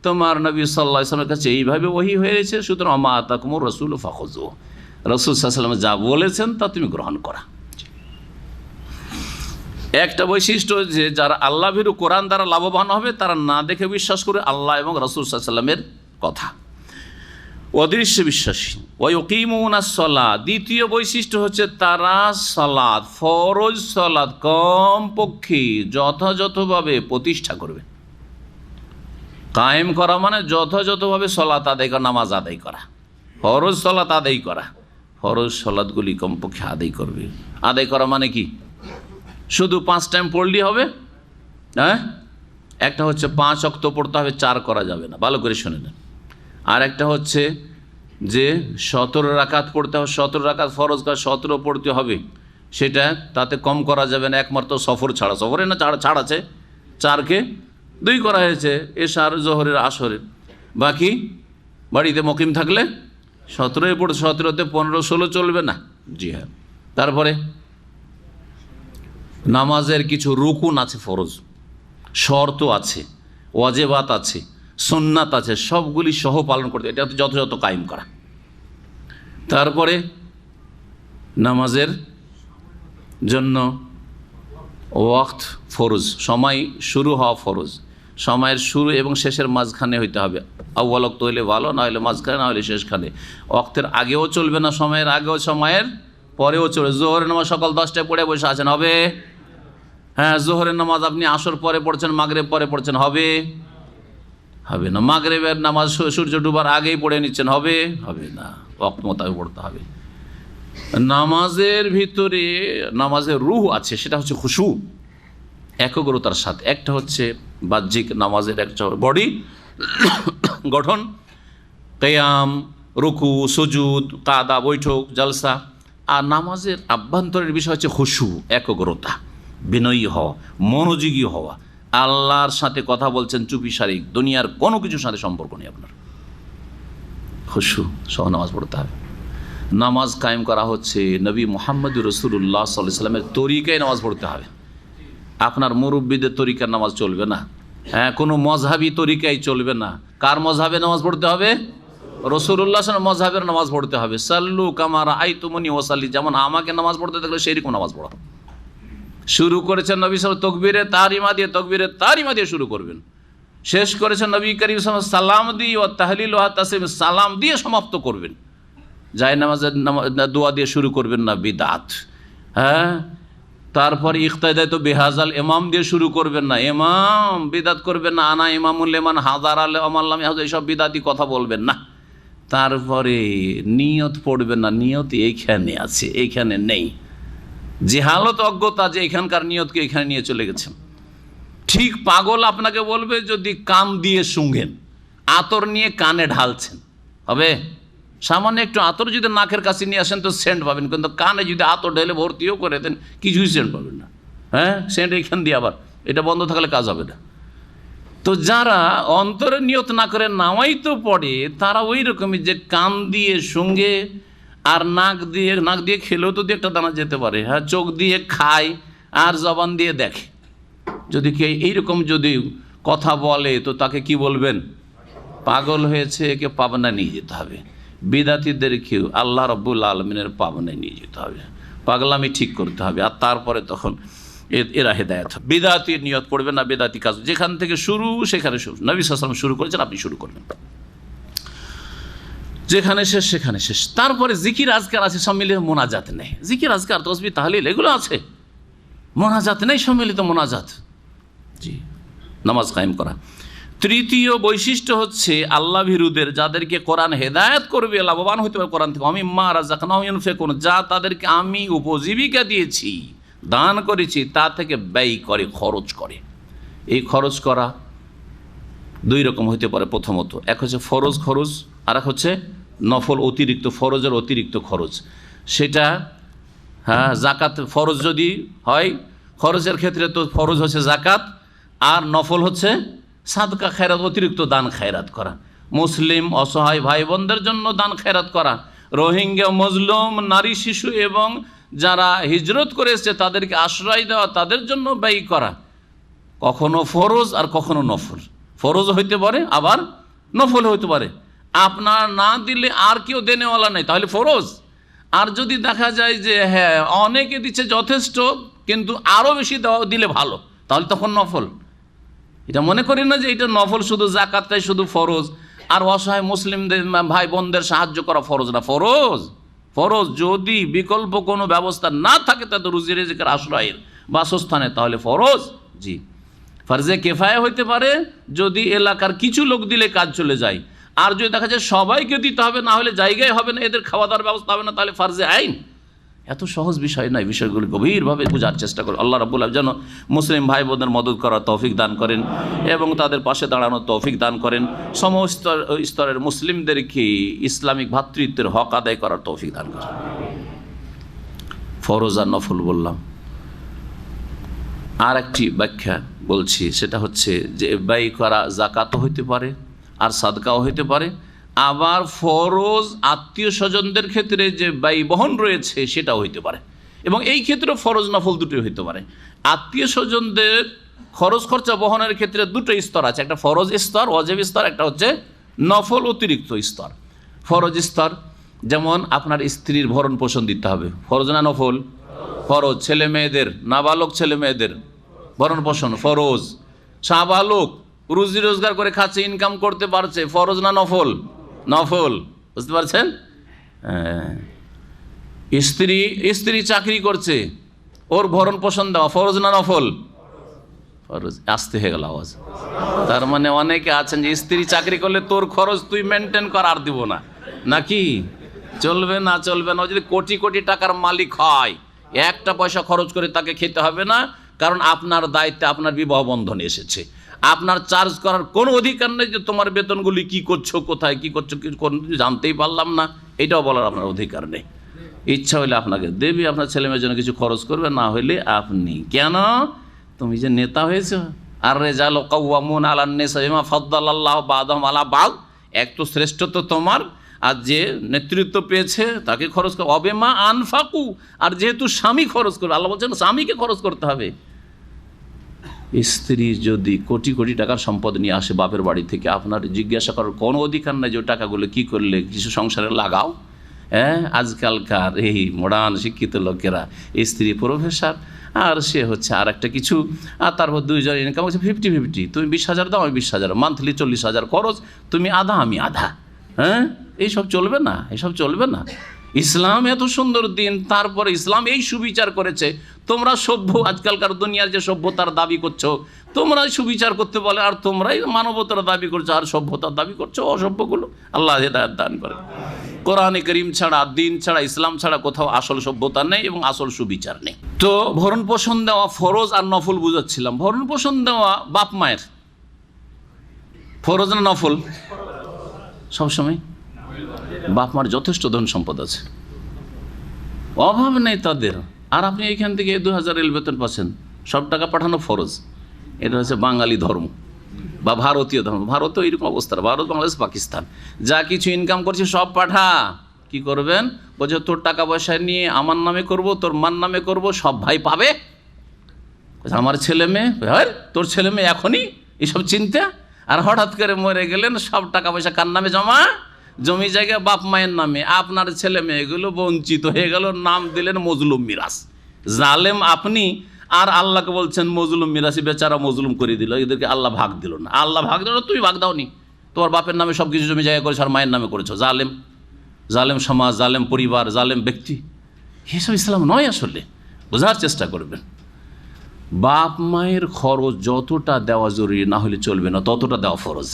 তোমার নবী সাল্লাল্লাহু আলাইহি ওয়াসাল্লামের কাছে এইভাবে ওহী হয়েছে, সুতরাং মা আতাকুমুর রাসূলু ফাখুযু, রাসূল সাল্লাল্লাহু আলাইহি ওয়াসাল্লাম যা বলেছেন তা তুমি গ্রহণ করা। একটা বৈশিষ্ট্য যে যারা আল্লাহ ভীরু, কোরআন দ্বারা লাভবান হবে, তারা না দেখে বিশ্বাস করে আল্লাহ এবং রাসূল সাল্লাল্লাহু আলাইহি ওয়াসাল্লামের কথা। অদৃশ্য বিশ্বাসী। ওয়ায়ুকিমুনাস সালাত, দ্বিতীয় বৈশিষ্ট্য হচ্ছে তারা সালাত, ফরজ সালাত কমপক্ষে যথাযথভাবে প্রতিষ্ঠা করবে। কায়েম করা মানে যথাযথভাবে সালাত আদায় করা, নামাজ আদায় করা, ফরজ সালাত আদায় করা। ফরজ সালাতগুলি কমপক্ষে আদায় করবে। আদায় করা মানে কি? শুধু 5 টাইম পড়লেই হবে? হ্যাঁ, একটা হচ্ছে 5 ওয়াক্ত পড়তে হবে, 4 করা যাবে না, ভালো করে শুনে নেন। আর একটা হচ্ছে যে 17 রাকাত পড়তে হবে, 17 রাকাত ফরজ কাজ 17 পড়তে হবে, সেটা তাতে কম করা যাবে না, একমাত্র সফর ছাড়া। সফরে না ছাড় আছে, 4কে 2 করা হয়েছে, এশার, জোহরের, আসরের। বাকি বাড়িতে মুকিম থাকলে 17 পড়ে, 17তে 15, 16 চলবে না। জি হ্যাঁ। তারপরে নামাজের কিছু রুকুন আছে, ফরজ, শর্ত আছে, ওয়াজিবাত আছে, সুন্নাত আছে, সবগুলি সহ পালন করতে, এটা যথাযথ কায়েম করা। তারপরে নামাজের জন্য ওয়াক্ত ফরজ, সময় শুরু হওয়া ফরজ, সময়ের শুরু এবং শেষের মাঝখানে হইতে হবে। আউয়াল ওয়াক্ত হইলে ভালো, না হলে মাঝখানে, না হলে শেষখানে। ওয়াক্তের আগেও চলবে না, সময়ের আগেও, সময়ের পরেও চলবে। জোহরের নামাজ সকাল 10টায় পড়ে বসে আছেন, হবে? হ্যাঁ, জোহরের নামাজ আপনি আসর পরে পড়ছেন, মাগরিব পরে পড়ছেন, হবে? হবে না। মাগরিবের নামাজ সূর্য ডুবার আগেই পড়ে নিচ্ছেন, হবে? হবে না। ওয়াক্ত মোতাবেক পড়তে হবে। নামাজের ভিতরে নামাজের রূহ আছে, সেটা হচ্ছে খুশু, একগ্রতার সাথে। একটা হচ্ছে বাহ্যিক নামাজের একটা বডি গঠন, কিয়াম, রুকু, সুজুদ, কাদা, বৈঠক, জলসা। আর নামাজের আভ্যন্তরের বিষয় হচ্ছে খুশু, একগ্রতা, বিনয়ী হওয়া, মনোযোগী হওয়া। আল্লাহর সাথে কথা বলছেন চুপি সারি, দুনিয়ার কোনো কিছুর সাথে সম্পর্ক নেই আপনার। খুশু সহ নামাজ পড়তে হবে। নামাজ কায়েম করা হচ্ছে নবী মুহাম্মদুর রাসূলুল্লাহ সাল্লাল্লাহু আলাইহি ওয়াসাল্লামের তরিকায় নামাজ পড়তে হবে। আপনার মুরব্বীদের তরিকার নামাজ চলবে না, হ্যাঁ, কোনো মজহাবি তরিকায় চলবে না। কার মজহাবে নামাজ পড়তে হবে? রাসূলুল্লাহ সাল্লাল্লাহু আলাইহি ওয়াসাল্লাম মজহাবের নামাজ পড়তে হবে। সাল্লু কামা রাআইতুমুনি ওয়াসাল্লি, যেমন আমাকে নামাজ পড়তে দেখলে সেরকম নামাজ পড়া। শুরু করেছেন নবী সাল্লাল্লাহু আলাইহি ওয়াসাল্লাম তকবীরে তাহরিমা দিয়ে শুরু করবেন। শেষ করেছেন নবী করিম সাল্লাল্লাহু আলাইহি ওয়াসাল্লাম সালাম দিয়ে, ও তাহলিল ওয়া তাসলিম, সালাম দিয়ে সমাপ্ত করবেন। যায় নামাজের দোয়া দিয়ে শুরু করবেন না, বিদআত। হ্যাঁ, তারপর ইক্তাদায় তো বেহাজাল ইমাম দিয়ে শুরু করবেন না, ইমাম বিদআত করবেন না। আনা ইমামুল লিমান হাজার আল আমাল্লাম, এইসব বিদআতি কথা বলবেন না। তারপরে নিয়ত পড়বে না, নিয়ত এইখানে আছে, এইখানে নেই। জেহালত, অজ্ঞতা যে এখানকার নিয়তকে এখানে নিয়ে চলে গেছেন। ঠিক পাগল আপনাকে বলবে যদি কান দিয়ে শুঙ্গেন, আতর নিয়ে কানে ঢালছেন, হবে? সামান্য একটু আতর যদি নাকের কাছে নিয়ে আসেন তো সেন্ট পাবেন, কিন্তু কানে যদি আতর ঢেলে ভর্তিও করে দেন কিছুই সেন্ট পাবেন না। হ্যাঁ, সেন্ট এইখান দিয়ে আবার এটা বন্ধ থাকলে কাজ হবে না। তো যারা অন্তরে নিয়ত না করে নামাই তো পড়ে, তারা ওই রকমই যে কান দিয়ে শুঙ্গে আর নাক দিয়ে খেলেও তো 2-1টা দানা যেতে পারে। হ্যাঁ, চোখ দিয়ে খায় আর জবান দিয়ে দেখে। যদি কে এইরকম যদি কথা বলে তো তাকে কি বলবেন? পাগল হয়েছে, একে পাবনা নিয়ে যেতে হবে। বিদাতীদেরকেও আল্লাহ রাব্বুল আলামিনের পাবনায় নিয়ে যেতে হবে, পাগলামি ঠিক করতে হবে, আর তারপরে তখন এরা হেদায়েত হবে। বিদাতি নিয়ত পড়বে না, বিদাতি কাজ যেখান থেকে শুরু সেখানে শুরু। নবী সাল্লাল্লাহু আলাইহি ওয়াসাল্লাম শুরু করেছেন, আপনি শুরু করবেন, যেখানে শেষ সেখানে শেষ। তারপরে জিকির আজকার আছে, সম্মিলিত মোনাজাত নেই। জিকির আজকার, তাসবিহ, তাহলিল এগুলো আছে, মোনাজাত নেই, সম্মিলিত মোনাজাত। জি, নামাজ কায়েম করা। তৃতীয় বৈশিষ্ট্য হচ্ছে আল্লাহ ভীরুদের, যাদেরকে কোরআন হেদায়েত করবে, লাভবান হতে পারে কোরআন থেকে, মিম্মা রাযাকনাহুম ইউনফিকুন, যা তাদেরকে আমি উপজীবিকা দিয়েছি, দান করেছি, তা থেকে ব্যয় করে, খরচ করে। এই খরচ করা 2 রকম হতে পারে। প্রথমত, এক হচ্ছে ফরজ খরচ, আর এক হচ্ছে নফল অতিরিক্ত, ফরজের অতিরিক্ত খরচ। সেটা হ্যাঁ, জাকাত ফরজ যদি হয়, খরচের ক্ষেত্রে তো ফরজ হচ্ছে জাকাত, আর নফল হচ্ছে সাদকা খায়রাত, অতিরিক্ত দান খায়রাত করা। মুসলিম অসহায় ভাই বোনদের জন্য দান খায়রাত করা, রোহিঙ্গা, মজলুম, নারী, শিশু এবং যারা হিজরত করে এসছে তাদেরকে আশ্রয় দেওয়া, তাদের জন্য ব্যয় করা। কখনো ফরজ আর কখনো নফল। ফরজ হইতে পারে, আবার নফল হইতে পারে। আপনার না দিলে আর কেউ দেনেওয়ালা নেই, তাহলে ফরজ। আর যদি দেখা যায় যে হ্যাঁ অনেকে দিচ্ছে যথেষ্ট, কিন্তু আরও বেশি দিলে ভালো, তাহলে তখন নফল। এটা মনে করি না যে এটা নফল, শুধু জাকাতটাই শুধু ফরজ, আর অসহায় মুসলিমদের ভাই বোনদের সাহায্য করা ফরজ না। ফরজ ফরজ যদি বিকল্প কোনো ব্যবস্থা না থাকে তাদের রুজি রিজিকের আশ্রয়ের, বাসস্থানে, তাহলে ফরজ। জি, ফরজে কেফায়া হইতে পারে যদি এলাকার কিছু লোক দিলে কাজ চলে যায়, আর যদি দেখা যায় সবাইকে দিতে হবে, না হলে জায়গায় হবে না, এদের খাওয়া দাওয়ার ব্যবস্থা হবে না, তাহলে ফরজে আইন। এত সহজ বিষয় নয়, বিষয়গুলো গভীরভাবে বোঝার চেষ্টা করে। আল্লাহ রাব্বুল আলামিন যেন মুসলিম ভাই বোনদের মদদ করার তৌফিক দান করেন এবং তাদের পাশে দাঁড়ানোর তৌফিক দান করেন। সমস্ত স্তরের মুসলিমদেরকে ইসলামিক ভ্রাতৃত্বের হক আদায় করার তৌফিক দান করেন। ফরজ আর নফল বললাম, আর একটি ব্যাখ্যা বলছি, সেটা হচ্ছে যে ব্যয় করা জাকাতও হইতে পারে আর সাদকাও হইতে পারে, আবার ফরজ আত্মীয় স্বজনদের ক্ষেত্রে যে ব্যয় বহন রয়েছে সেটাও হইতে পারে, এবং এই ক্ষেত্রে ফরজ নফল দুটোই হইতে পারে। আত্মীয় স্বজনদের খরচ খরচা বহনের ক্ষেত্রে 2টো স্তর আছে, একটা ফরজ স্তর, ওয়াজিব স্তর, একটা হচ্ছে নফল অতিরিক্ত স্তর। ফরজ স্তর যেমন আপনার স্ত্রীর ভরণ পোষণ দিতে হবে, ফরজ না নফল? ফরজ। ছেলে মেয়েদের, নাবালক ছেলে মেয়েদের ভরণ পোষণ ফরজ। সাবালক রুজি রোজগার করে খাচ্ছে, ইনকাম করতে পারছে, ফরজ না নফল? নফল। বুঝতে পারছেন? স্ত্রী চাকরি করছে, ওর ভরণ পোষণ দেওয়া ফরজ না নফল? ফরজ। আসতে হয়ে গেল আওয়াজ। তার মানে অনেকে আছেন যে স্ত্রী চাকরি করলে তোর খরচ তুই মেনটেন কর, আর দিব না, নাকি? চলবে না, চলবে না। যদি কোটি কোটি টাকার মালিক হয়, 1টা পয়সা খরচ করে তাকে খেতে হবে না, কারণ আপনার দায়িত্বে আপনার বিবাহ বন্ধনে এসেছে। আপনার চার্জ করার কোনো অধিকার নেই যে তোমার বেতনগুলি কি করছো, কোথায় কি করছো, জানতেই পারলাম না, এটাও বলার আপনার অধিকার নেই। ইচ্ছা হইলে আপনাকে দেবে, আপনার ছেলে মেয়ের জন্য কিছু খরচ করবে, না হইলে আপনি। কেন? তুমি যে নেতা হয়েছো। আর রেজাল কাওয়ামুন আলান নিসা বিমা ফাদ্দালাল্লাহু বা'দাহুম আলা বা'দ, এক তো শ্রেষ্ঠত্ব তোমার, আর যে নেতৃত্ব পেয়েছে তাকে খরচ করো। অবেমা আনফাকু, আর যেহেতু স্বামী খরচ করবে, আল্লাহ বলছেন স্বামীকে খরচ করতে হবে। স্ত্রী যদি কোটি কোটি টাকার সম্পদ নিয়ে আসে বাপের বাড়ি থেকে, আপনার জিজ্ঞাসা করার কোনো অধিকার নেই যে টাকাগুলো কী করলে, কিছু সংসারে লাগাও। হ্যাঁ, আজকালকার এই মডার্ন শিক্ষিত লোকেরা, স্ত্রী প্রফেসর আর সে হচ্ছে আর একটা কিছু, আর তারপর 2 জন ইনকাম হচ্ছে 50-50, তুমি 20,000 দাও, আমি 20,000, মান্থলি 40,000 খরচ, তুমি আধা আমি আধা। হ্যাঁ, এইসব চলবে না, এসব চলবে না। ইসলাম এত সুন্দর দিন, তারপরে ইসলাম এই সুবিচার করেছে। তোমরা সভ্য, আজকালকার দুনিয়ার যে সভ্যতার দাবি করছো, তোমরাই সুবিচার করতে বলে, আর তোমরাই মানবতার দাবি করছো আর সভ্যতার দাবি করছো, অসভ্যগুলো। আল্লাহ হেদায়েত দান করে। কোরআনে করিম ছাড়া, দিন ছাড়া, ইসলাম ছাড়া কোথাও আসল সভ্যতা নেই এবং আসল সুবিচার নেই। তো ভরণ পোষণ দেওয়া ফরজ আর নফল বুঝাচ্ছিলাম। ভরণ পোষণ দেওয়া বাপ মায়ের ফরজ না নফল? সবসময় বাপ মার যথেষ্ট ধন সম্পদ আছে, অভাব নেই তাদের। আর আপনি এখান থেকে 2000 রেল বেতন পাচ্ছেন, সব টাকা পাঠানো ফরজ। এটা হচ্ছে বাঙালি ধর্ম বা ভারতীয় ধর্ম। ভারতও এরকম অবস্থা, ভারত, বাংলাদেশ, পাকিস্তান, যা কিছু ইনকাম করছে সব পাঠা। কি করবেন? বলছে তোর টাকা পয়সা নিয়ে আমার নামে করব, তোর মার নামে করব, সব ভাই পাবে। আমার ছেলে মেয়ে, তোর ছেলে মেয়ে এখনই এসব চিন্তা, আর হঠাৎ করে মরে গেলেন, সব টাকা পয়সা কার নামে জমা? জমি জায়গা বাপ মায়ের নামে। আপনার ছেলে মেয়েগুলো বঞ্চিত হয়ে গেল, নাম দিলেন মজলুম মিরাস। জালেম আপনি, আর আল্লাহকে বলছেন মজলুম মিরাসি, বেচারা মজলুম করে দিল, এদেরকে আল্লাহ ভাগ দিল না। আল্লাহ ভাগ দিল না, তুমি ভাগ দাওনি। তোমার বাপের নামে সব কিছু জমি জায়গা করেছো আর মায়ের নামে করেছো। জালেম, জালেম সমাজ, জালেম পরিবার, জালেম ব্যক্তি। এসব ইসলাম নয় আসলে, বোঝার চেষ্টা করবেন। বাপ মায়ের খরচ যতটা দেওয়া জরুরি, না হলে চলবে না, ততটা দেওয়া ফরজ,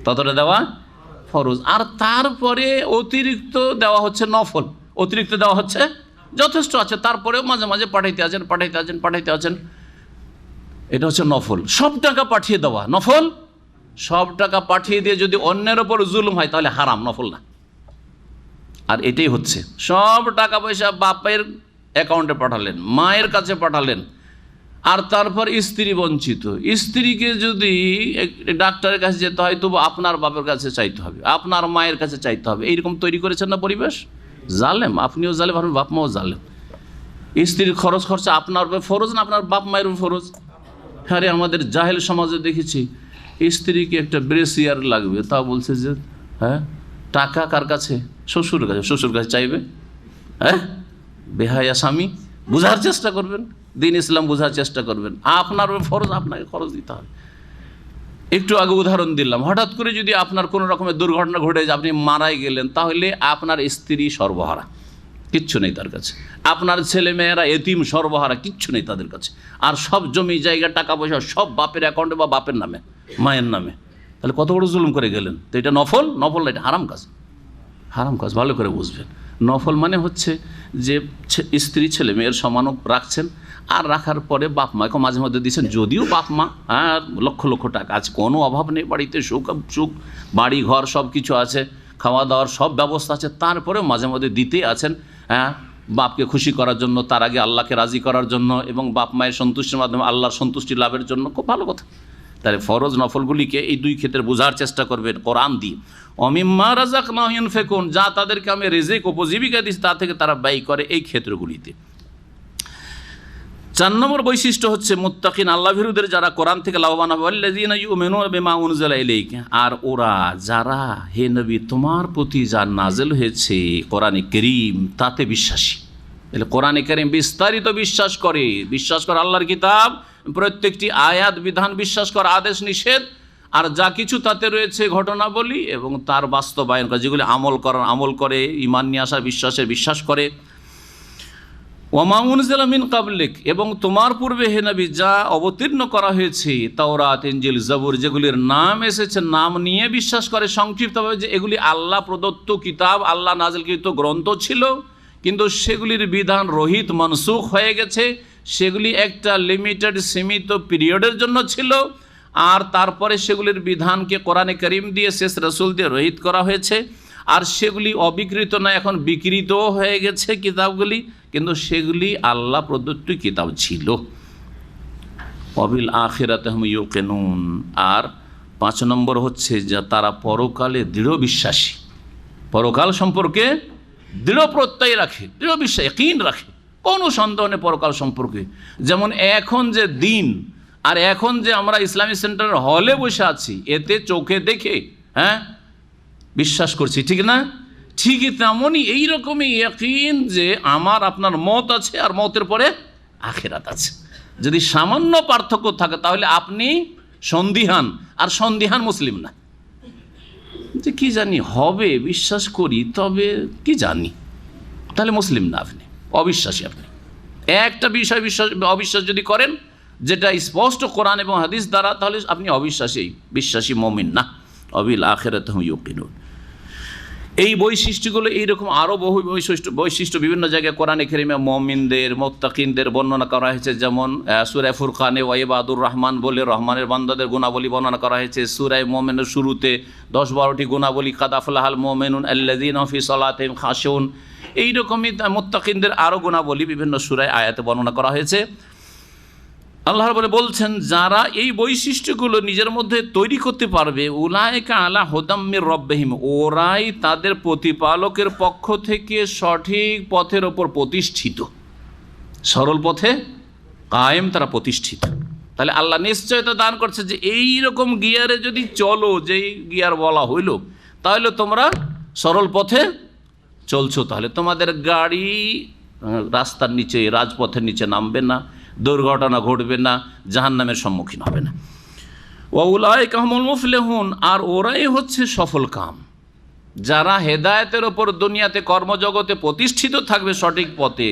ততটা দেওয়া ফরজ। আর তারপরে অতিরিক্ত দেওয়া হচ্ছে নফল। অতিরিক্ত দেওয়া হচ্ছে যথেষ্ট আছে, তারপরেও মাঝে মাঝে পাঠাইতে আছেন। এটা হচ্ছে নফল। সব টাকা পাঠিয়ে দেওয়া নফল। সব টাকা পাঠিয়ে দিয়ে যদি অন্যের ওপর জুলুম হয় তাহলে হারাম, নফল না। আর এটাই হচ্ছে, সব টাকা পয়সা বাপের অ্যাকাউন্টে পাঠালেন, মায়ের কাছে পাঠালেন, আর তারপর স্ত্রী বঞ্চিত। স্ত্রীকে যদি ডাক্তারের কাছে যেতে হয়, তবু আপনার বাপের কাছে চাইতে হবে, আপনার মায়ের কাছে চাইতে হবে। এইরকম তৈরি করেছেন না পরিবেশ? জালেম, আপনিও জালেম, আপনার বাপ মাও জালেম। স্ত্রীর খরচ খরচা আপনার উপর ফরজ না আপনার বাপ মায়ের উপর ফরজ? আরে আমাদের জাহেল সমাজে দেখেছি, স্ত্রীকে একটা ব্রেসিয়ার লাগবে, তা বলছে যে হ্যাঁ টাকা কার কাছে? শ্বশুর কাছে। শ্বশুর কাছে চাইবে? হ্যাঁ, বেহায়া স্বামী। বোঝার চেষ্টা করবেন, দিন ইসলাম বোঝার চেষ্টা করবেন। আপনার ফরজ, আপনাকে খরচ দিতে হবে। একটু আগে উদাহরণ দিলাম, হঠাৎ করে যদি আপনার কোনো রকমের দুর্ঘটনা ঘটে যায়, আপনি মারাই গেলেন, তাহলে আপনার স্ত্রী সর্বহারা, কিচ্ছু নেই তার কাছে। আপনার ছেলে মেয়েরা এতিম সর্বহারা, কিচ্ছু নেই তাদের কাছে। আর সব জমি জায়গা টাকা পয়সা সব বাপের অ্যাকাউন্টে বা বাপের নামে, মায়ের নামে। তাহলে কত বড় জুলুম করে গেলেন। তো এটা নফল? নফল না, এটা হারাম কাজ। হারাম কাজ ভালো করে বুঝবেন। নফল মানে হচ্ছে যে স্ত্রী ছেলে মেয়ের সমানও রাখছেন, আর রাখার পরে বাপ মাকে মাঝে মধ্যে দিচ্ছেন। যদিও বাপ মা লক্ষ লক্ষ টাকা আছে, কোনো অভাব নেই বাড়িতে, সুখ বাড়ি ঘর সব কিছু আছে, খাওয়া দাওয়ার সব ব্যবস্থা আছে, তারপরেও মাঝে মধ্যে দিতেই আছেন। বাপকে খুশি করার জন্য, তার আগে আল্লাহকে রাজি করার জন্য, এবং বাপ মায়ের সন্তুষ্টির মাধ্যমে আল্লাহর সন্তুষ্টি লাভের জন্য। খুব ভালো কথা। তাহলে ফরজ নফলগুলিকে এই দুই ক্ষেত্রে বোঝার চেষ্টা করবেন কোরআন দিয়ে। অমিম্মা রাযাকনাহুম ইউনফিকুন, যা তাদেরকে আমি রিজিক উপজীবিকা দিচ্ছি তা থেকে তারা ব্যয় করে, এই ক্ষেত্রগুলিতে। 4 নম্বর বৈশিষ্ট্য হচ্ছে মুত্তাকিন, আল্লাহভীরুদের যারা কোরআন থেকে লাভবান হবে। আল্লাযীনা ইউমিনুনা বিমা উনজিলা ইলাইকা, আর ওরা যারা হে নবী তোমার প্রতি যা নাযিল হয়েছে কোরআনে কারীম তাতে বিশ্বাসী। তাহলে কোরআনে কারীম বিস্তারিত বিশ্বাস করে আল্লাহর কিতাব, প্রত্যেকটি আয়াত বিধান বিশ্বাস করা, আদেশ নিষেধ, আর যা কিছু তাতে রয়েছে ঘটনাবলী এবং তার বাস্তবায়ন করা, যেগুলি আমল করে, ঈমান নিয়ে আসা বিশ্বাসের বিশ্বাস করে। ওয়ামা উনজিলা মিন ক্বাবলিক, এবং তোমার পূর্বে হে নবী যা অবতীর্ণ করা হয়েছে, তাওরাত, ইনজিল, জবুর, যেগুলির নাম এসেছে, নাম নিয়ে বিশ্বাস করে সংক্ষিপ্তভাবে যে এগুলি আল্লাহ প্রদত্ত কিতাব, আল্লাহ নাজিলকৃত গ্রন্থ ছিল, কিন্তু সেগুলির বিধান রহিত, মনসুখ হয়ে গেছে। সেগুলি একটা লিমিটেড, সীমিত পিরিয়ডের জন্য ছিল, আর তারপরে সেগুলির বিধানকে কোরআনে কারীম দিয়ে, শেষ রাসূল দিয়ে রহিত করা হয়েছে। আর সেগুলি অবিকৃত না, এখন বিকৃতও হয়ে গেছে কিতাবগুলি, কিন্তু সেগুলি আল্লাহ প্রদত্ত কিতাব ছিল। ওয়াবিল আখিরাতি হুম ইউকিনুন, আর 5 নম্বর হচ্ছে যে তারা পরকালে দৃঢ় বিশ্বাসী, পরকাল সম্পর্কে দৃঢ় প্রত্যয় রাখে, দৃঢ় বিশ্বাস, ইয়াকিন রাখে, কোনো সন্দেহ নেই পরকাল সম্পর্কে। যেমন এখন যে দিন, আর এখন যে আমরা ইসলামী সেন্টারের হলে বসে আছি, এতে চোখে দেখে বিশ্বাস করছি, ঠিক না? ঠিকই তেমনই এইরকমই ইয়াকিন যে আমার আপনার মত আছে, আর মতের পরে আখিরাত আছে। যদি সামান্য পার্থক্য থাকে তাহলে আপনি সন্দিহান, আর সন্দিহান মুসলিম না। যে কি জানি হবে, বিশ্বাস করি, তবে কি জানি, তাহলে মুসলিম না, আপনি অবিশ্বাসী। আপনি একটা বিষয় অবিশ্বাস যদি করেন যেটা স্পষ্ট কোরআন এবং হাদিস দ্বারা, তাহলে আপনি অবিশ্বাসী, বিশ্বাসী মুমিন না। অবিল আখিরাতিহিম ইউকিনুন। এই বৈশিষ্ট্যগুলো, এইরকম আরও বহু বৈশিষ্ট্য বিভিন্ন জায়গায় কোরআনে কারিমে মুমিনদের, মুত্তাকিনদের বর্ণনা করা হয়েছে। যেমন সূরা ফুরকানে ওয়াইবাদুর রহমান বলে রহমানের বান্দাদের গুণাবলী বর্ণনা করা হয়েছে। সূরা মুমিনের শুরুতে 10-12টি গুণাবলী, কাদ আফলাহাল মুমিনুন আল্লাযীনা ফি সালাতিহিম খাশিউন। এইরকমই মুত্তাকিনদের আরও গুণাবলী বিভিন্ন সূরায় আয়াতে বর্ণনা করা হয়েছে। আল্লাহ বলে বলছেন, যারা এই বৈশিষ্ট্যগুলো নিজের মধ্যে তৈরি করতে পারবে, উলাইকা আলা হুদাম মির রাব্বিহিম, ওরাই তাদের প্রতিপালকের পক্ষ থেকে সঠিক পথের ওপর প্রতিষ্ঠিত, সরল পথে কায়েম, তারা প্রতিষ্ঠিত। তাহলে আল্লাহ নিশ্চয়তা দান করছে যে এই রকম গিয়ারে যদি চলো, যেই গিয়ার বলা হইল, তাহলে তোমরা সরল পথে চলছো, তাহলে তোমাদের গাড়ি রাস্তার নিচে, রাজপথের নিচে নামবে না, দুর্ঘটনা ঘটবে না, জাহান্নামের সম্মুখীন হবে না। ওয়াউলাইকা হুমুল মুফলিহুন, আর ওরাই হচ্ছে সফল কাম, যারা হেদায়েতের ওপর দুনিয়াতে কর্মজগতে প্রতিষ্ঠিত থাকবে সঠিক পথে,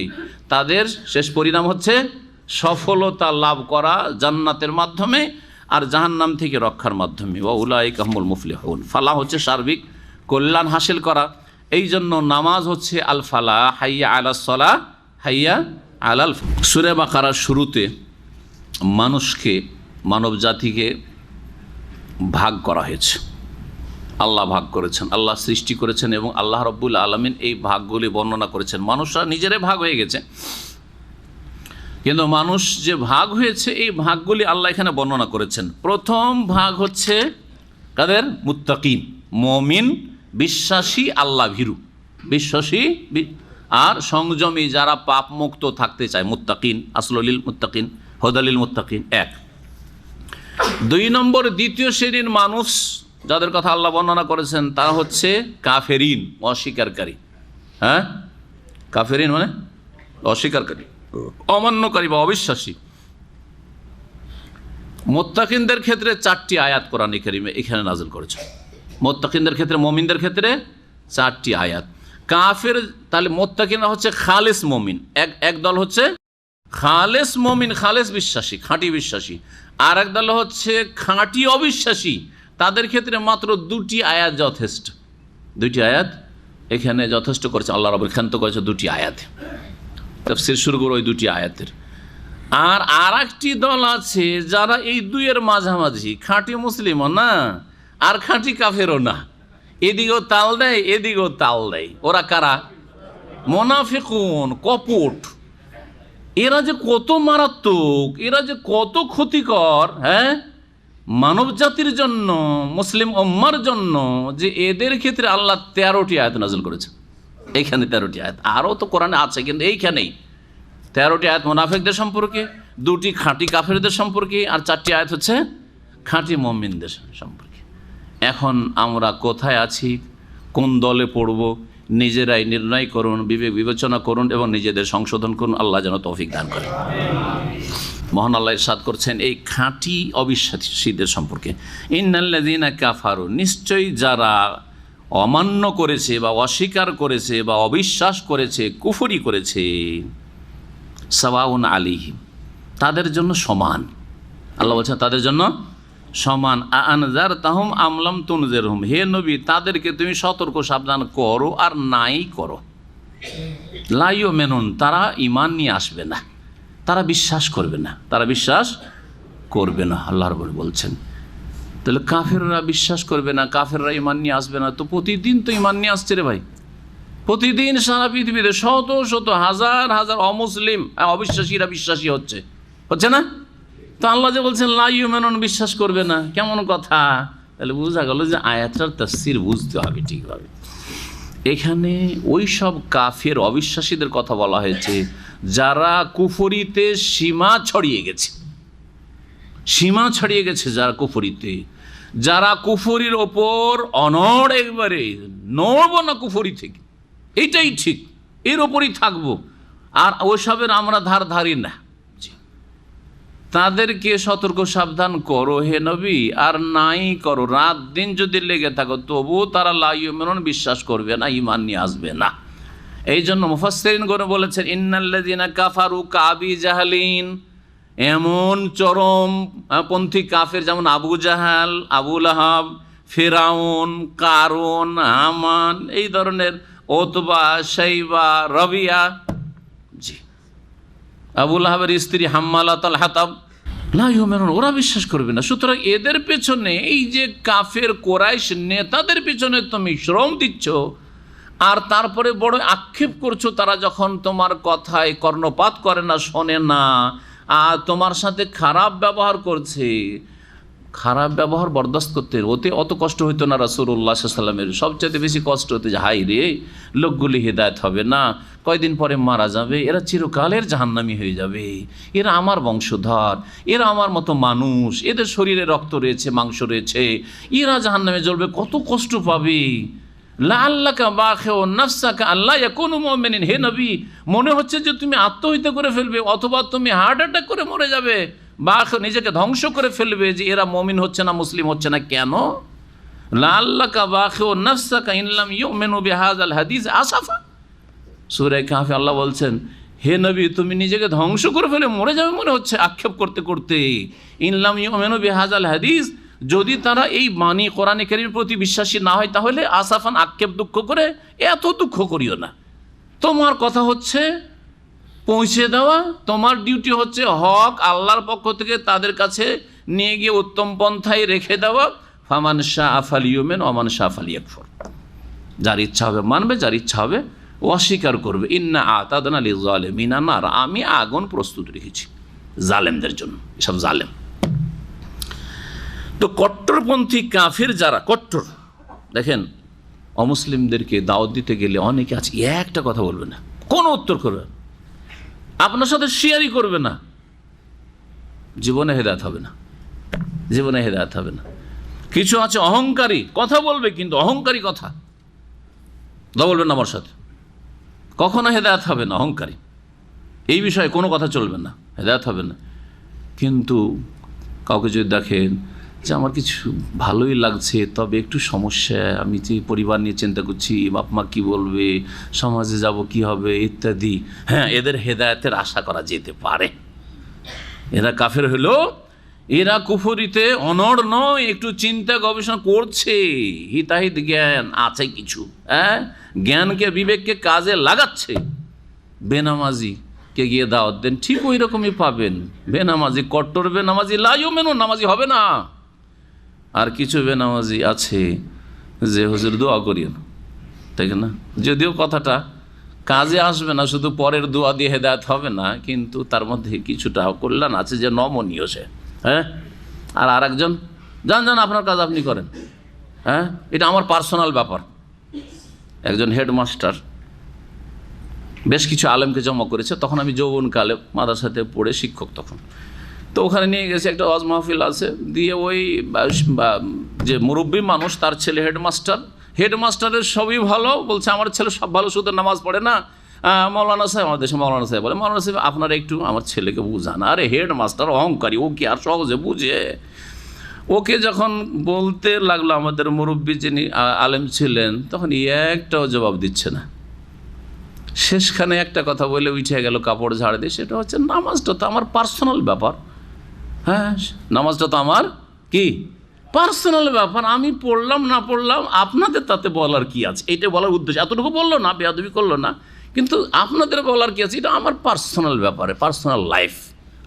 তাদের শেষ পরিণাম হচ্ছে সফলতা লাভ করা জান্নাতের মাধ্যমে আর জাহান্নাম থেকে রক্ষার মাধ্যমে। ওয়াউলাইকা হুমুল মুফলিহুন, ফালাহ হচ্ছে সার্বিক কল্যাণ হাসিল করা। এই জন্য নামাজ হচ্ছে আল ফালাহ, হাইয়া আলাস সালাহ, হাইয়া আলাল। সূরা বাকারার শুরুতে মানুষকে, মানব জাতিকে ভাগ করা হয়েছে। আল্লাহ ভাগ করেছেন, আল্লাহ সৃষ্টি করেছেন এবং আল্লাহ রাব্বুল আলামিন এই ভাগগুলি বর্ণনা করেছেন। মানুষরা নিজেরাই ভাগ হয়ে গেছে, কিন্তু মানুষ যে ভাগ হয়েছে এই ভাগগুলি আল্লাহ এখানে বর্ণনা করেছেন। প্রথম ভাগ হচ্ছে কাদের? মুত্তাকিন, মুমিন, বিশ্বাসী, আল্লাহ ভীরু, বিশ্বাসী আর সংযমী, যারা পাপ মুক্ত থাকতে চায়, মুত্তাকিন, আসলুল মুত্তাকিন, হুদালিল মুত্তাকিন। এক। 2 নম্বর, দ্বিতীয় শ্রেণীর মানুষ যাদের কথা আল্লাহ বর্ণনা করেছেন, তারা হচ্ছে কাফেরিন, অস্বীকারী। হ্যাঁ, কাফেরিন মানে অস্বীকারী, অমান্যকারী বা অবিশ্বাসী। মুত্তাকিনদের ক্ষেত্রে 4টি আয়াত কোরআনে কারিমে এখানে নাযিল করেছে। মুত্তাকিনদের ক্ষেত্রে, মুমিনদের ক্ষেত্রে 4টি আয়াত। কাফের, তাহলে মুত্তাকিনরা হচ্ছে খালেস মুমিন, এক দল হচ্ছে খালেস মুমিন, খালেস বিশ্বাসী, খাঁটি বিশ্বাসী। আর এক দল হচ্ছে খাঁটি অবিশ্বাসী, তাদের ক্ষেত্রে মাত্র 2টি আয়াত যথেষ্ট। 2টি আয়াত এখানে যথেষ্ট করেছে আল্লাহ রাব্বুল, ক্ষান্ত করেছে 2টি আয়াতে। তাফসীর শুরু করে ওই 2টি আয়াতের। আর একটি দল আছে যারা এই দুইয়ের মাঝামাঝি, খাঁটি মুসলিমও না আর খাঁটি কাফেরও না, এদিকেও তাল দেয় এদিকেও তাল দেয়। ওরা কারা? মুনাফিকুন, কপট। এরা যে কত মারাত্মক, এরা যে কত ক্ষতিকর, হ্যাঁ, মানব জাতির জন্য, মুসলিম উম্মার জন্য, যে এদের ক্ষেত্রে আল্লাহ 13টি আয়াত নাযিল করেছে। এইখানে 13টি আয়াত, আরও তো কোরআনে আছে, কিন্তু এইখানেই 13টি আয়াত মুনাফিকদের সম্পর্কে, 2টি খাঁটি কাফেরদের সম্পর্কে, আর 4টি আয়াত হচ্ছে খাঁটি মুমিনদের সম্পর্কে। এখন আমরা কোথায় আছি, কোন দলে পড়ব, নিজেরাই নির্ণয় করুন, বিবেক বিবেচনা করুন এবং নিজেদের সংশোধন করুন। আল্লাহ যেন তৌফিক দান করেন। মহান আল্লাহ ইরশাদ করছেন এই খাঁটি অবিশ্বাসীদের সম্পর্কে, ইন্নাল্লাযীনা কাফারু, নিশ্চয়ই যারা অমান্য করেছে বা অস্বীকার করেছে বা অবিশ্বাস করেছে, কুফরি করেছে, সাওয়াউন আলাইহিম, তাদের জন্য সমান। আল্লাহ বলছেন তাদের জন্য সমান। আনজারতাহুম আম লাম তুনজিরহুম, হে নবী তাদেরকে তুমি সতর্ক সাবধান করো আর নাই করো। লা ইউমিনুন, তারা ঈমান নিয়ে আসবে না, তারা বিশ্বাস করবে না, তারা বিশ্বাস করবে না। আল্লাহ রাব্বুল বলছেন তাহলে কাফেররা বিশ্বাস করবে না, কাফেররা ঈমান নিয়ে আসবে না, তো প্রতিদিন তো ঈমান নিয়ে আসছে রে ভাই। প্রতিদিন সারা পৃথিবীতে শত শত হাজার হাজার অমুসলিম, অবিশ্বাসীরা বিশ্বাসী হচ্ছে না? তো আল্লাহ যে বলছেন লা ইউমিনুন, বিশ্বাস করবে না, কেমন কথা? তাহলে বোঝা গেল যে আয়াতটার তাফসীর বুঝতে হবে ঠিকভাবে। এখানে ওই সব কাফের অবিশ্বাসীদের কথা বলা হয়েছে যারা কুফরিতে সীমা ছড়িয়ে গেছে, সীমা ছড়িয়ে গেছে যারা কুফরিতে, যারা কুফরির ওপর অনড়, একবারে নড়ব না কুফরি থেকে, এইটাই ঠিক, এর ওপরই থাকবো, আর ওইসবের আমরা ধারি না। তাদেরকে সতর্ক সাবধান করো হে নবী, আর নাই করো, রাত দিন যদি লেগে থাকো তবুও তারা লা ইউমিনুন, বিশ্বাস করবে না, ঈমান নিয়ে আসবে না। এই জন্য মুফাসসিরিন করে বলেছেন ইন্নাল্লাযিনা কাফারু কাবি জাহলিন, এমন চরম পন্থী কাফের যেমন আবু জাহাল, আবু লাহাব, ফিরাউন, কারুন, হামান, এই ধরনের ওতবা, শাইবা, রবিয়া, জি আবু লাহাবের স্ত্রী হাম্মালাতুল হাতাব, লা ইউমিনুন, ওরা বিশ্বাস করবে না। সুতরাং এদের পেছনে, এই যে কাফের কোরাইশ নেতাদের পেছনে তুমি শ্রম দিচ্ছ আর তারপরে বড় আক্ষেপ করছো তারা যখন তোমার কথায় কর্ণপাত করে না, শোনে না, আর তোমার সাথে খারাপ ব্যবহার করছে। খারাপ ব্যবহার বরদাস্ত করতে ওতে অত কষ্ট হইতো না রাসূলুল্লাহ সাল্লাল্লাহু আলাইহি ওয়াসাল্লামের, সবচেয়ে বেশি কষ্ট হতো যে হাই রে, লোকগুলি হেদায়েত হবে না, কয়দিন পরে মারা যাবে, এরা চিরকালের জাহান্নামী হয়ে যাবে, এরা আমার বংশধর, এরা আমার মতো মানুষ, এদের শরীরে রক্ত রয়েছে, মাংস রয়েছে, এরা জাহান্নামে জ্বলবে, কত কষ্ট পাবে। লাআল্লাকা বাখিউন নাফসাকা আল্লা ইয়াকুনু মুমিনিন, হে নবী মনে হচ্ছে যে তুমি আত্মহত্যা করে ফেলবে অথবা তুমি হার্ট অ্যাটাক করে মরে যাবে, বা নিজেকে ধ্বংস করে ফেলবে যে এরা মুমিন হচ্ছে না, মুসলিম হচ্ছে না। কেন? লাআল্লাকা বাখিউন নাফসাকা ইন লাম ইউমিনু বিহাযাল হাদিস আসাফা। সূরা কাহফে আল্লাহ বলছেন, হে নবী তুমি নিজেকে ধ্বংস করে ফেলে মরে যাবে মনে হচ্ছে আক্ষেপ করতে করতে। ইন লাম ইউমিনু বিহাযাল হাদিস, যদি তারা এই বাণী কোরআনে কারীমের প্রতি বিশ্বাসী না হয় তাহলে আসাফান, আক্ষেপ দুঃখ করে, এত দুঃখ করিও না। তোমার কথা হচ্ছে পৌঁছে দেওয়া, তোমার ডিউটি হচ্ছে হক আল্লাহর পক্ষ থেকে তাদের কাছে নিয়ে গিয়ে উত্তম পন্থায় রেখে দেওয়া। ফামান শাআ ফালিউমিন ওয়া মান শাআ ফালিয়াকফুর, যার ইচ্ছা হবে মানবে, যার ইচ্ছা হবে অস্বীকার করবে। ইন্না আতাদনা লিযালিমিনা নার, আমি আগুন প্রস্তুত রেখেছি জালেমদের জন্য, এসব জালেম। তো কট্টরপন্থী কাফের যারা কট্টর, দেখেন অমুসলিমদেরকে দাওয়াত দিতে গেলে অনেকে আছে একটা কথা বলবে না, কোনো উত্তর করবে না, আপনার সাথে শেয়ারই করবে না, জীবনে হেদায়েত হবে না, জীবনে হেদায়েত হবে না। কিছু আছে অহংকারী, কথা বলবে কিন্তু অহংকারী কথা, বলবেন না আমার সাথে, কখনো হেদায়েত হবে না। অহংকারী, এই বিষয়ে কোনো কথা চলবে না, হেদায়েত হবে না। কিন্তু কাউকে যদি দেখেন যে আমার কিছু ভালোই লাগছে, তবে একটু সমস্যা, আমি যে পরিবার নিয়ে চিন্তা করছি, বাপ মা কী বলবে, সমাজে যাব কি হবে ইত্যাদি, হ্যাঁ এদের হেদায়েতের আশা করা যেতে পারে। এরা কাফের হলো, এরা কুফরিতে অনড় নয়, একটু চিন্তা গবেষণা করছে, হিতাহিত জ্ঞান আছে কিছু, হ্যাঁ জ্ঞানকে বিবেককে কাজে লাগাচ্ছে। বেনামাজি কে গিয়ে দাওয়াত দেন, ঠিক ওই রকমই পাবেন। বেনামাজি, কট্টর বেনামাজি, লা ইউমিনুন, নামাজি হবে না। আর কিছু বেনামাজি আছে যে হুজুর দোয়া করিও না, তাই না, যদিও কথাটা কাজে আসবে না, শুধু পরের দোয়া দিয়ে হেদায়েত হবে না, কিন্তু তার মধ্যে কিছুটা কল্যাণ আছে, যে নমনীয় সে, হ্যাঁ। আর আরেকজন, যান আপনার কাজ আপনি করেন, হ্যাঁ এটা আমার পার্সোনাল ব্যাপার। একজন হেডমাস্টার বেশ কিছু আলেমকে জমা করেছে, তখন আমি যৌবনকালে মাদ্রাসাতে পড়ে শিক্ষক তখন, তো ওখানে নিয়ে গেছে, একটা ওয়াজ মাহফিল আছে, দিয়ে ওই যে মুরব্বী মানুষ তার ছেলে হেডমাস্টারের সবই ভালো, বলছে আমার ছেলে সব ভালো, শুধু নামাজ পড়ে না। মৌলানা সাহেব, আমাদের দেশে মৌলানা সাহেব বলে, মৌলানা সাহেব আপনারা একটু আমার ছেলেকে বুঝান। আরে হেডমাস্টার অহংকারী, ও কি আর সহজে বুঝে? ওকে যখন বলতে লাগলো আমাদের মুরব্বী যিনি আলেম ছিলেন, তখন একটাও জবাব দিচ্ছে না। শেষখানে একটা কথা বলে উঠে গেল কাপড় ঝাড় দিয়ে, সেটা হচ্ছে নামাজটা তো আমার পার্সোনাল ব্যাপার। হ্যাঁ নামাজটা তো আমার কি পার্সোনাল ব্যাপার, আমি পড়লাম না পড়লাম আপনাদের তাতে বলার কি আছে, এটা বলার উদ্দেশ্য। এতটুকু বললো না, বেয়াদবি করলো না, কিন্তু আপনাদের বলার কি আছে, এটা আমার পার্সোনাল ব্যাপারে, পার্সোনাল লাইফ।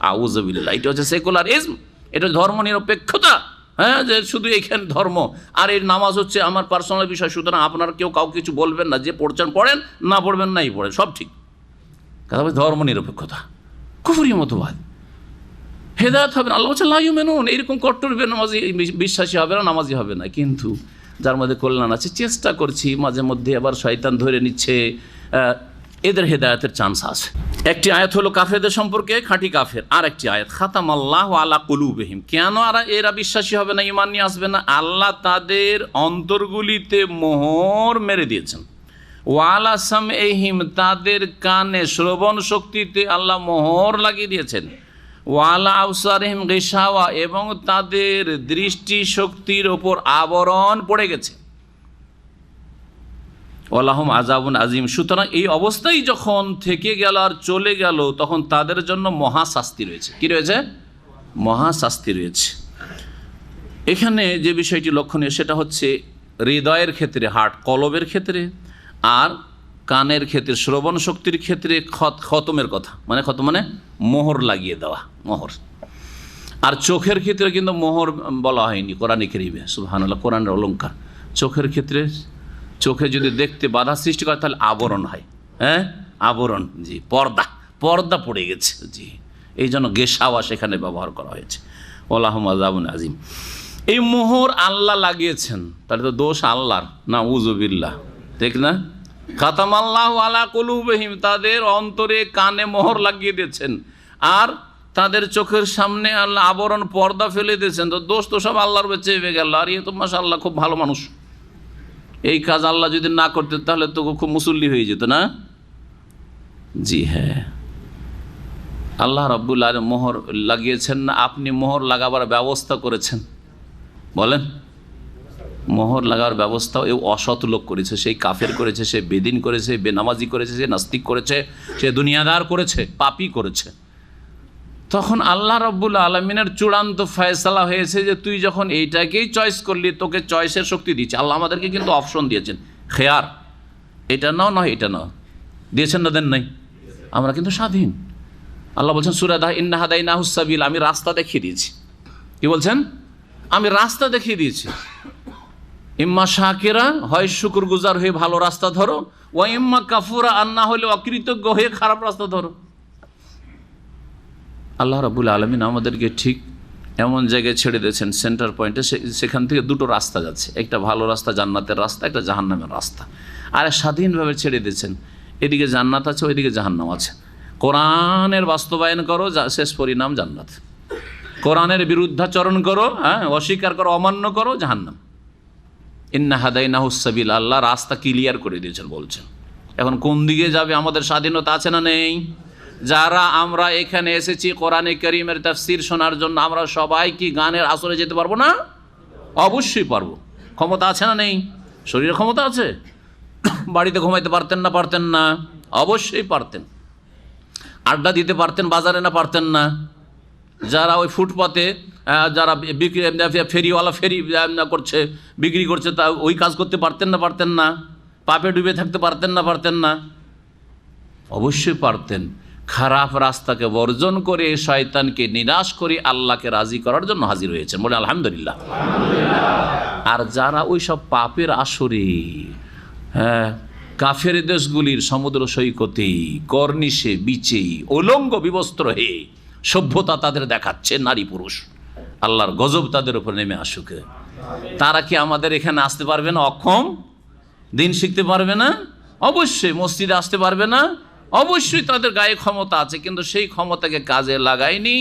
আউযুবিল্লাহ, এটা হচ্ছে সেকুলারিজম, এটা ধর্ম নিরপেক্ষতা। হ্যাঁ, যে শুধু এইখানে ধর্ম আর এই নামাজ হচ্ছে আমার পার্সোনাল বিষয়, সুতরাং আপনারা কেউ কাউকে কিছু বলবেন না, যে পড়ছেন পড়েন, না পড়বেন নাই পড়েন, সব ঠিক। কথা বলছে ধর্ম নিরপেক্ষতা, কুফরি মতবাদ, হেদায়েত হবে না। আল্লাহ বলছে লা ইউমিনুন, এরকম কট্টর বেনামাজি বিশ্বাসী হবে না, নামাজি হবে না। কিন্তু যার মধ্যে কল্যাণ আছে, চেষ্টা করছি, মাঝে মধ্যে আবার শয়তান ধরে নিচ্ছে, এদের হেদায়েতের চান্স আছে। একটি আয়াত হলো কাফেরদের সম্পর্কে, খাঁটি কাফের। আর একটি আয়াত খাতামাল্লাহু আলা কুলুবিহিম, কেন এরা বিশ্বাসী হবে না, ঈমান নিয়ে আসবে না? আল্লাহ তাদের অন্তরগুলিতে মোহর মেরে দিয়েছেন। ওয়ালা সামঈহিম, তাদের কানে শ্রবণ শক্তিতে আল্লাহ মোহর লাগিয়ে দিয়েছেন। ওয়ালা আবসারিহিম গিশাওয়া, এবং তাদের দৃষ্টি শক্তির ওপর আবরণ পড়ে গেছে। ওয়ালাহুম আযাবুন আযীম। সুতরাং এই অবস্থায় যখন থেকে গেল আর চলে গেল, তখন তাদের জন্য মহাশাস্তি রয়েছে। কি রয়েছে? মহাশাস্তি রয়েছে। এখানে যে বিষয়টি লক্ষণীয় সেটা হচ্ছে হৃদয়ের ক্ষেত্রে, হার্ট কলবের ক্ষেত্রে, আর কানের ক্ষেত্রে, শ্রবণ শক্তির ক্ষেত্রে খতমের কথা, মানে খতম মানে মোহর লাগিয়ে দেওয়া, মোহর। আর চোখের ক্ষেত্রে কিন্তু মোহর বলা হয়নি কোরআনে কারীমে, সুবহানাল্লাহ, কোরআনের অলংকার। চোখের ক্ষেত্রে, চোখে যদি দেখতে বাধা সৃষ্টি করে তাহলে আবরণ হয়, হ্যাঁ, আবরণ, জি, পর্দা, পর্দা পড়ে গেছে, জি, এই জন্য গেসাওয়া সেখানে ব্যবহার করা হয়েছে। ওয়ালাহুম আযাবুন আযীম। এই মোহর আল্লাহ লাগিয়েছেন, তাহলে তো দোষ আল্লাহর, না উযুবিল্লাহ, ঠিক না? খাতামাল্লাহু আলা কুলুবিহিম, তাদের অন্তরে কানে মোহর লাগিয়ে দিয়েছেন, আর তাদের চোখের সামনে আল্লাহ আবরণ, পর্দা ফেলে দিয়েছেন। তো দোষ তো সব আল্লাহর চেপে গেল। আর তো মাশাআল্লাহ খুব ভালো মানুষ, এই কাজ আল্লাহ যদি না করতে তাহলে তো খুব মুসল্লি হয়ে যেত না। জি হ্যাঁ, আল্লাহ রাব্বুল আলামিন মোহর লাগিয়েছেন না, আপনি মোহর লাগাবার ব্যবস্থা করেছেন। বলেন, মোহর লাগার ব্যবস্থা এই অসৎ লোক করেছে, সেই কাফের করেছে, সে বেদিন করেছে, বেনামাজি করেছে, সে নাস্তিক করেছে, সে দুনিয়াদার করেছে, পাপী করেছে। তখন আল্লাহ রাব্বুল আলামিনের চূড়ান্ত ফয়সালা হয়েছে যে তুই যখন এইটাকেই চয়েস করলি, তোকে চয়েসের শক্তি দিয়েছে। আল্লাহ আমাদেরকে কিন্তু অপশন দিয়েছেন, খেয়ার, এটা নাও না এটা নাও, দিয়েছেন না দেন নাই? আমরা কিন্তু স্বাধীন। আল্লাহ বলছেন সূরা ইন্না হাদাইনাহুস সাবিল, আমি রাস্তা দেখিয়ে দিয়েছি। কি বলছেন? আমি রাস্তা দেখিয়ে দিয়েছি। ইম্মা শাকিরা, হয় শুকরগুজার হয়ে ভালো রাস্তা ধরো, ওয়া ইম্মা কাফুরা, আর না হলে অকৃতজ্ঞ হয়ে খারাপ রাস্তা ধরো। আল্লাহ রাব্বুল আলামিন আমাদেরকে ঠিক এমন জায়গায় ছেড়ে দিয়েছেন, সেন্টার পয়েন্টে, সেখান থেকে দুটো রাস্তা যাচ্ছে, একটা ভালো রাস্তা জান্নাতের রাস্তা, একটা জাহান্নামের রাস্তা। আর স্বাধীনভাবে ছেড়ে দিয়েছেন, এদিকে জান্নাত আছে, ওইদিকে জাহান্নাম আছে। কোরআনের বাস্তবায়ন করো, শেষ পরিণাম জান্নাত। কোরআনের বিরুদ্ধাচরণ করো, হ্যাঁ, অস্বীকার করো, অমান্য করো, জাহান্নাম। ইন্না হাদাইনাহুস সাবিল, আল্লাহ রাস্তা ক্লিয়ার করে দিয়েছেন বলছেন। এখন কোন দিকে যাবে আমাদের স্বাধীনতা আছে না নেই? যারা আমরা এখানে এসেছি কোরআনে কারীমের তাফসীর শোনার জন্য, আমরা সবাই কি গানের আসরে যেতে পারবো না? অবশ্যই পারবো। ক্ষমতা আছে না নেই? শরীরে ক্ষমতা আছে। বাড়িতে ঘুমাইতে পারতেন না? পারতেন না? অবশ্যই পারতেন। আড্ডা দিতে পারতেন বাজারে, না পারতেন না? যারা ওই ফুটপাতে যারা বিক্রি, ফেরিওয়ালা ফেরি করছে, বিক্রি করছে, তা ওই কাজ করতে পারতেন না? পারতেন না? পাপে ডুবে থাকতে পারতেন না? পারতেন না? অবশ্যই পারতেন। খারাপ রাস্তাকে বর্জন করে, শয়তানকে নিরাশ করে আল্লাহকে রাজি করার জন্য হাজির হয়েছেন, বলে আলহামদুলিল্লাহ। আর যারা ওই সব পাপের আসরে, হ্যাঁ, কাফের দেশগুলির সমুদ্র সৈকতে, কর্নিশে, বিচে, উলঙ্গ বিবস্ত্র হয়ে সভ্যতা তাদের দেখাচ্ছে, নারী পুরুষ, আল্লাহর গজব তাদের উপর নেমে আসুক। তারা কি আমাদের এখানে আসতে পারবে না? অক্ষম? দিন শিখতে পারবে না? অবশ্যই। মসজিদে আসতে পারবে না? অবশ্যই। তাদের গায়ে ক্ষমতা আছে, কিন্তু সেই ক্ষমতাকে কাজে লাগায়নি,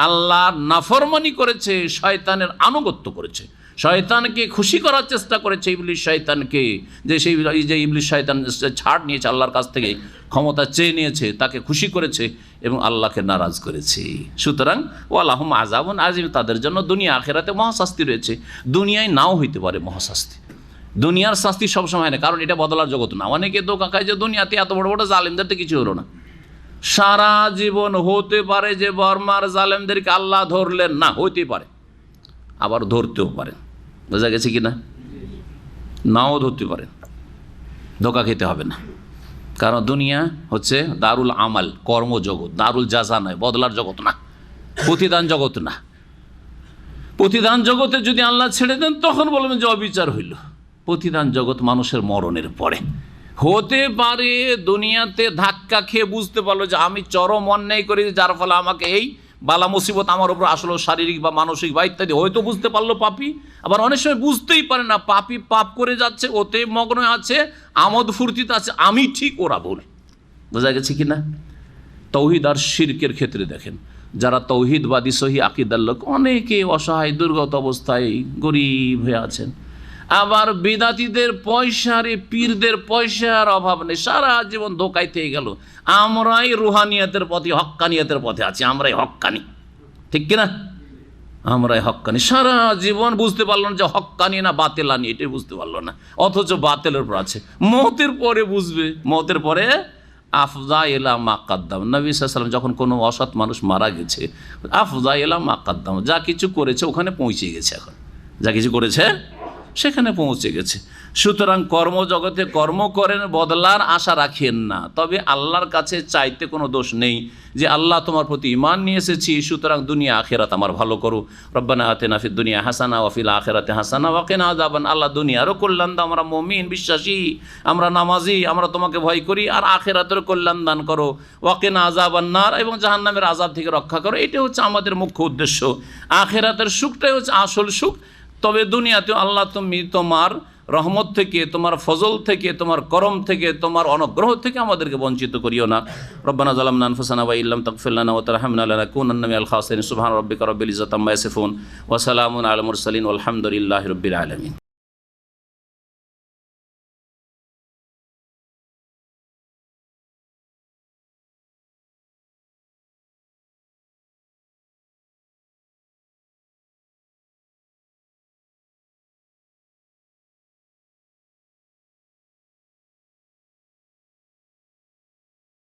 আল্লাহর নাফরমানি করেছে, শয়তানের আনুগত্য করেছে, শয়তানকে খুশি করার চেষ্টা করেছে, ইবলিস শয়তানকে, যে ইবলিস শয়তান ছাড় নিয়েছে আল্লাহর কাছ থেকে, ক্ষমতা চেয়ে নিয়েছে, তাকে খুশি করেছে এবং আল্লাহকে নারাজ করেছে। সুতরাং ওয়ালাহুম আযাবুন আযীম, তাদের জন্য দুনিয়া আখিরাতে মহাশাস্তি রয়েছে। দুনিয়ায় নাও হইতে পারে মহাশাস্তি, দুনিয়ার শাস্তি সবসময় না, কারণ এটা বদলার জগৎ না। অনেকে ধোঁকা খায় যে দুনিয়াতে এত বড় বড় জালেমদের তো কিছু হলো না। সারা জীবন হতে পারে যে বর্মার জালেমদেরকে আল্লাহ ধরলেন না, হইতে পারে, আবার ধরতেও পারেন। বোঝা গেছে কি না? নাও ধরতে পারেন, ধোঁকা খেতে হবে না। কারণ দুনিয়া হচ্ছে দারুল আমাল, কর্মজগৎ, দারুল জাযা নয়, বদলার জগৎ না, প্রতিদান জগৎ না। প্রতিদান জগতে যদি আল্লাহ ছেড়ে দেন তখন বলবেন যে অবিচার হইল। প্রতিদান জগৎ মানুষের মরণের পরে। হতে পারে দুনিয়াতে ধাক্কা খেয়ে বুঝতে পারলো যে আমি চরম অন্যায় করেছি, যার ফলে আমাকে এই বালা মুসিবত আমার উপর আসলো, শারীরিক বা মানসিক বা ইত্যাদি, হয়তো বুঝতে পারলো পাপী। আবার অনেক সময় বুঝতেই পারে না, পাপী পাপ করে যাচ্ছে, ওতে মগ্ন আছে, আমোদ ফুর্তিতে আছে, আমি ঠিক ওরা ভুল। বোঝা গেছে কি না? তৌহিদ আর শিরকের ক্ষেত্রে দেখেন, যারা তৌহিদবাদী সহি আকীদার লোক, অনেকে অসহায় দুর্গত অবস্থায় গরিব হয়ে আছেন। আবার বিদাতীদের পয়সার, পীরদের পয়সার অভাব নেই, সারা জীবন ধোঁকায় থেকে গেল। আমরাই রুহানিয়াতের পথে, হক্কানিয়াতের পথে আছি, আমরাই হক্কানি, ঠিক কিনা? আমরাই হক্কানি। সারা জীবন বুঝতে পারলো না যে হক্কানি না বাতেলানি, এটাই বুঝতে পারলো না, অথচ বাতেলের উপর আছে। মওতের পরে বুঝবে, মওতের পরে আফজা এলা মাকাদ্দাম। নবী সাল্লাল্লাহু আলাইহি ওয়াসাল্লাম যখন কোনো অসৎ মানুষ মারা গেছে, আফজা এলা মাকাদ্দাম, যা কিছু করেছে ওখানে পৌঁছে গেছে, এখন যা কিছু করেছে সেখানে পৌঁছে গেছে। সুতরাং কর্মজগতে কর্ম করেন, বদলার আশা রাখেন না, তবে আল্লাহর কাছে চাইতে কোনো দোষ নেই যে আল্লাহ তোমার প্রতি ঈমান নিয়ে এসেছি, সুতরাং দুনিয়া আখিরাত আমার ভালো করো। রব্বানা আতিনা ফিদ দুনিয়া হাসানা ওয়া ফিল আখিরাতি হাসানা ওয়া কিনা আযাবান। আল্লাহ দুনিয়ারও কল্যাণ দাও, আমরা মুমিন বিশ্বাসী, আমরা নামাজি, আমরা তোমাকে ভয় করি, আর আখিরাতের কল্যাণ দান করো। ওয়া কিনা আযাবান নার, এবং জাহান্নামের আযাব থেকে রক্ষা করো। এটা হচ্ছে আমাদের মুখ্য উদ্দেশ্য। আখিরাতের সুখটাই হচ্ছে আসল সুখ। তবে দুনিয়াতেও আল্লাহ তুমি তোমার রহমত থেকে, তোমার ফজল থেকে, তোমার করম থেকে, তোমার অনুগ্রহ থেকে আমাদেরকে বঞ্চিত করিও না। রব্বানা যালামনা আনফুসানা ওয়া ইল্লাম তাগফির লানা ওয়া তারহামনা লানাকুনান্না মিনাল খাসিরিন। সুবহানা রাব্বিকা রাব্বিল ইজ্জাতি আম্মা ইয়াসিফুন ওয়া সালামুন আলাল মুরসালিন ওয়াল হামদুলিল্লাহি রাব্বিল আলামিন।